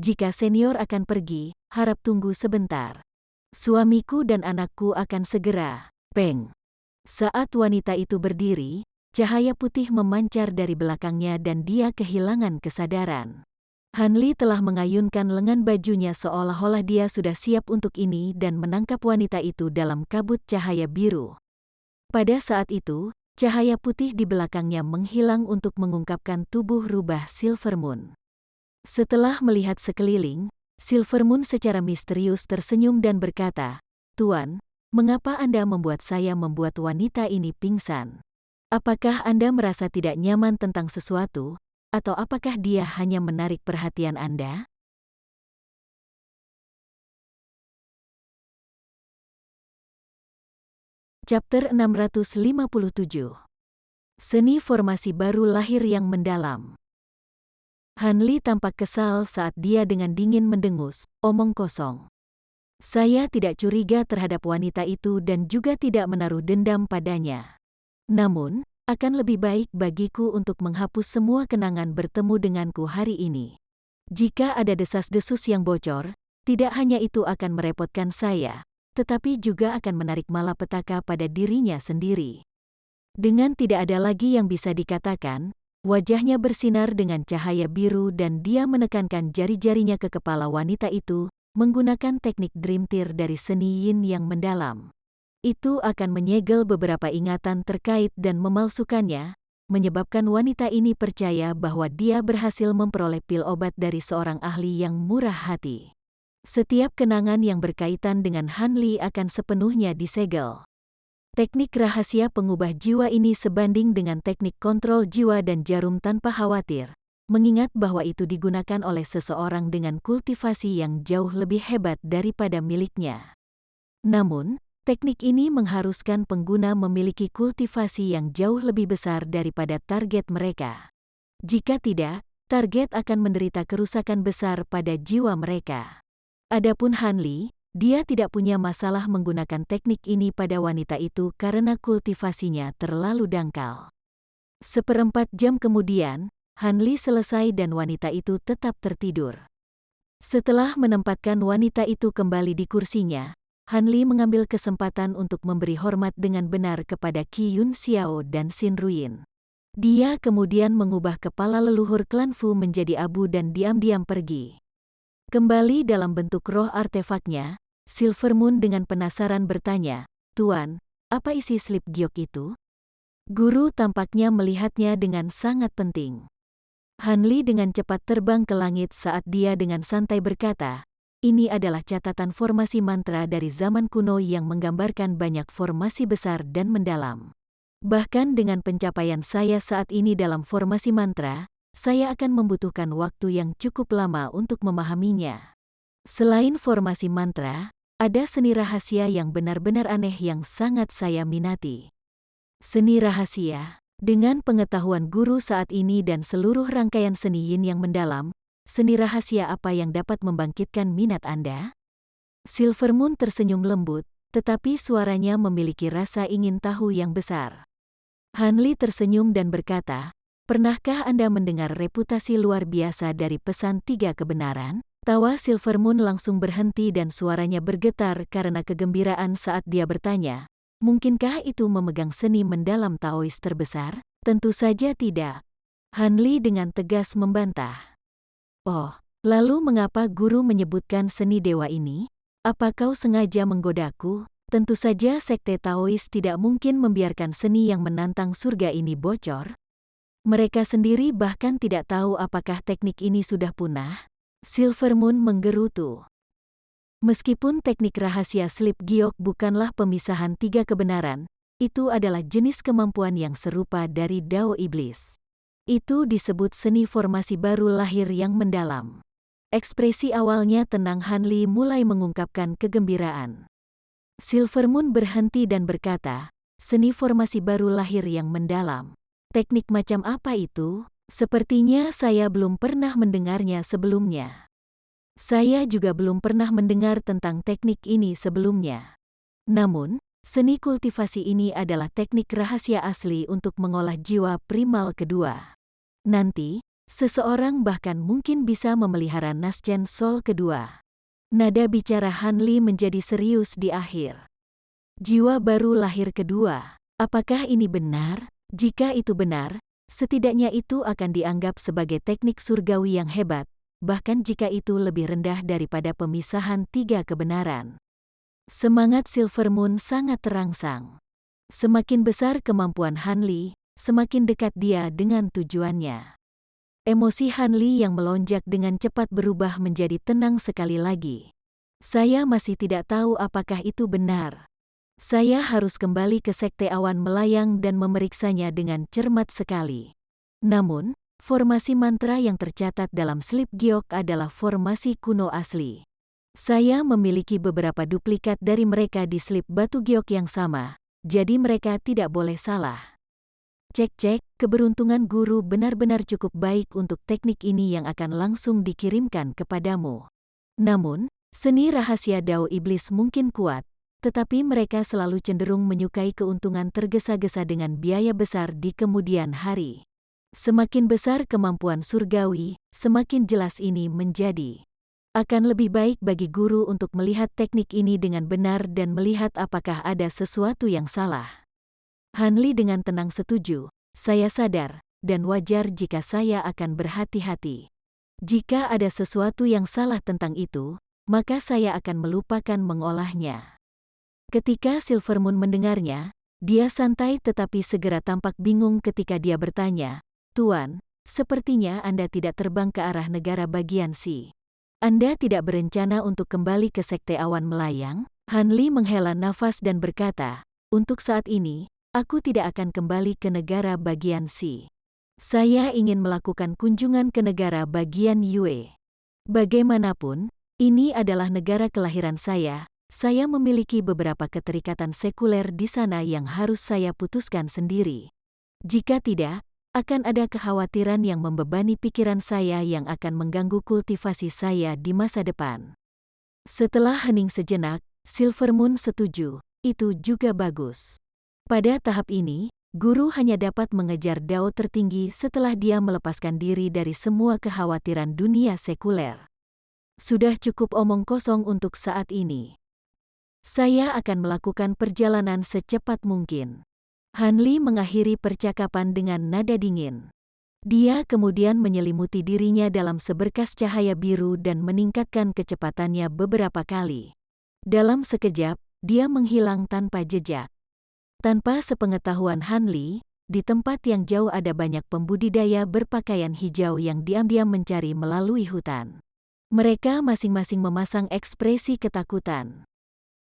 Jika senior akan pergi, harap tunggu sebentar. Suamiku dan anakku akan segera. Peng. Saat wanita itu berdiri, cahaya putih memancar dari belakangnya dan dia kehilangan kesadaran. Han Li telah mengayunkan lengan bajunya seolah-olah dia sudah siap untuk ini dan menangkap wanita itu dalam kabut cahaya biru. Pada saat itu, cahaya putih di belakangnya menghilang untuk mengungkapkan tubuh rubah Silver Moon. Setelah melihat sekeliling, Silver Moon secara misterius tersenyum dan berkata, Tuan, mengapa Anda membuat saya membuat wanita ini pingsan? Apakah Anda merasa tidak nyaman tentang sesuatu, atau apakah dia hanya menarik perhatian Anda? Chapter 657. Seni formasi baru lahir yang mendalam. Han Li tampak kesal saat dia dengan dingin mendengus, omong kosong. Saya tidak curiga terhadap wanita itu dan juga tidak menaruh dendam padanya. Namun, akan lebih baik bagiku untuk menghapus semua kenangan bertemu denganku hari ini. Jika ada desas-desus yang bocor, tidak hanya itu akan merepotkan saya, tetapi juga akan menarik malapetaka pada dirinya sendiri. Dengan tidak ada lagi yang bisa dikatakan, wajahnya bersinar dengan cahaya biru dan dia menekankan jari-jarinya ke kepala wanita itu, menggunakan teknik Dream Tear dari seni Yin yang mendalam. Itu akan menyegel beberapa ingatan terkait dan memalsukannya, menyebabkan wanita ini percaya bahwa dia berhasil memperoleh pil obat dari seorang ahli yang murah hati. Setiap kenangan yang berkaitan dengan Han Li akan sepenuhnya disegel. Teknik rahasia pengubah jiwa ini sebanding dengan teknik kontrol jiwa dan jarum tanpa khawatir, mengingat bahwa itu digunakan oleh seseorang dengan kultivasi yang jauh lebih hebat daripada miliknya. Namun, teknik ini mengharuskan pengguna memiliki kultivasi yang jauh lebih besar daripada target mereka. Jika tidak, target akan menderita kerusakan besar pada jiwa mereka. Adapun Han Li, dia tidak punya masalah menggunakan teknik ini pada wanita itu karena kultivasinya terlalu dangkal. 1/4 jam kemudian, Han Li selesai dan wanita itu tetap tertidur. Setelah menempatkan wanita itu kembali di kursinya, Han Li mengambil kesempatan untuk memberi hormat dengan benar kepada Qi Yun Xiao dan Xin Ruyin. Dia kemudian mengubah kepala leluhur klan Fu menjadi abu dan diam-diam pergi. Kembali dalam bentuk roh artefaknya, Silver Moon dengan penasaran bertanya, "Tuan, apa isi slip giok itu?" Guru tampaknya melihatnya dengan sangat penting. Han Li dengan cepat terbang ke langit saat dia dengan santai berkata, "Ini adalah catatan formasi mantra dari zaman kuno yang menggambarkan banyak formasi besar dan mendalam. Bahkan dengan pencapaian saya saat ini dalam formasi mantra, saya akan membutuhkan waktu yang cukup lama untuk memahaminya. Selain formasi mantra, ada seni rahasia yang benar-benar aneh yang sangat saya minati." Seni rahasia. Dengan pengetahuan guru saat ini dan seluruh rangkaian seni yin yang mendalam, seni rahasia apa yang dapat membangkitkan minat Anda? Silver Moon tersenyum lembut, tetapi suaranya memiliki rasa ingin tahu yang besar. Han Li tersenyum dan berkata, "Pernahkah Anda mendengar reputasi luar biasa dari pesan 3 kebenaran?" Tawa Silver Moon langsung berhenti dan suaranya bergetar karena kegembiraan saat dia bertanya, "Mungkinkah itu memegang seni mendalam Taois terbesar?" "Tentu saja tidak." Han Li dengan tegas membantah. "Oh, lalu mengapa guru menyebutkan seni dewa ini? Apa kau sengaja menggodaku?" "Tentu saja sekte Taois tidak mungkin membiarkan seni yang menantang surga ini bocor. Mereka sendiri bahkan tidak tahu apakah teknik ini sudah punah." Silver Moon menggerutu. Meskipun teknik rahasia slip giok bukanlah pemisahan 3 kebenaran, itu adalah jenis kemampuan yang serupa dari Dao Iblis. Itu disebut seni formasi baru lahir yang mendalam. Ekspresi awalnya tenang Han Li mulai mengungkapkan kegembiraan. Silver Moon berhenti dan berkata, "Seni formasi baru lahir yang mendalam. Teknik macam apa itu? Sepertinya saya belum pernah mendengarnya sebelumnya." "Saya juga belum pernah mendengar tentang teknik ini sebelumnya. Namun, seni kultivasi ini adalah teknik rahasia asli untuk mengolah jiwa primal kedua. Nanti, seseorang bahkan mungkin bisa memelihara Naschen Soul kedua." Nada bicara Han Li menjadi serius di akhir. "Jiwa baru lahir kedua. Apakah ini benar? Jika itu benar, setidaknya itu akan dianggap sebagai teknik surgawi yang hebat, bahkan jika itu lebih rendah daripada pemisahan 3 kebenaran." Semangat Silver Moon sangat terangsang. Semakin besar kemampuan Han Li, semakin dekat dia dengan tujuannya. Emosi Han Li yang melonjak dengan cepat berubah menjadi tenang sekali lagi. "Saya masih tidak tahu apakah itu benar. Saya harus kembali ke sekte awan melayang dan memeriksanya dengan cermat sekali. Namun, formasi mantra yang tercatat dalam slip giok adalah formasi kuno asli. Saya memiliki beberapa duplikat dari mereka di slip batu giok yang sama, jadi mereka tidak boleh salah." Cek-cek, keberuntungan guru benar-benar cukup baik untuk teknik ini yang akan langsung dikirimkan kepadamu. Namun, seni rahasia Dao Iblis mungkin kuat, tetapi mereka selalu cenderung menyukai keuntungan tergesa-gesa dengan biaya besar di kemudian hari. Semakin besar kemampuan surgawi, semakin jelas ini menjadi. Akan lebih baik bagi guru untuk melihat teknik ini dengan benar dan melihat apakah ada sesuatu yang salah. Han Li dengan tenang setuju, "Saya sadar, dan wajar jika saya akan berhati-hati. Jika ada sesuatu yang salah tentang itu, maka saya akan melupakan mengolahnya." Ketika Silvermoon mendengarnya, dia santai tetapi segera tampak bingung ketika dia bertanya, "Tuan, sepertinya Anda tidak terbang ke arah negara bagian Si. Anda tidak berencana untuk kembali ke Sekte Awan Melayang?" Han Li menghela nafas dan berkata, "Untuk saat ini, aku tidak akan kembali ke negara bagian Si. Saya ingin melakukan kunjungan ke negara bagian Yue. Bagaimanapun, ini adalah negara kelahiran saya. Saya memiliki beberapa keterikatan sekuler di sana yang harus saya putuskan sendiri. Jika tidak, akan ada kekhawatiran yang membebani pikiran saya yang akan mengganggu kultivasi saya di masa depan." Setelah hening sejenak, Silvermoon setuju, "Itu juga bagus." Pada tahap ini, guru hanya dapat mengejar dao tertinggi setelah dia melepaskan diri dari semua kekhawatiran dunia sekuler. Sudah cukup omong kosong untuk saat ini. Saya akan melakukan perjalanan secepat mungkin. Han Li mengakhiri percakapan dengan nada dingin. Dia kemudian menyelimuti dirinya dalam seberkas cahaya biru dan meningkatkan kecepatannya beberapa kali. Dalam sekejap, dia menghilang tanpa jejak. Tanpa sepengetahuan Han Li, di tempat yang jauh ada banyak pembudidaya berpakaian hijau yang diam-diam mencari melalui hutan. Mereka masing-masing memasang ekspresi ketakutan.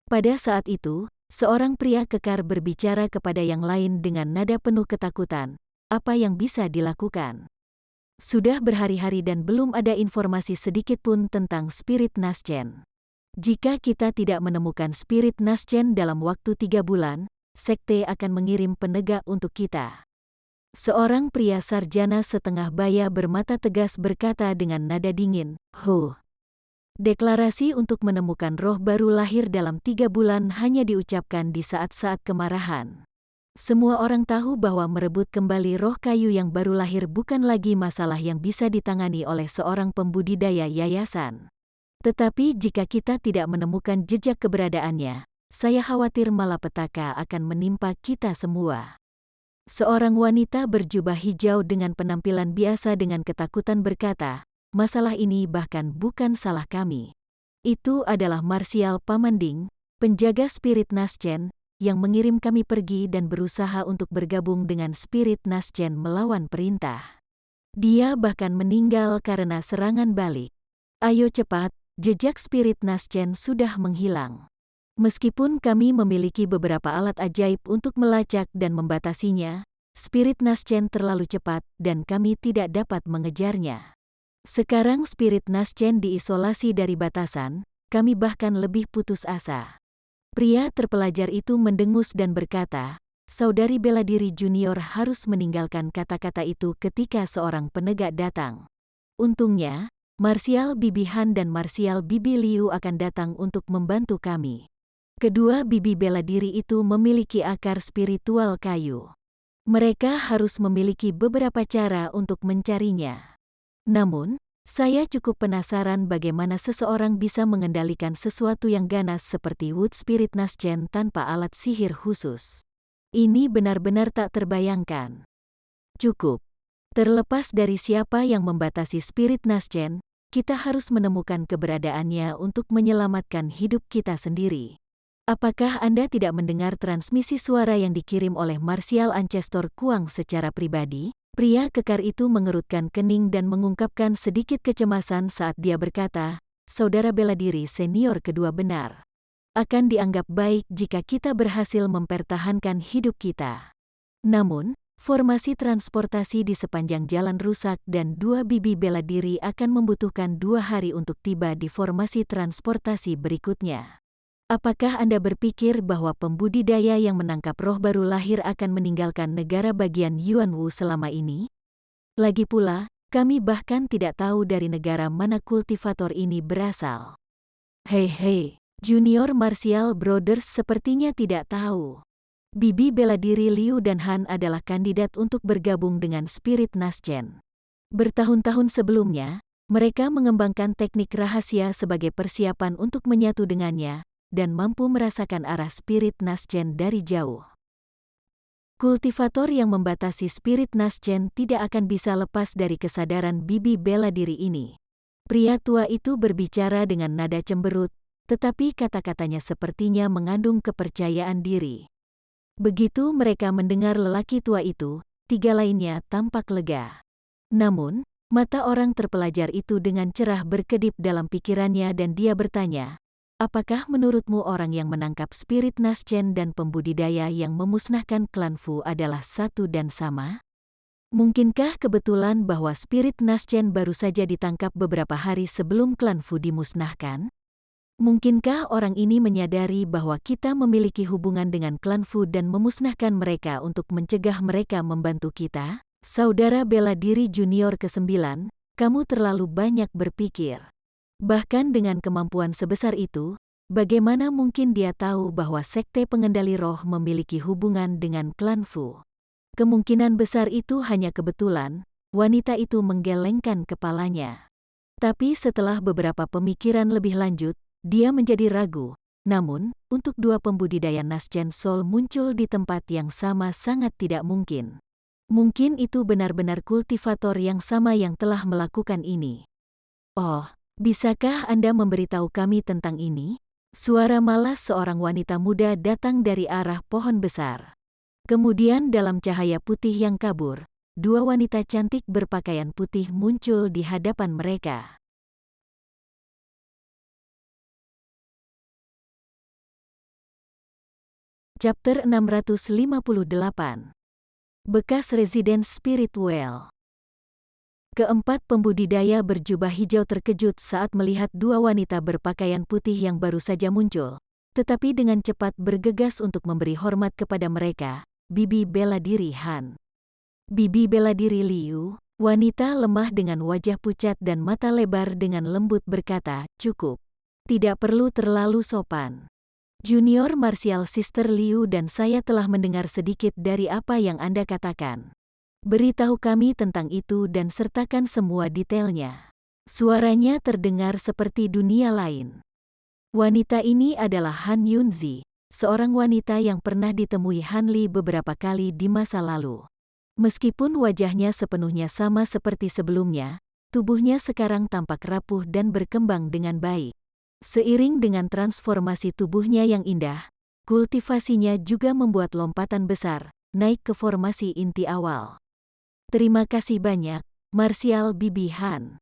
Pada saat itu, seorang pria kekar berbicara kepada yang lain dengan nada penuh ketakutan. "Apa yang bisa dilakukan? Sudah berhari-hari dan belum ada informasi sedikit pun tentang Spirit Naschen. Jika kita tidak menemukan Spirit Naschen dalam waktu 3 bulan, Sekte akan mengirim penegak untuk kita." Seorang pria sarjana setengah baya bermata tegas berkata dengan nada dingin, Deklarasi untuk menemukan roh baru lahir dalam 3 bulan hanya diucapkan di saat-saat kemarahan. Semua orang tahu bahwa merebut kembali roh kayu yang baru lahir bukan lagi masalah yang bisa ditangani oleh seorang pembudidaya yayasan. Tetapi jika kita tidak menemukan jejak keberadaannya, saya khawatir malapetaka akan menimpa kita semua. Seorang wanita berjubah hijau dengan penampilan biasa dengan ketakutan berkata, "Masalah ini bahkan bukan salah kami. Itu adalah Marsial Pamanding, penjaga Spirit Naschen, yang mengirim kami pergi dan berusaha untuk bergabung dengan Spirit Naschen melawan perintah. Dia bahkan meninggal karena serangan balik. Ayo cepat, jejak Spirit Naschen sudah menghilang. Meskipun kami memiliki beberapa alat ajaib untuk melacak dan membatasinya, Spirit Naschen terlalu cepat dan kami tidak dapat mengejarnya. Sekarang Spirit Naschen diisolasi dari batasan, kami bahkan lebih putus asa." Pria terpelajar itu mendengus dan berkata, "Saudari bela diri junior harus meninggalkan kata-kata itu ketika seorang penegak datang. Untungnya, Marsial Bibi Han dan Marsial Bibi Liu akan datang untuk membantu kami." Kedua bibi bela diri itu memiliki akar spiritual kayu. Mereka harus memiliki beberapa cara untuk mencarinya. Namun, saya cukup penasaran bagaimana seseorang bisa mengendalikan sesuatu yang ganas seperti Wood Spirit Naschen tanpa alat sihir khusus. Ini benar-benar tak terbayangkan. Cukup. Terlepas dari siapa yang membatasi Spirit Naschen, kita harus menemukan keberadaannya untuk menyelamatkan hidup kita sendiri. Apakah Anda tidak mendengar transmisi suara yang dikirim oleh Marsial Ancestor Kuang secara pribadi? Pria kekar itu mengerutkan kening dan mengungkapkan sedikit kecemasan saat dia berkata, "Saudara bela diri senior kedua benar. Akan dianggap baik jika kita berhasil mempertahankan hidup kita. Namun, formasi transportasi di sepanjang jalan rusak dan 2 bibi bela diri akan membutuhkan 2 hari untuk tiba di formasi transportasi berikutnya. Apakah Anda berpikir bahwa pembudidaya yang menangkap roh baru lahir akan meninggalkan negara bagian Yuanwu selama ini? Lagi pula, kami bahkan tidak tahu dari negara mana kultivator ini berasal." Hei, Junior Martial Brothers sepertinya tidak tahu. Bibi bela diri Liu dan Han adalah kandidat untuk bergabung dengan Spirit Naschen. Bertahun-tahun sebelumnya, mereka mengembangkan teknik rahasia sebagai persiapan untuk menyatu dengannya, dan mampu merasakan arah Spirit Naschen dari jauh. Kultivator yang membatasi Spirit Naschen tidak akan bisa lepas dari kesadaran bibi bela diri ini. Pria tua itu berbicara dengan nada cemberut, tetapi kata-katanya sepertinya mengandung kepercayaan diri. Begitu mereka mendengar lelaki tua itu, tiga lainnya tampak lega. Namun, mata orang terpelajar itu dengan cerah berkedip dalam pikirannya dan dia bertanya, apakah menurutmu orang yang menangkap spirit Naschen dan pembudidaya yang memusnahkan klan Fu adalah satu dan sama? Mungkinkah kebetulan bahwa spirit Naschen baru saja ditangkap beberapa hari sebelum klan Fu dimusnahkan? Mungkinkah orang ini menyadari bahwa kita memiliki hubungan dengan klan Fu dan memusnahkan mereka untuk mencegah mereka membantu kita? Saudara bela diri junior ke-9, kamu terlalu banyak berpikir. Bahkan dengan kemampuan sebesar itu, bagaimana mungkin dia tahu bahwa sekte pengendali roh memiliki hubungan dengan klan Fu? Kemungkinan besar itu hanya kebetulan. Wanita itu menggelengkan kepalanya. Tapi setelah beberapa pemikiran lebih lanjut, dia menjadi ragu. Namun, untuk dua pembudidaya Naschen Soul muncul di tempat yang sama sangat tidak mungkin. Mungkin itu benar-benar kultivator yang sama yang telah melakukan ini. Oh, bisakah Anda memberitahu kami tentang ini? Suara malas seorang wanita muda datang dari arah pohon besar. Kemudian dalam cahaya putih yang kabur, dua wanita cantik berpakaian putih muncul di hadapan mereka. Chapter 658. Bekas Residen Spirit Well. Keempat pembudidaya berjubah hijau terkejut saat melihat dua wanita berpakaian putih yang baru saja muncul, tetapi dengan cepat bergegas untuk memberi hormat kepada mereka. Bibi bela diri Han. Bibi bela diri Liu, wanita lemah dengan wajah pucat dan mata lebar dengan lembut berkata, cukup. Tidak perlu terlalu sopan. Junior Martial Sister Liu dan saya telah mendengar sedikit dari apa yang Anda katakan. Beritahu kami tentang itu dan sertakan semua detailnya. Suaranya terdengar seperti dunia lain. Wanita ini adalah Han Yunzi, seorang wanita yang pernah ditemui Han Li beberapa kali di masa lalu. Meskipun wajahnya sepenuhnya sama seperti sebelumnya, tubuhnya sekarang tampak rapuh dan berkembang dengan baik. Seiring dengan transformasi tubuhnya yang indah, kultivasinya juga membuat lompatan besar, naik ke formasi inti awal. Terima kasih banyak, Martial Bibi Han.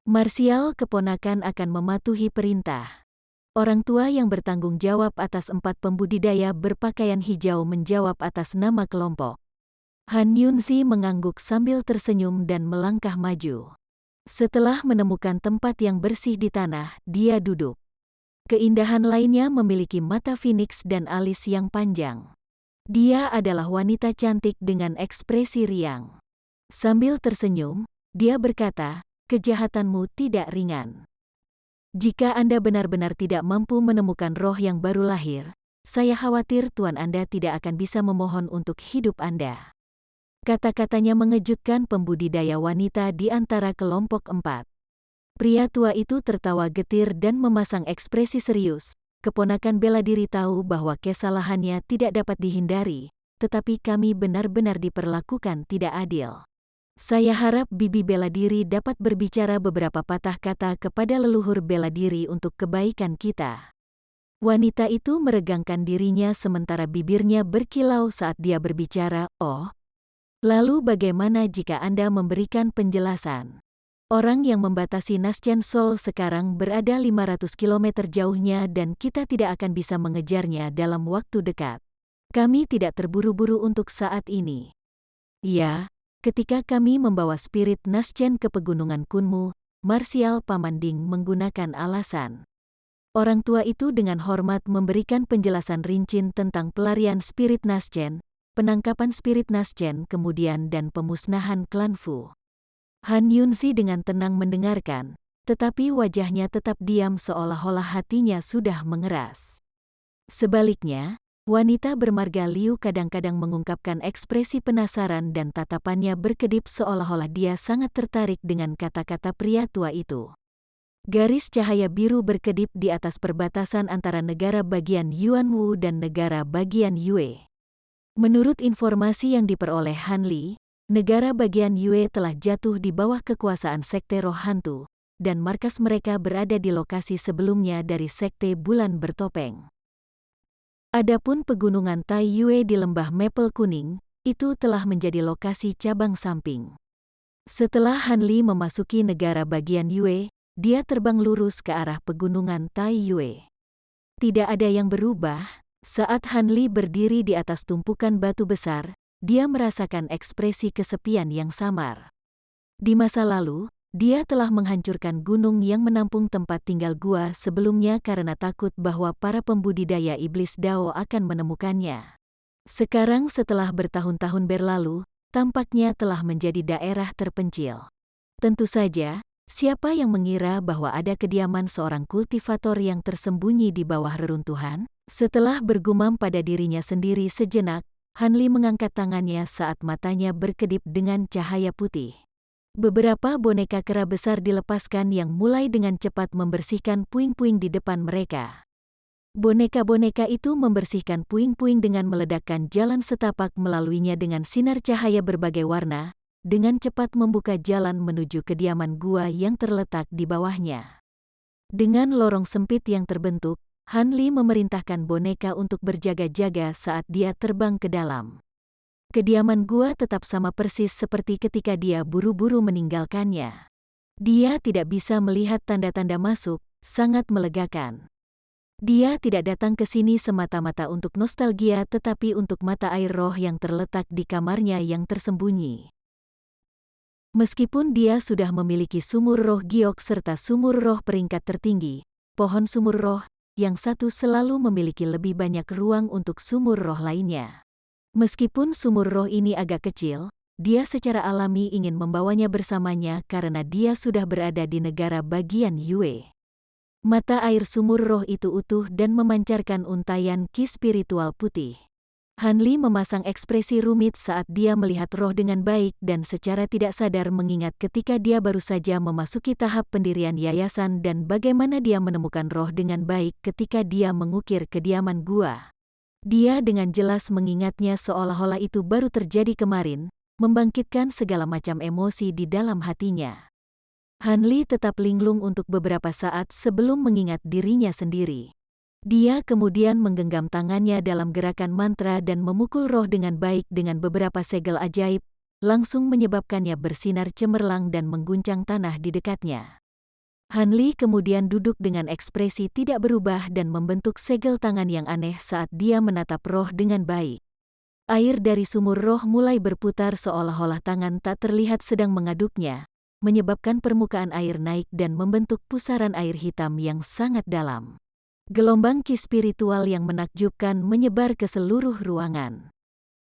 Martial keponakan akan mematuhi perintah. Orang tua yang bertanggung jawab atas empat pembudidaya berpakaian hijau menjawab atas nama kelompok. Han Yunzi mengangguk sambil tersenyum dan melangkah maju. Setelah menemukan tempat yang bersih di tanah, dia duduk. Keindahan lainnya memiliki mata Phoenix dan alis yang panjang. Dia adalah wanita cantik dengan ekspresi riang. Sambil tersenyum, dia berkata, kejahatanmu tidak ringan. Jika Anda benar-benar tidak mampu menemukan roh yang baru lahir, saya khawatir Tuan Anda tidak akan bisa memohon untuk hidup Anda. Kata-katanya mengejutkan pembudidaya wanita di antara kelompok 4. Pria tua itu tertawa getir dan memasang ekspresi serius. Keponakan bela diri tahu bahwa kesalahannya tidak dapat dihindari, tetapi kami benar-benar diperlakukan tidak adil. Saya harap Bibi bela diri dapat berbicara beberapa patah kata kepada leluhur bela diri untuk kebaikan kita. Wanita itu meregangkan dirinya sementara bibirnya berkilau saat dia berbicara. Oh, lalu bagaimana jika Anda memberikan penjelasan? Orang yang membatasi Naschen Soul sekarang berada 500 km jauhnya dan kita tidak akan bisa mengejarnya dalam waktu dekat. Kami tidak terburu-buru untuk saat ini. Ya, ketika kami membawa spirit Naschen ke pegunungan Kunmu, Martial Pamanding menggunakan alasan. Orang tua itu dengan hormat memberikan penjelasan rinci tentang pelarian spirit Naschen, penangkapan spirit Naschen kemudian dan pemusnahan klan Fu. Han Yunzi dengan tenang mendengarkan, tetapi wajahnya tetap diam seolah-olah hatinya sudah mengeras. Sebaliknya, wanita bermarga Liu kadang-kadang mengungkapkan ekspresi penasaran dan tatapannya berkedip seolah-olah dia sangat tertarik dengan kata-kata pria tua itu. Garis cahaya biru berkedip di atas perbatasan antara negara bagian Yuanwu dan negara bagian Yue. Menurut informasi yang diperoleh Han Li, negara bagian Yue telah jatuh di bawah kekuasaan sekte roh hantu, dan markas mereka berada di lokasi sebelumnya dari Sekte Bulan Bertopeng. Adapun pegunungan Tai Yue di Lembah Maple Kuning, itu telah menjadi lokasi cabang samping. Setelah Han Li memasuki negara bagian Yue, dia terbang lurus ke arah pegunungan Tai Yue. Tidak ada yang berubah. Saat Han Li berdiri di atas tumpukan batu besar, dia merasakan ekspresi kesepian yang samar. Di masa lalu, dia telah menghancurkan gunung yang menampung tempat tinggal gua sebelumnya karena takut bahwa para pembudidaya iblis Dao akan menemukannya. Sekarang setelah bertahun-tahun berlalu, tampaknya telah menjadi daerah terpencil. Tentu saja, siapa yang mengira bahwa ada kediaman seorang kultivator yang tersembunyi di bawah reruntuhan? Setelah bergumam pada dirinya sendiri sejenak, Han Li mengangkat tangannya saat matanya berkedip dengan cahaya putih. Beberapa boneka kera besar dilepaskan yang mulai dengan cepat membersihkan puing-puing di depan mereka. Boneka-boneka itu membersihkan puing-puing dengan meledakkan jalan setapak melaluinya dengan sinar cahaya berbagai warna, dengan cepat membuka jalan menuju kediaman gua yang terletak di bawahnya. Dengan lorong sempit yang terbentuk, Han Li memerintahkan boneka untuk berjaga-jaga saat dia terbang ke dalam. Kediaman gua tetap sama persis seperti ketika dia buru-buru meninggalkannya. Dia tidak bisa melihat tanda-tanda masuk, sangat melegakan. Dia tidak datang ke sini semata-mata untuk nostalgia tetapi untuk mata air roh yang terletak di kamarnya yang tersembunyi. Meskipun dia sudah memiliki sumur roh giok serta sumur roh peringkat tertinggi, pohon sumur roh, yang satu selalu memiliki lebih banyak ruang untuk sumur roh lainnya. Meskipun sumur roh ini agak kecil, dia secara alami ingin membawanya bersamanya karena dia sudah berada di negara bagian Yue. Mata air sumur roh itu utuh dan memancarkan untaian ki spiritual putih. Han Li memasang ekspresi rumit saat dia melihat roh dengan baik dan secara tidak sadar mengingat ketika dia baru saja memasuki tahap pendirian yayasan dan bagaimana dia menemukan roh dengan baik ketika dia mengukir kediaman gua. Dia dengan jelas mengingatnya seolah-olah itu baru terjadi kemarin, membangkitkan segala macam emosi di dalam hatinya. Han Li tetap linglung untuk beberapa saat sebelum mengingat dirinya sendiri. Dia kemudian menggenggam tangannya dalam gerakan mantra dan memukul roh dengan baik dengan beberapa segel ajaib, langsung menyebabkannya bersinar cemerlang dan mengguncang tanah di dekatnya. Han Li kemudian duduk dengan ekspresi tidak berubah dan membentuk segel tangan yang aneh saat dia menatap roh dengan baik. Air dari sumur roh mulai berputar seolah-olah tangan tak terlihat sedang mengaduknya, menyebabkan permukaan air naik dan membentuk pusaran air hitam yang sangat dalam. Gelombang ki spiritual yang menakjubkan menyebar ke seluruh ruangan.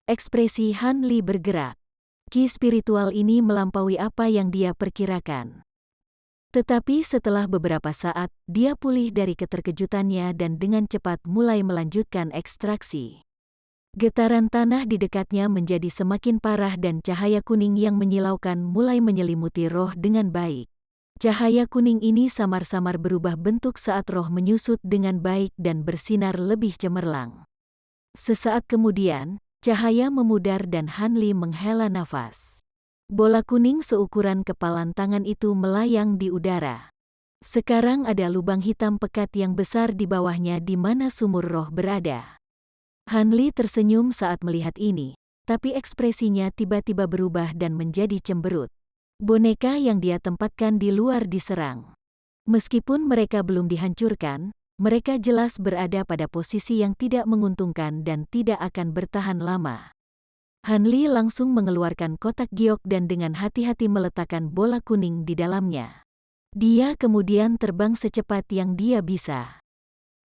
Ekspresi Han Li bergerak. Ki spiritual ini melampaui apa yang dia perkirakan. Tetapi setelah beberapa saat, dia pulih dari keterkejutannya dan dengan cepat mulai melanjutkan ekstraksi. Getaran tanah di dekatnya menjadi semakin parah dan cahaya kuning yang menyilaukan mulai menyelimuti roh dengan baik. Cahaya kuning ini samar-samar berubah bentuk saat roh menyusut dengan baik dan bersinar lebih cemerlang. Sesaat kemudian, cahaya memudar dan Han Li menghela nafas. Bola kuning seukuran kepalan tangan itu melayang di udara. Sekarang ada lubang hitam pekat yang besar di bawahnya di mana sumur roh berada. Han Li tersenyum saat melihat ini, tapi ekspresinya tiba-tiba berubah dan menjadi cemberut. Boneka yang dia tempatkan di luar diserang. Meskipun mereka belum dihancurkan, mereka jelas berada pada posisi yang tidak menguntungkan dan tidak akan bertahan lama. Han Li langsung mengeluarkan kotak giok dan dengan hati-hati meletakkan bola kuning di dalamnya. Dia kemudian terbang secepat yang dia bisa.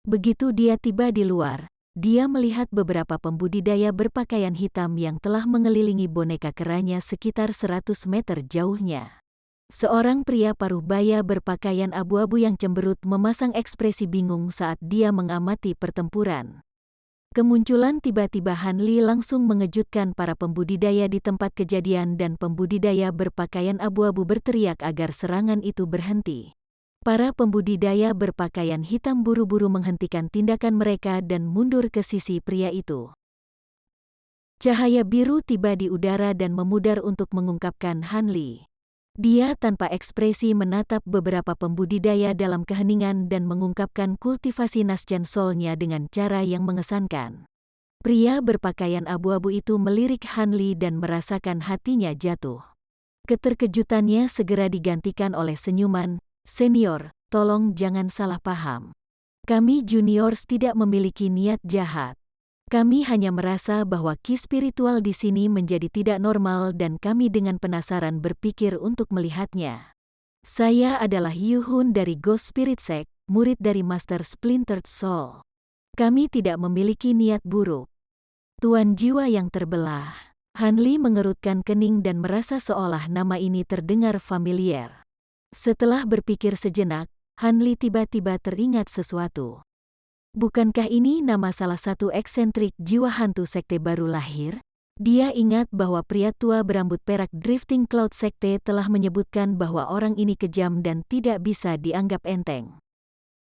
Begitu dia tiba di luar, dia melihat beberapa pembudidaya berpakaian hitam yang telah mengelilingi boneka keranya sekitar 100 meter jauhnya. Seorang pria paruh baya berpakaian abu-abu yang cemberut memasang ekspresi bingung saat dia mengamati pertempuran. Kemunculan tiba-tiba Han Li langsung mengejutkan para pembudidaya di tempat kejadian dan pembudidaya berpakaian abu-abu berteriak agar serangan itu berhenti. Para pembudidaya berpakaian hitam buru-buru menghentikan tindakan mereka dan mundur ke sisi pria itu. Cahaya biru tiba di udara dan memudar untuk mengungkapkan Han Li. Dia tanpa ekspresi menatap beberapa pembudidaya dalam keheningan dan mengungkapkan kultivasi Nasjen Soul-nya dengan cara yang mengesankan. Pria berpakaian abu-abu itu melirik Hanli dan merasakan hatinya jatuh. Keterkejutannya segera digantikan oleh senyuman. "Senior, tolong jangan salah paham. Kami juniors tidak memiliki niat jahat. Kami hanya merasa bahwa ki spiritual di sini menjadi tidak normal dan kami dengan penasaran berpikir untuk melihatnya. Saya adalah Yuhun dari Ghost Spirit Sect, murid dari Master Splintered Soul. Kami tidak memiliki niat buruk." Tuan jiwa yang terbelah. Hanli mengerutkan kening dan merasa seolah nama ini terdengar familiar. Setelah berpikir sejenak, Hanli tiba-tiba teringat sesuatu. Bukankah ini nama salah satu eksentrik jiwa hantu sekte baru lahir? Dia ingat bahwa pria tua berambut perak Drifting Cloud Sekte telah menyebutkan bahwa orang ini kejam dan tidak bisa dianggap enteng.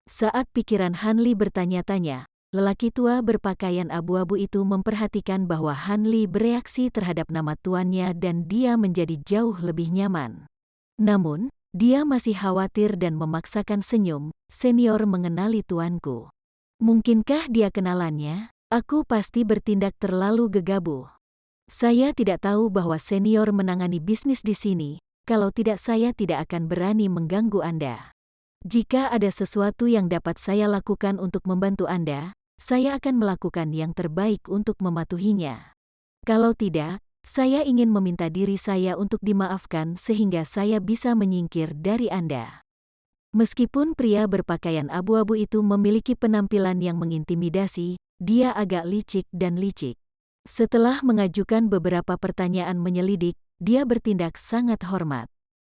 Saat pikiran Hanli bertanya-tanya, lelaki tua berpakaian abu-abu itu memperhatikan bahwa Hanli bereaksi terhadap nama tuannya dan dia menjadi jauh lebih nyaman. Namun, dia masih khawatir dan memaksakan senyum. "Senior mengenali tuanku. Mungkinkah dia kenalannya? Aku pasti bertindak terlalu gegabah. Saya tidak tahu bahwa senior menangani bisnis di sini. Kalau tidak, saya tidak akan berani mengganggu Anda. Jika ada sesuatu yang dapat saya lakukan untuk membantu Anda, saya akan melakukan yang terbaik untuk mematuhinya. Kalau tidak, saya ingin meminta diri saya untuk dimaafkan sehingga saya bisa menyingkir dari Anda." Meskipun pria berpakaian abu-abu itu memiliki penampilan yang mengintimidasi, dia agak licik dan licik. Setelah mengajukan beberapa pertanyaan menyelidik, dia bertindak sangat hormat.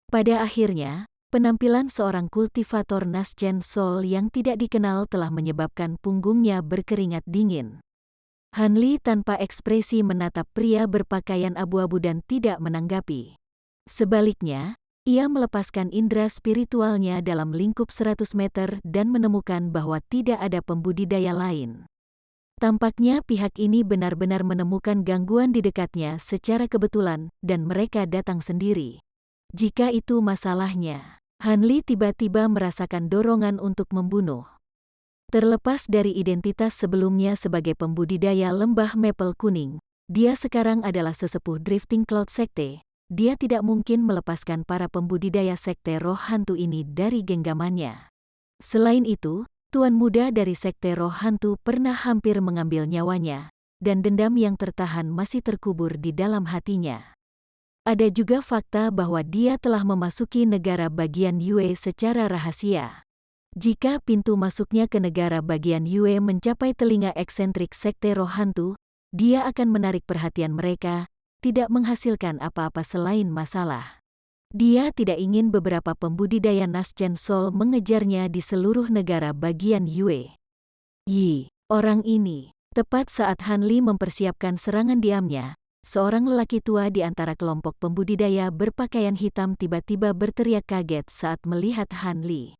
Pada akhirnya, penampilan seorang kultivator Nasjen Soul yang tidak dikenal telah menyebabkan punggungnya berkeringat dingin. Hanli tanpa ekspresi menatap pria berpakaian abu-abu dan tidak menanggapi. Sebaliknya, ia melepaskan indera spiritualnya dalam lingkup 100 meter dan menemukan bahwa tidak ada pembudidaya lain. Tampaknya pihak ini benar-benar menemukan gangguan di dekatnya secara kebetulan dan mereka datang sendiri. Jika itu masalahnya, Hanli tiba-tiba merasakan dorongan untuk membunuh. Terlepas dari identitas sebelumnya sebagai pembudidaya lembah Maple Kuning, dia sekarang adalah sesepuh Drifting Cloud Sekte. Dia tidak mungkin melepaskan para pembudidaya sekte roh hantu ini dari genggamannya. Selain itu, tuan muda dari sekte roh hantu pernah hampir mengambil nyawanya, dan dendam yang tertahan masih terkubur di dalam hatinya. Ada juga fakta bahwa dia telah memasuki negara bagian Yue secara rahasia. Jika pintu masuknya ke negara bagian Yue mencapai telinga eksentrik sekte roh hantu, dia akan menarik perhatian mereka, tidak menghasilkan apa-apa selain masalah. Dia tidak ingin beberapa pembudidaya Nasjen Soul mengejarnya di seluruh negara bagian Yue. Orang ini. Tepat saat Hanli mempersiapkan serangan diamnya, seorang lelaki tua di antara kelompok pembudidaya berpakaian hitam tiba-tiba berteriak kaget saat melihat Hanli.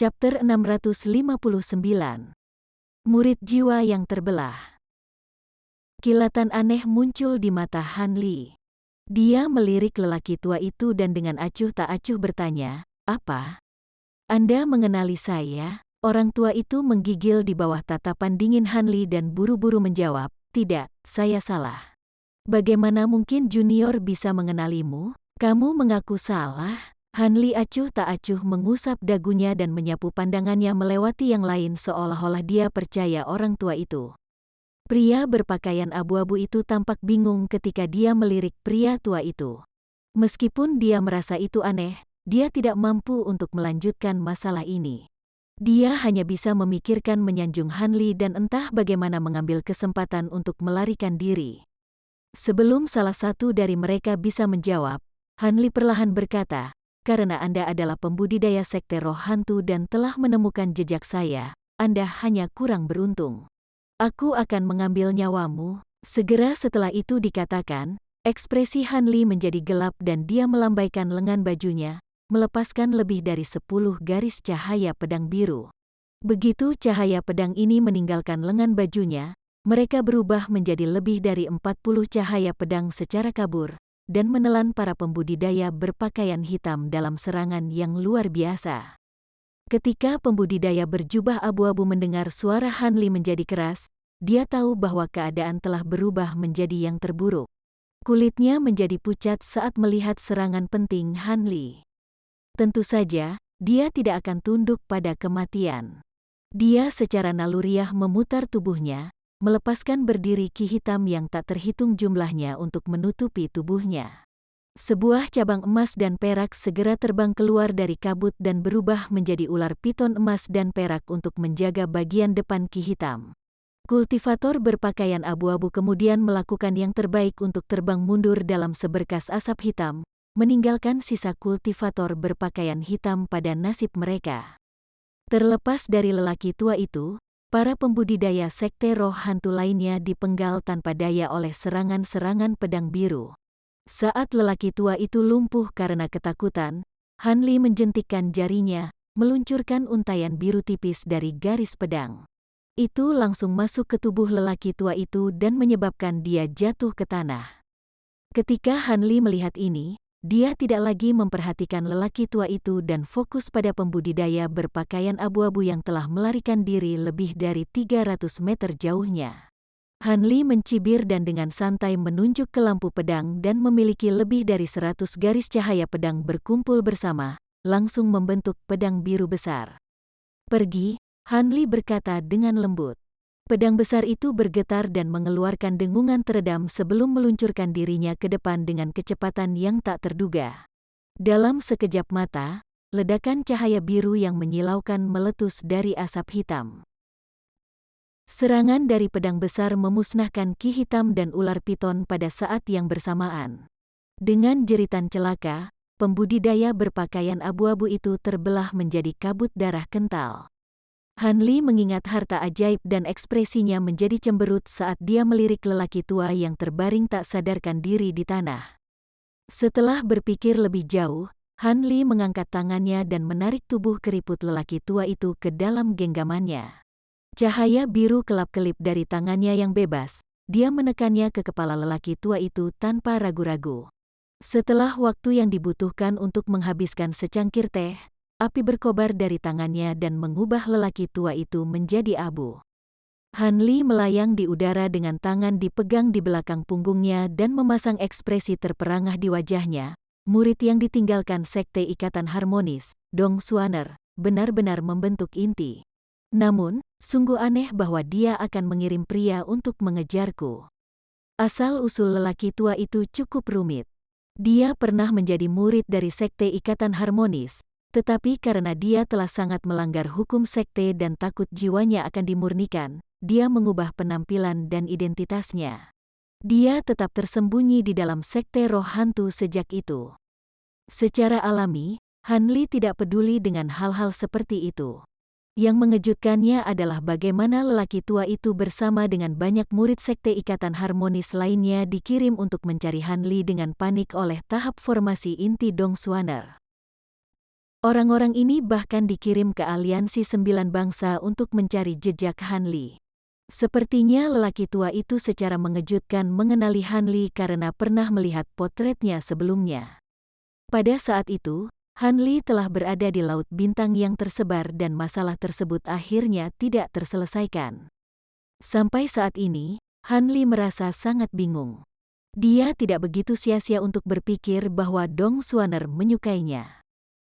Chapter 659. Murid jiwa yang terbelah. Kilatan aneh muncul di mata Hanli. Dia melirik lelaki tua itu dan dengan acuh tak acuh bertanya, "Apa? Anda mengenali saya?" Orang tua itu menggigil di bawah tatapan dingin Hanli dan buru-buru menjawab, "Tidak, saya salah." "Bagaimana mungkin junior bisa mengenalimu? Kamu mengaku salah?" Hanli acuh tak acuh mengusap dagunya dan menyapu pandangannya melewati yang lain seolah-olah dia percaya orang tua itu. Pria berpakaian abu-abu itu tampak bingung ketika dia melirik pria tua itu. Meskipun dia merasa itu aneh, dia tidak mampu untuk melanjutkan masalah ini. Dia hanya bisa memikirkan menyanjung Hanli dan entah bagaimana mengambil kesempatan untuk melarikan diri. Sebelum salah satu dari mereka bisa menjawab, Hanli perlahan berkata, "Karena Anda adalah pembudidaya sekte roh hantu dan telah menemukan jejak saya, Anda hanya kurang beruntung. Aku akan mengambil nyawamu." Segera setelah itu dikatakan, ekspresi Hanli menjadi gelap dan dia melambaikan lengan bajunya, melepaskan lebih dari 10 garis cahaya pedang biru. Begitu cahaya pedang ini meninggalkan lengan bajunya, mereka berubah menjadi lebih dari 40 cahaya pedang secara kabur, dan menelan para pembudidaya berpakaian hitam dalam serangan yang luar biasa. Ketika pembudidaya berjubah abu-abu mendengar suara Hanli menjadi keras, dia tahu bahwa keadaan telah berubah menjadi yang terburuk. Kulitnya menjadi pucat saat melihat serangan penting Hanli. Tentu saja, dia tidak akan tunduk pada kematian. Dia secara naluriah memutar tubuhnya, melepaskan berdiri ki hitam yang tak terhitung jumlahnya untuk menutupi tubuhnya. Sebuah cabang emas dan perak segera terbang keluar dari kabut dan berubah menjadi ular piton emas dan perak untuk menjaga bagian depan ki hitam. Kultivator berpakaian abu-abu kemudian melakukan yang terbaik untuk terbang mundur dalam seberkas asap hitam, meninggalkan sisa kultivator berpakaian hitam pada nasib mereka. Terlepas dari lelaki tua itu, para pembudidaya sekte roh hantu lainnya dipenggal tanpa daya oleh serangan-serangan pedang biru. Saat lelaki tua itu lumpuh karena ketakutan, Hanli menjentikkan jarinya, meluncurkan untayan biru tipis dari garis pedang. Itu langsung masuk ke tubuh lelaki tua itu dan menyebabkan dia jatuh ke tanah. Ketika Hanli melihat ini, dia tidak lagi memperhatikan lelaki tua itu dan fokus pada pembudidaya berpakaian abu-abu yang telah melarikan diri lebih dari 300 meter jauhnya. Hanli mencibir dan dengan santai menunjuk ke lampu pedang dan memiliki lebih dari 100 garis cahaya pedang berkumpul bersama, langsung membentuk pedang biru besar. "Pergi," Hanli berkata dengan lembut. Pedang besar itu bergetar dan mengeluarkan dengungan teredam sebelum meluncurkan dirinya ke depan dengan kecepatan yang tak terduga. Dalam sekejap mata, ledakan cahaya biru yang menyilaukan meletus dari asap hitam. Serangan dari pedang besar memusnahkan ki hitam dan ular piton pada saat yang bersamaan. Dengan jeritan celaka, pembudidaya berpakaian abu-abu itu terbelah menjadi kabut darah kental. Hanli mengingat harta ajaib dan ekspresinya menjadi cemberut saat dia melirik lelaki tua yang terbaring tak sadarkan diri di tanah. Setelah berpikir lebih jauh, Hanli mengangkat tangannya dan menarik tubuh keriput lelaki tua itu ke dalam genggamannya. Cahaya biru kelap-kelip dari tangannya yang bebas, dia menekannya ke kepala lelaki tua itu tanpa ragu-ragu. Setelah waktu yang dibutuhkan untuk menghabiskan secangkir teh, api berkobar dari tangannya dan mengubah lelaki tua itu menjadi abu. Hanli melayang di udara dengan tangan dipegang di belakang punggungnya dan memasang ekspresi terperangah di wajahnya. Murid yang ditinggalkan Sekte Ikatan Harmonis, Dong Xuaner, benar-benar membentuk inti. Namun, sungguh aneh bahwa dia akan mengirim pria untuk mengejarku. Asal-usul lelaki tua itu cukup rumit. Dia pernah menjadi murid dari Sekte Ikatan Harmonis, tetapi karena dia telah sangat melanggar hukum sekte dan takut jiwanya akan dimurnikan, dia mengubah penampilan dan identitasnya. Dia tetap tersembunyi di dalam sekte roh hantu sejak itu. Secara alami, Hanli tidak peduli dengan hal-hal seperti itu. Yang mengejutkannya adalah bagaimana lelaki tua itu bersama dengan banyak murid Sekte Ikatan Harmonis lainnya dikirim untuk mencari Hanli dengan panik oleh tahap formasi inti Dong Xuaner. Orang-orang ini bahkan dikirim ke Aliansi 9 Bangsa untuk mencari jejak Hanli. Sepertinya lelaki tua itu secara mengejutkan mengenali Hanli karena pernah melihat potretnya sebelumnya. Pada saat itu, Hanli telah berada di Laut Bintang yang tersebar dan masalah tersebut akhirnya tidak terselesaikan. Sampai saat ini, Hanli merasa sangat bingung. Dia tidak begitu sia-sia untuk berpikir bahwa Dong Xuaner menyukainya.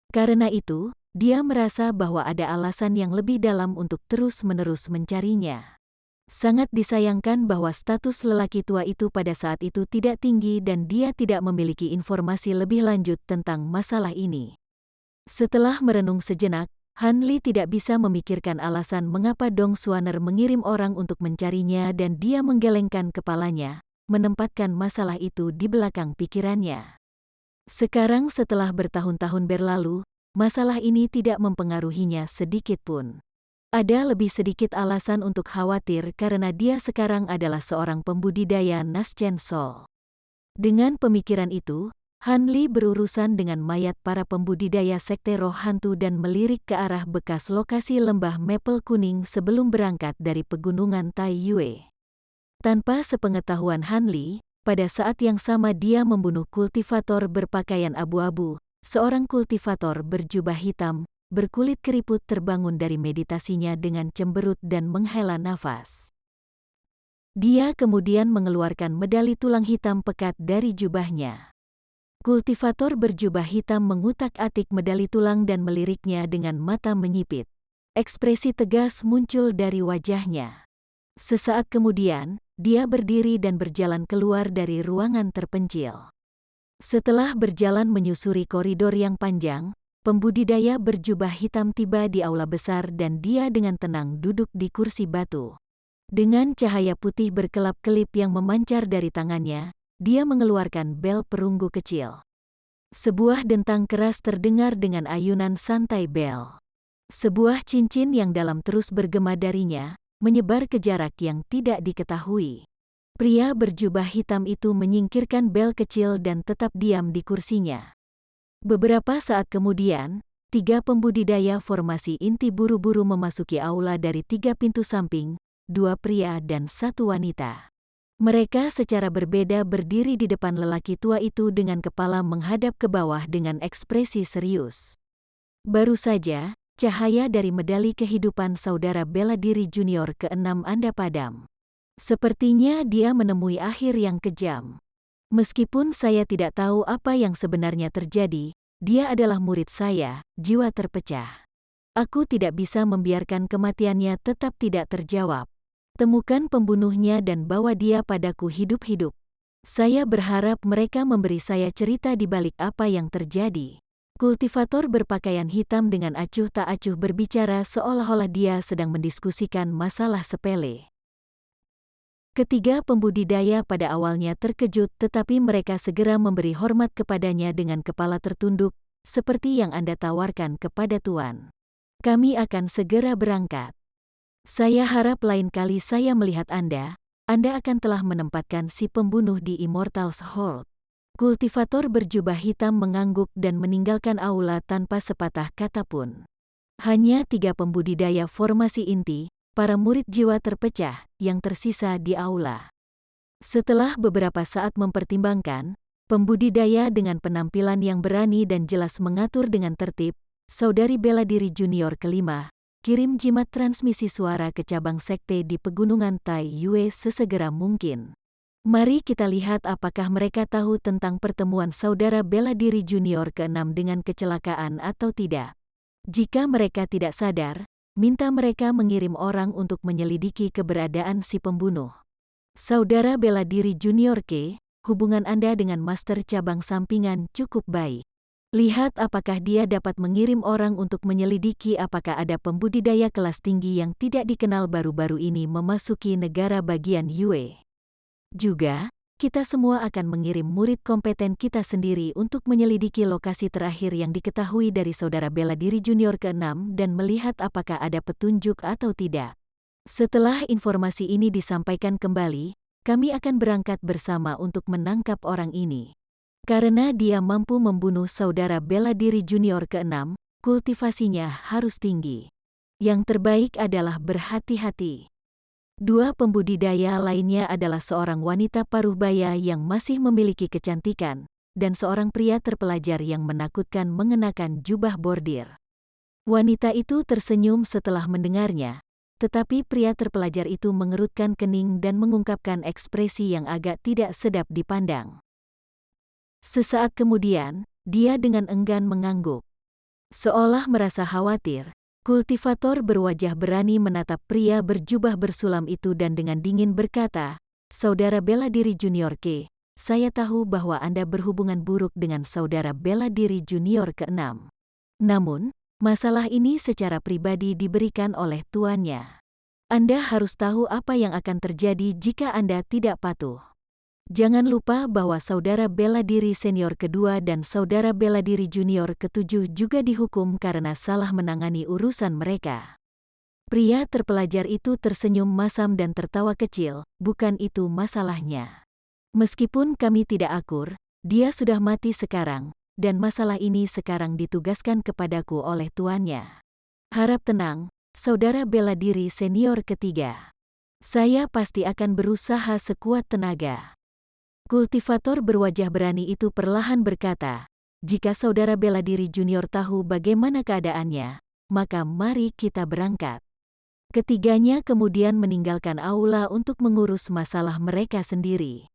Karena itu, dia merasa bahwa ada alasan yang lebih dalam untuk terus-menerus mencarinya. Sangat disayangkan bahwa status lelaki tua itu pada saat itu tidak tinggi dan dia tidak memiliki informasi lebih lanjut tentang masalah ini. Setelah merenung sejenak, Hanli tidak bisa memikirkan alasan mengapa Dong Xuaner mengirim orang untuk mencarinya dan dia menggelengkan kepalanya, menempatkan masalah itu di belakang pikirannya. Sekarang setelah bertahun-tahun berlalu, masalah ini tidak mempengaruhinya sedikit pun. Ada lebih sedikit alasan untuk khawatir karena dia sekarang adalah seorang pembudidaya Naschen Sol. Dengan pemikiran itu, Hanli berurusan dengan mayat para pembudidaya sekte roh hantu dan melirik ke arah bekas lokasi lembah Maple Kuning sebelum berangkat dari pegunungan Tai Yue. Tanpa sepengetahuan Hanli, pada saat yang sama dia membunuh kultivator berpakaian abu-abu. Seorang kultivator berjubah hitam, berkulit keriput terbangun dari meditasinya dengan cemberut dan menghela nafas. Dia kemudian mengeluarkan medali tulang hitam pekat dari jubahnya. Kultivator berjubah hitam mengutak-atik medali tulang dan meliriknya dengan mata menyipit. Ekspresi tegas muncul dari wajahnya. Sesaat kemudian, dia berdiri dan berjalan keluar dari ruangan terpencil. Setelah berjalan menyusuri koridor yang panjang, pembudidaya berjubah hitam tiba di aula besar dan dia dengan tenang duduk di kursi batu. Dengan cahaya putih berkelap-kelip yang memancar dari tangannya, dia mengeluarkan bel perunggu kecil. Sebuah dentang keras terdengar dengan ayunan santai bel. Sebuah cincin yang dalam terus bergema darinya, menyebar ke jarak yang tidak diketahui. Pria berjubah hitam itu menyingkirkan bel kecil dan tetap diam di kursinya. Beberapa saat kemudian, 3 pembudidaya formasi inti buru-buru memasuki aula dari 3 pintu samping, 2 pria dan 1 wanita. Mereka secara berbeda berdiri di depan lelaki tua itu dengan kepala menghadap ke bawah dengan ekspresi serius. Baru saja, cahaya dari medali kehidupan saudara bela diri junior ke-6 Anda padam. Sepertinya dia menemui akhir yang kejam. Meskipun saya tidak tahu apa yang sebenarnya terjadi, dia adalah murid saya, jiwa terpecah. Aku tidak bisa membiarkan kematiannya tetap tidak terjawab. Temukan pembunuhnya dan bawa dia padaku hidup-hidup. Saya berharap mereka memberi saya cerita di balik apa yang terjadi. Kultivator berpakaian hitam dengan acuh tak acuh berbicara seolah-olah dia sedang mendiskusikan masalah sepele. Ketiga pembudidaya pada awalnya terkejut tetapi mereka segera memberi hormat kepadanya dengan kepala tertunduk, seperti yang Anda tawarkan kepada Tuan. Kami akan segera berangkat. Saya harap lain kali saya melihat Anda akan telah menempatkan si pembunuh di Immortals Hold. Kultivator berjubah hitam mengangguk dan meninggalkan aula tanpa sepatah kata pun. Hanya 3 pembudidaya formasi inti, para murid jiwa terpecah, yang tersisa di aula. Setelah beberapa saat mempertimbangkan, pembudidaya dengan penampilan yang berani dan jelas mengatur dengan tertib, saudari bela diri junior ke-5, kirim jimat transmisi suara ke cabang sekte di Pegunungan Tai Yue sesegera mungkin. Mari kita lihat apakah mereka tahu tentang pertemuan saudara bela diri junior ke-6 dengan kecelakaan atau tidak. Jika mereka tidak sadar, minta mereka mengirim orang untuk menyelidiki keberadaan si pembunuh. Saudara bela diri junior K, hubungan Anda dengan master cabang sampingan cukup baik. Lihat apakah dia dapat mengirim orang untuk menyelidiki apakah ada pembudidaya kelas tinggi yang tidak dikenal baru-baru ini memasuki negara bagian Yue. Juga, kita semua akan mengirim murid kompeten kita sendiri untuk menyelidiki lokasi terakhir yang diketahui dari saudara bela diri junior ke-6 dan melihat apakah ada petunjuk atau tidak. Setelah informasi ini disampaikan kembali, kami akan berangkat bersama untuk menangkap orang ini. Karena dia mampu membunuh saudara bela diri junior ke-6, kultivasinya harus tinggi. Yang terbaik adalah berhati-hati. 2 pembudidaya lainnya adalah seorang wanita paruh baya yang masih memiliki kecantikan, dan seorang pria terpelajar yang menakutkan mengenakan jubah bordir. Wanita itu tersenyum setelah mendengarnya, tetapi pria terpelajar itu mengerutkan kening dan mengungkapkan ekspresi yang agak tidak sedap dipandang. Sesaat kemudian, dia dengan enggan mengangguk. Seolah merasa khawatir, kultivator berwajah berani menatap pria berjubah bersulam itu dan dengan dingin berkata, "Saudara bela diri junior K, saya tahu bahwa Anda berhubungan buruk dengan saudara bela diri junior ke-6. Namun, masalah ini secara pribadi diberikan oleh tuannya. Anda harus tahu apa yang akan terjadi jika Anda tidak patuh. Jangan lupa bahwa saudara bela diri senior kedua dan saudara bela diri junior ke-7 juga dihukum karena salah menangani urusan mereka." Pria terpelajar itu tersenyum masam dan tertawa kecil, "Bukan itu masalahnya. Meskipun kami tidak akur, dia sudah mati sekarang, dan masalah ini sekarang ditugaskan kepadaku oleh tuannya. Harap tenang, saudara bela diri senior ketiga." Saya pasti akan berusaha sekuat tenaga. Kultivator berwajah berani itu perlahan berkata, jika saudara bela diri junior tahu bagaimana keadaannya, maka mari kita berangkat. Ketiganya kemudian meninggalkan aula untuk mengurus masalah mereka sendiri.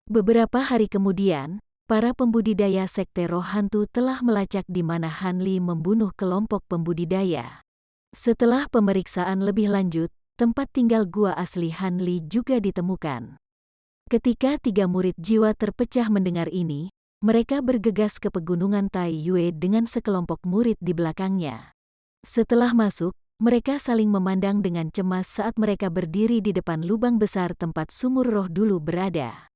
Beberapa hari kemudian, para pembudidaya sekte roh hantu telah melacak di mana Han Li membunuh kelompok pembudidaya. Setelah pemeriksaan lebih lanjut, tempat tinggal gua asli Han Li juga ditemukan. Ketika 3 murid jiwa terpecah mendengar ini, mereka bergegas ke pegunungan Tai Yue dengan sekelompok murid di belakangnya. Setelah masuk, mereka saling memandang dengan cemas saat mereka berdiri di depan lubang besar tempat sumur roh dulu berada.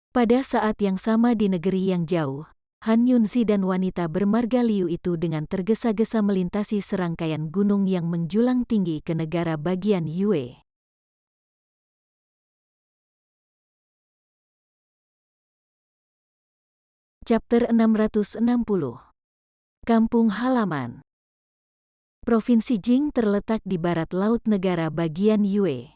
Pada saat yang sama di negeri yang jauh, Han Yunzi dan wanita bermarga Liu itu dengan tergesa-gesa melintasi serangkaian gunung yang menjulang tinggi ke negara bagian Yue. Chapter 660. Kampung Halaman. Provinsi Jing terletak di barat laut negara bagian Yue.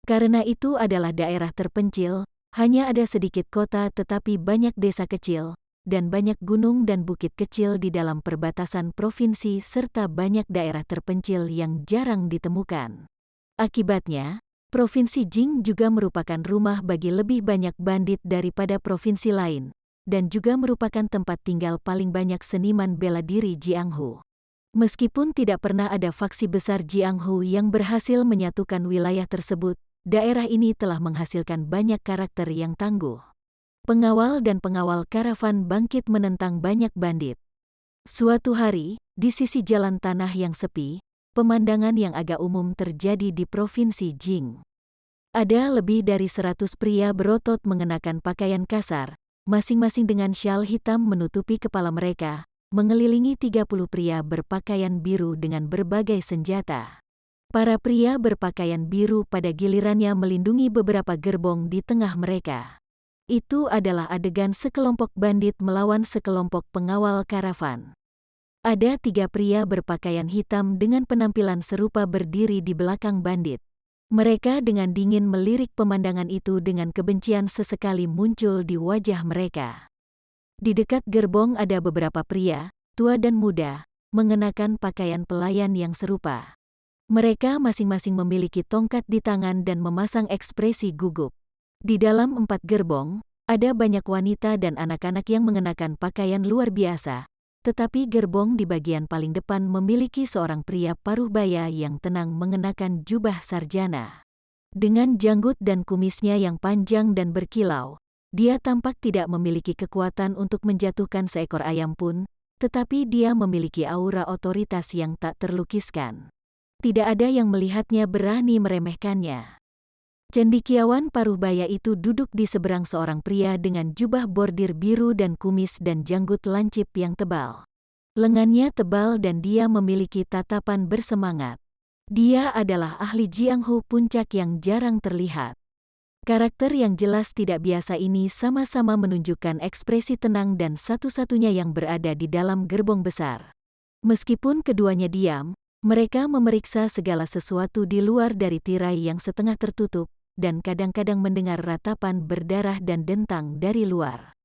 Karena itu adalah daerah terpencil, hanya ada sedikit kota tetapi banyak desa kecil, dan banyak gunung dan bukit kecil di dalam perbatasan provinsi serta banyak daerah terpencil yang jarang ditemukan. Akibatnya, Provinsi Jing juga merupakan rumah bagi lebih banyak bandit daripada provinsi lain, dan juga merupakan tempat tinggal paling banyak seniman bela diri Jianghu. Meskipun tidak pernah ada faksi besar Jianghu yang berhasil menyatukan wilayah tersebut, daerah ini telah menghasilkan banyak karakter yang tangguh. Pengawal dan pengawal karavan bangkit menentang banyak bandit. Suatu hari, di sisi jalan tanah yang sepi, pemandangan yang agak umum terjadi di Provinsi Jing. Ada lebih dari 100 pria berotot mengenakan pakaian kasar, masing-masing dengan syal hitam menutupi kepala mereka, mengelilingi 30 pria berpakaian biru dengan berbagai senjata. Para pria berpakaian biru pada gilirannya melindungi beberapa gerbong di tengah mereka. Itu adalah adegan sekelompok bandit melawan sekelompok pengawal karavan. Ada 3 pria berpakaian hitam dengan penampilan serupa berdiri di belakang bandit. Mereka dengan dingin melirik pemandangan itu dengan kebencian sesekali muncul di wajah mereka. Di dekat gerbong ada beberapa pria, tua dan muda, mengenakan pakaian pelayan yang serupa. Mereka masing-masing memiliki tongkat di tangan dan memasang ekspresi gugup. Di dalam 4 gerbong, ada banyak wanita dan anak-anak yang mengenakan pakaian luar biasa, tetapi gerbong di bagian paling depan memiliki seorang pria paruh baya yang tenang mengenakan jubah sarjana. Dengan janggut dan kumisnya yang panjang dan berkilau, dia tampak tidak memiliki kekuatan untuk menjatuhkan seekor ayam pun, tetapi dia memiliki aura otoritas yang tak terlukiskan. Tidak ada yang melihatnya berani meremehkannya. Cendekiawan paruh baya itu duduk di seberang seorang pria dengan jubah bordir biru dan kumis dan janggut lancip yang tebal. Lengannya tebal dan dia memiliki tatapan bersemangat. Dia adalah ahli Jianghu puncak yang jarang terlihat. Karakter yang jelas tidak biasa ini sama-sama menunjukkan ekspresi tenang dan satu-satunya yang berada di dalam gerbong besar. Meskipun keduanya diam, mereka memeriksa segala sesuatu di luar dari tirai yang setengah tertutup, dan kadang-kadang mendengar ratapan berdarah dan dentang dari luar.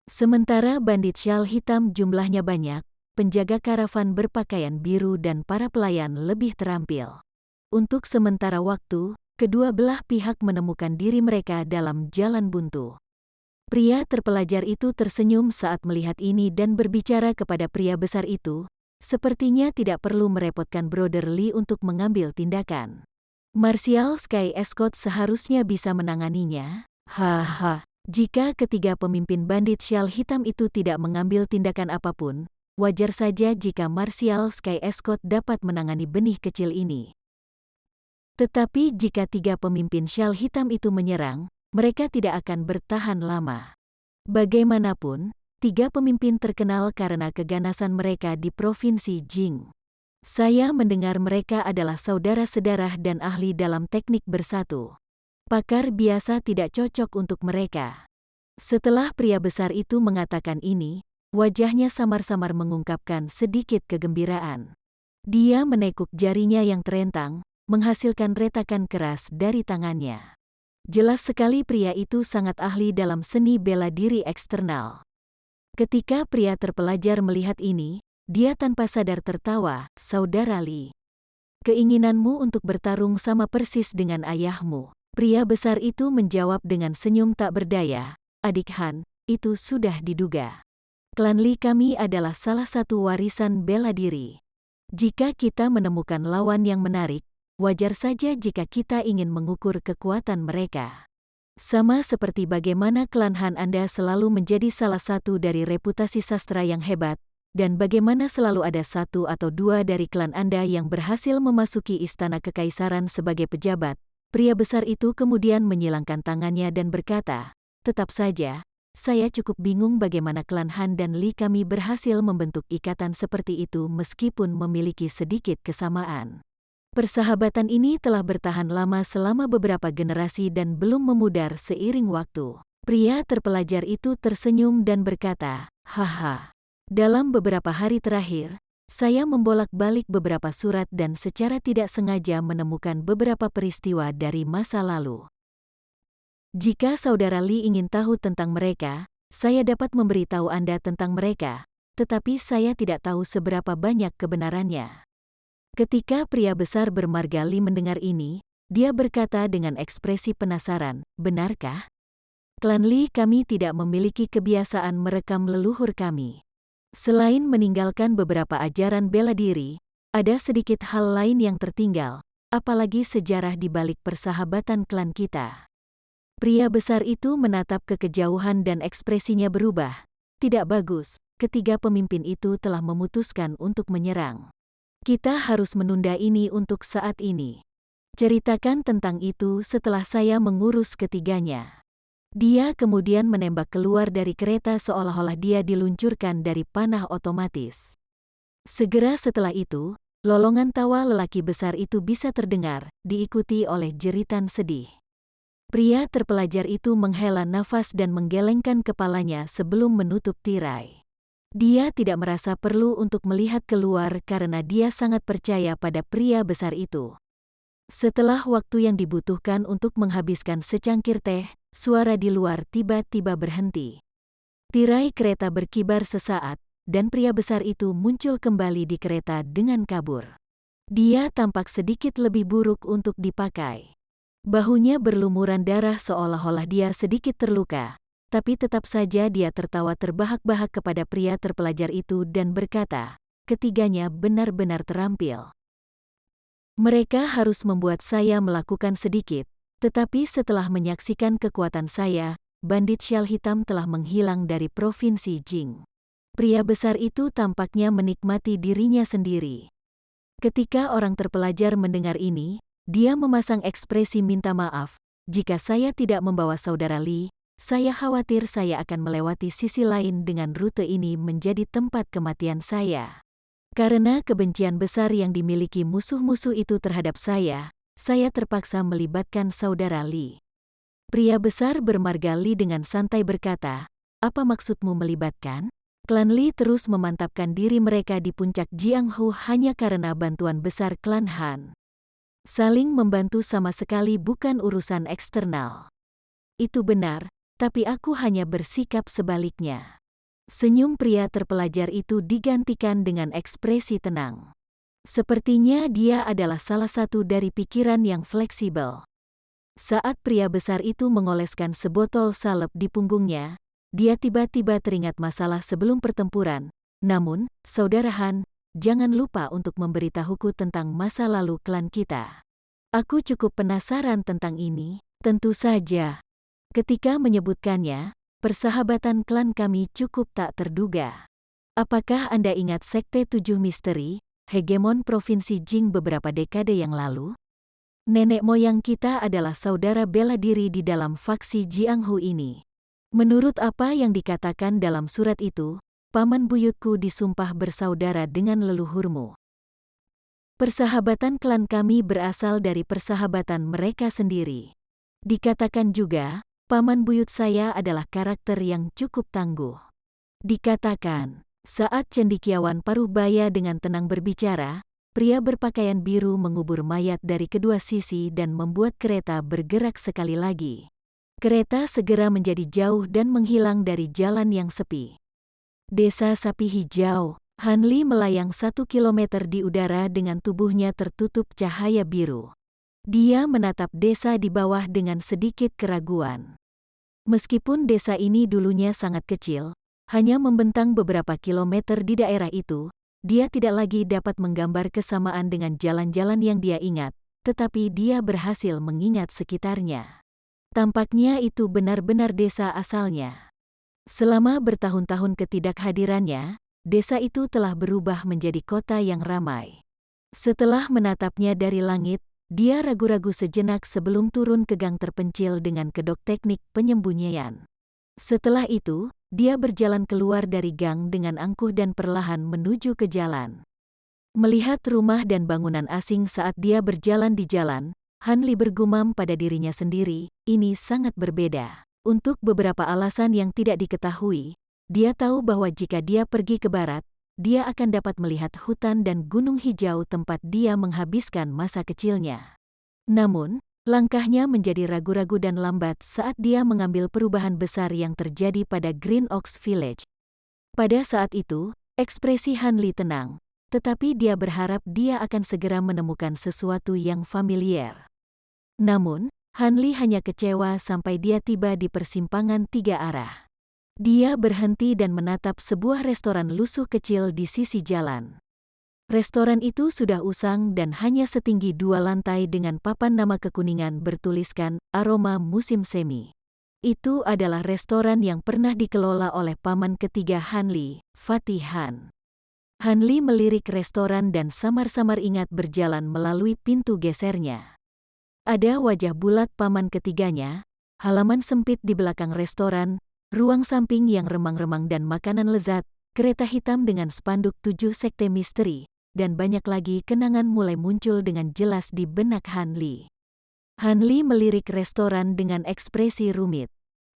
Sementara bandit syal hitam jumlahnya banyak, penjaga karavan berpakaian biru dan para pelayan lebih terampil. Untuk sementara waktu, kedua belah pihak menemukan diri mereka dalam jalan buntu. Pria terpelajar itu tersenyum saat melihat ini dan berbicara kepada pria besar itu, sepertinya tidak perlu merepotkan Brother Li untuk mengambil tindakan. Martial Sky Escort seharusnya bisa menanganinya. Haha, jika ketiga pemimpin bandit syal hitam itu tidak mengambil tindakan apapun, wajar saja jika Martial Sky Escort dapat menangani benih kecil ini. Tetapi jika 3 pemimpin syal hitam itu menyerang, mereka tidak akan bertahan lama. Bagaimanapun, 3 pemimpin terkenal karena keganasan mereka di Provinsi Jing. Saya mendengar mereka adalah saudara sedarah dan ahli dalam teknik bersatu. Pakar biasa tidak cocok untuk mereka. Setelah pria besar itu mengatakan ini, wajahnya samar-samar mengungkapkan sedikit kegembiraan. Dia menekuk jarinya yang terentang, menghasilkan retakan keras dari tangannya. Jelas sekali pria itu sangat ahli dalam seni bela diri eksternal. Ketika pria terpelajar melihat ini, dia tanpa sadar tertawa, "Saudara Lee, keinginanmu untuk bertarung sama persis dengan ayahmu." Pria besar itu menjawab dengan senyum tak berdaya, "Adik Han, itu sudah diduga. Klan Lee kami adalah salah satu warisan bela diri. Jika kita menemukan lawan yang menarik, wajar saja jika kita ingin mengukur kekuatan mereka. Sama seperti bagaimana klan Han Anda selalu menjadi salah satu dari reputasi sastra yang hebat, dan bagaimana selalu ada satu atau dua dari klan Anda yang berhasil memasuki istana kekaisaran sebagai pejabat." Pria besar itu kemudian menyilangkan tangannya dan berkata, "Tetap saja, saya cukup bingung bagaimana klan Han dan Lee kami berhasil membentuk ikatan seperti itu meskipun memiliki sedikit kesamaan. Persahabatan ini telah bertahan lama selama beberapa generasi dan belum memudar seiring waktu." Pria terpelajar itu tersenyum dan berkata, "Haha. Dalam beberapa hari terakhir, saya membolak-balik beberapa surat dan secara tidak sengaja menemukan beberapa peristiwa dari masa lalu. Jika saudara Lee ingin tahu tentang mereka, saya dapat memberitahu Anda tentang mereka, tetapi saya tidak tahu seberapa banyak kebenarannya." Ketika pria besar bermarga Lee mendengar ini, dia berkata dengan ekspresi penasaran, "Benarkah? Klan Lee kami tidak memiliki kebiasaan merekam leluhur kami. Selain meninggalkan beberapa ajaran bela diri, ada sedikit hal lain yang tertinggal, apalagi sejarah di balik persahabatan klan kita." Pria besar itu menatap ke kejauhan dan ekspresinya berubah. "Tidak bagus, ketiga pemimpin itu telah memutuskan untuk menyerang. Kita harus menunda ini untuk saat ini. Ceritakan tentang itu setelah saya mengurus ketiganya." Dia kemudian menembak keluar dari kereta seolah-olah dia diluncurkan dari panah otomatis. Segera setelah itu, lolongan tawa lelaki besar itu bisa terdengar, diikuti oleh jeritan sedih. Pria terpelajar itu menghela nafas dan menggelengkan kepalanya sebelum menutup tirai. Dia tidak merasa perlu untuk melihat keluar karena dia sangat percaya pada pria besar itu. Setelah waktu yang dibutuhkan untuk menghabiskan secangkir teh, suara di luar tiba-tiba berhenti. Tirai kereta berkibar sesaat, dan pria besar itu muncul kembali di kereta dengan kabur. Dia tampak sedikit lebih buruk untuk dipakai. Bahunya berlumuran darah seolah-olah dia sedikit terluka, tapi tetap saja dia tertawa terbahak-bahak kepada pria terpelajar itu dan berkata, "Ketiganya benar-benar terampil. Mereka harus membuat saya melakukan sedikit, tetapi setelah menyaksikan kekuatan saya, bandit syal hitam telah menghilang dari provinsi Jing." Pria besar itu tampaknya menikmati dirinya sendiri. Ketika orang terpelajar mendengar ini, dia memasang ekspresi minta maaf, "Jika saya tidak membawa saudara Lee, saya khawatir saya akan melewati sisi lain dengan rute ini menjadi tempat kematian saya. Karena kebencian besar yang dimiliki musuh-musuh itu terhadap saya terpaksa melibatkan saudara Lee." Pria besar bermarga Lee dengan santai berkata, "Apa maksudmu melibatkan? Klan Lee terus memantapkan diri mereka di puncak Jianghu hanya karena bantuan besar klan Han. Saling membantu sama sekali bukan urusan eksternal." "Itu benar, tapi aku hanya bersikap sebaliknya." Senyum pria terpelajar itu digantikan dengan ekspresi tenang. Sepertinya dia adalah salah satu dari pikiran yang fleksibel. Saat pria besar itu mengoleskan sebotol salep di punggungnya, dia tiba-tiba teringat masalah sebelum pertempuran. "Namun, saudara Han, jangan lupa untuk memberitahuku tentang masa lalu klan kita. Aku cukup penasaran tentang ini." "Tentu saja." Ketika menyebutkannya, persahabatan klan kami cukup tak terduga. Apakah Anda ingat Sekte Tujuh Misteri, hegemon Provinsi Jing beberapa dekade yang lalu? Nenek moyang kita adalah saudara bela diri di dalam faksi Jianghu ini. Menurut apa yang dikatakan dalam surat itu, paman buyutku disumpah bersaudara dengan leluhurmu. Persahabatan klan kami berasal dari persahabatan mereka sendiri. Dikatakan juga, paman buyut saya adalah karakter yang cukup tangguh. Dikatakan, saat cendekiawan Paruh Baya dengan tenang berbicara, pria berpakaian biru mengubur mayat dari kedua sisi dan membuat kereta bergerak sekali lagi. Kereta segera menjadi jauh dan menghilang dari jalan yang sepi. Desa Sapi Hijau. Han Li melayang 1 kilometer di udara dengan tubuhnya tertutup cahaya biru. Dia menatap desa di bawah dengan sedikit keraguan. Meskipun desa ini dulunya sangat kecil, hanya membentang beberapa kilometer di daerah itu, dia tidak lagi dapat menggambar kesamaan dengan jalan-jalan yang dia ingat, tetapi dia berhasil mengingat sekitarnya. Tampaknya itu benar-benar desa asalnya. Selama bertahun-tahun ketidakhadirannya, desa itu telah berubah menjadi kota yang ramai. Setelah menatapnya dari langit, dia ragu-ragu sejenak sebelum turun ke gang terpencil dengan kedok teknik penyembunyian. Setelah itu, dia berjalan keluar dari gang dengan angkuh dan perlahan menuju ke jalan. Melihat rumah dan bangunan asing saat dia berjalan di jalan, Han Li bergumam pada dirinya sendiri, ini sangat berbeda. Untuk beberapa alasan yang tidak diketahui, dia tahu bahwa jika dia pergi ke barat, dia akan dapat melihat hutan dan gunung hijau tempat dia menghabiskan masa kecilnya. Namun, langkahnya menjadi ragu-ragu dan lambat saat dia mengambil perubahan besar yang terjadi pada Green Oaks Village. Pada saat itu, ekspresi Han Li tenang, tetapi dia berharap dia akan segera menemukan sesuatu yang familiar. Namun, Han Li hanya kecewa sampai dia tiba di persimpangan 3 arah. Dia berhenti dan menatap sebuah restoran lusuh kecil di sisi jalan. Restoran itu sudah usang dan hanya setinggi 2 lantai dengan papan nama kekuningan bertuliskan aroma musim semi. Itu adalah restoran yang pernah dikelola oleh paman ketiga Han Li, Fatih Han. Han Li melirik restoran dan samar-samar ingat berjalan melalui pintu gesernya. Ada wajah bulat paman ketiganya, halaman sempit di belakang restoran, ruang samping yang remang-remang dan makanan lezat, kereta hitam dengan spanduk 7 sekte misteri, dan banyak lagi kenangan mulai muncul dengan jelas di benak Han Li. Han Li melirik restoran dengan ekspresi rumit.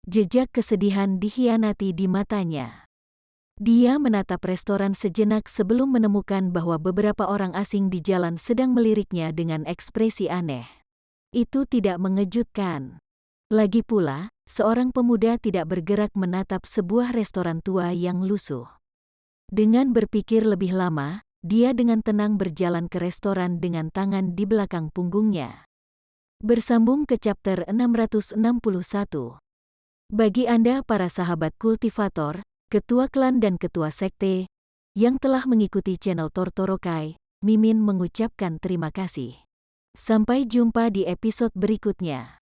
Jejak kesedihan dikhianati di matanya. Dia menatap restoran sejenak sebelum menemukan bahwa beberapa orang asing di jalan sedang meliriknya dengan ekspresi aneh. Itu tidak mengejutkan. Lagi pula, seorang pemuda tidak bergerak menatap sebuah restoran tua yang lusuh. Dengan berpikir lebih lama, dia dengan tenang berjalan ke restoran dengan tangan di belakang punggungnya. Bersambung ke chapter 661. Bagi Anda para sahabat kultivator, ketua klan dan ketua sekte, yang telah mengikuti channel Tortorokai, Mimin mengucapkan terima kasih. Sampai jumpa di episode berikutnya.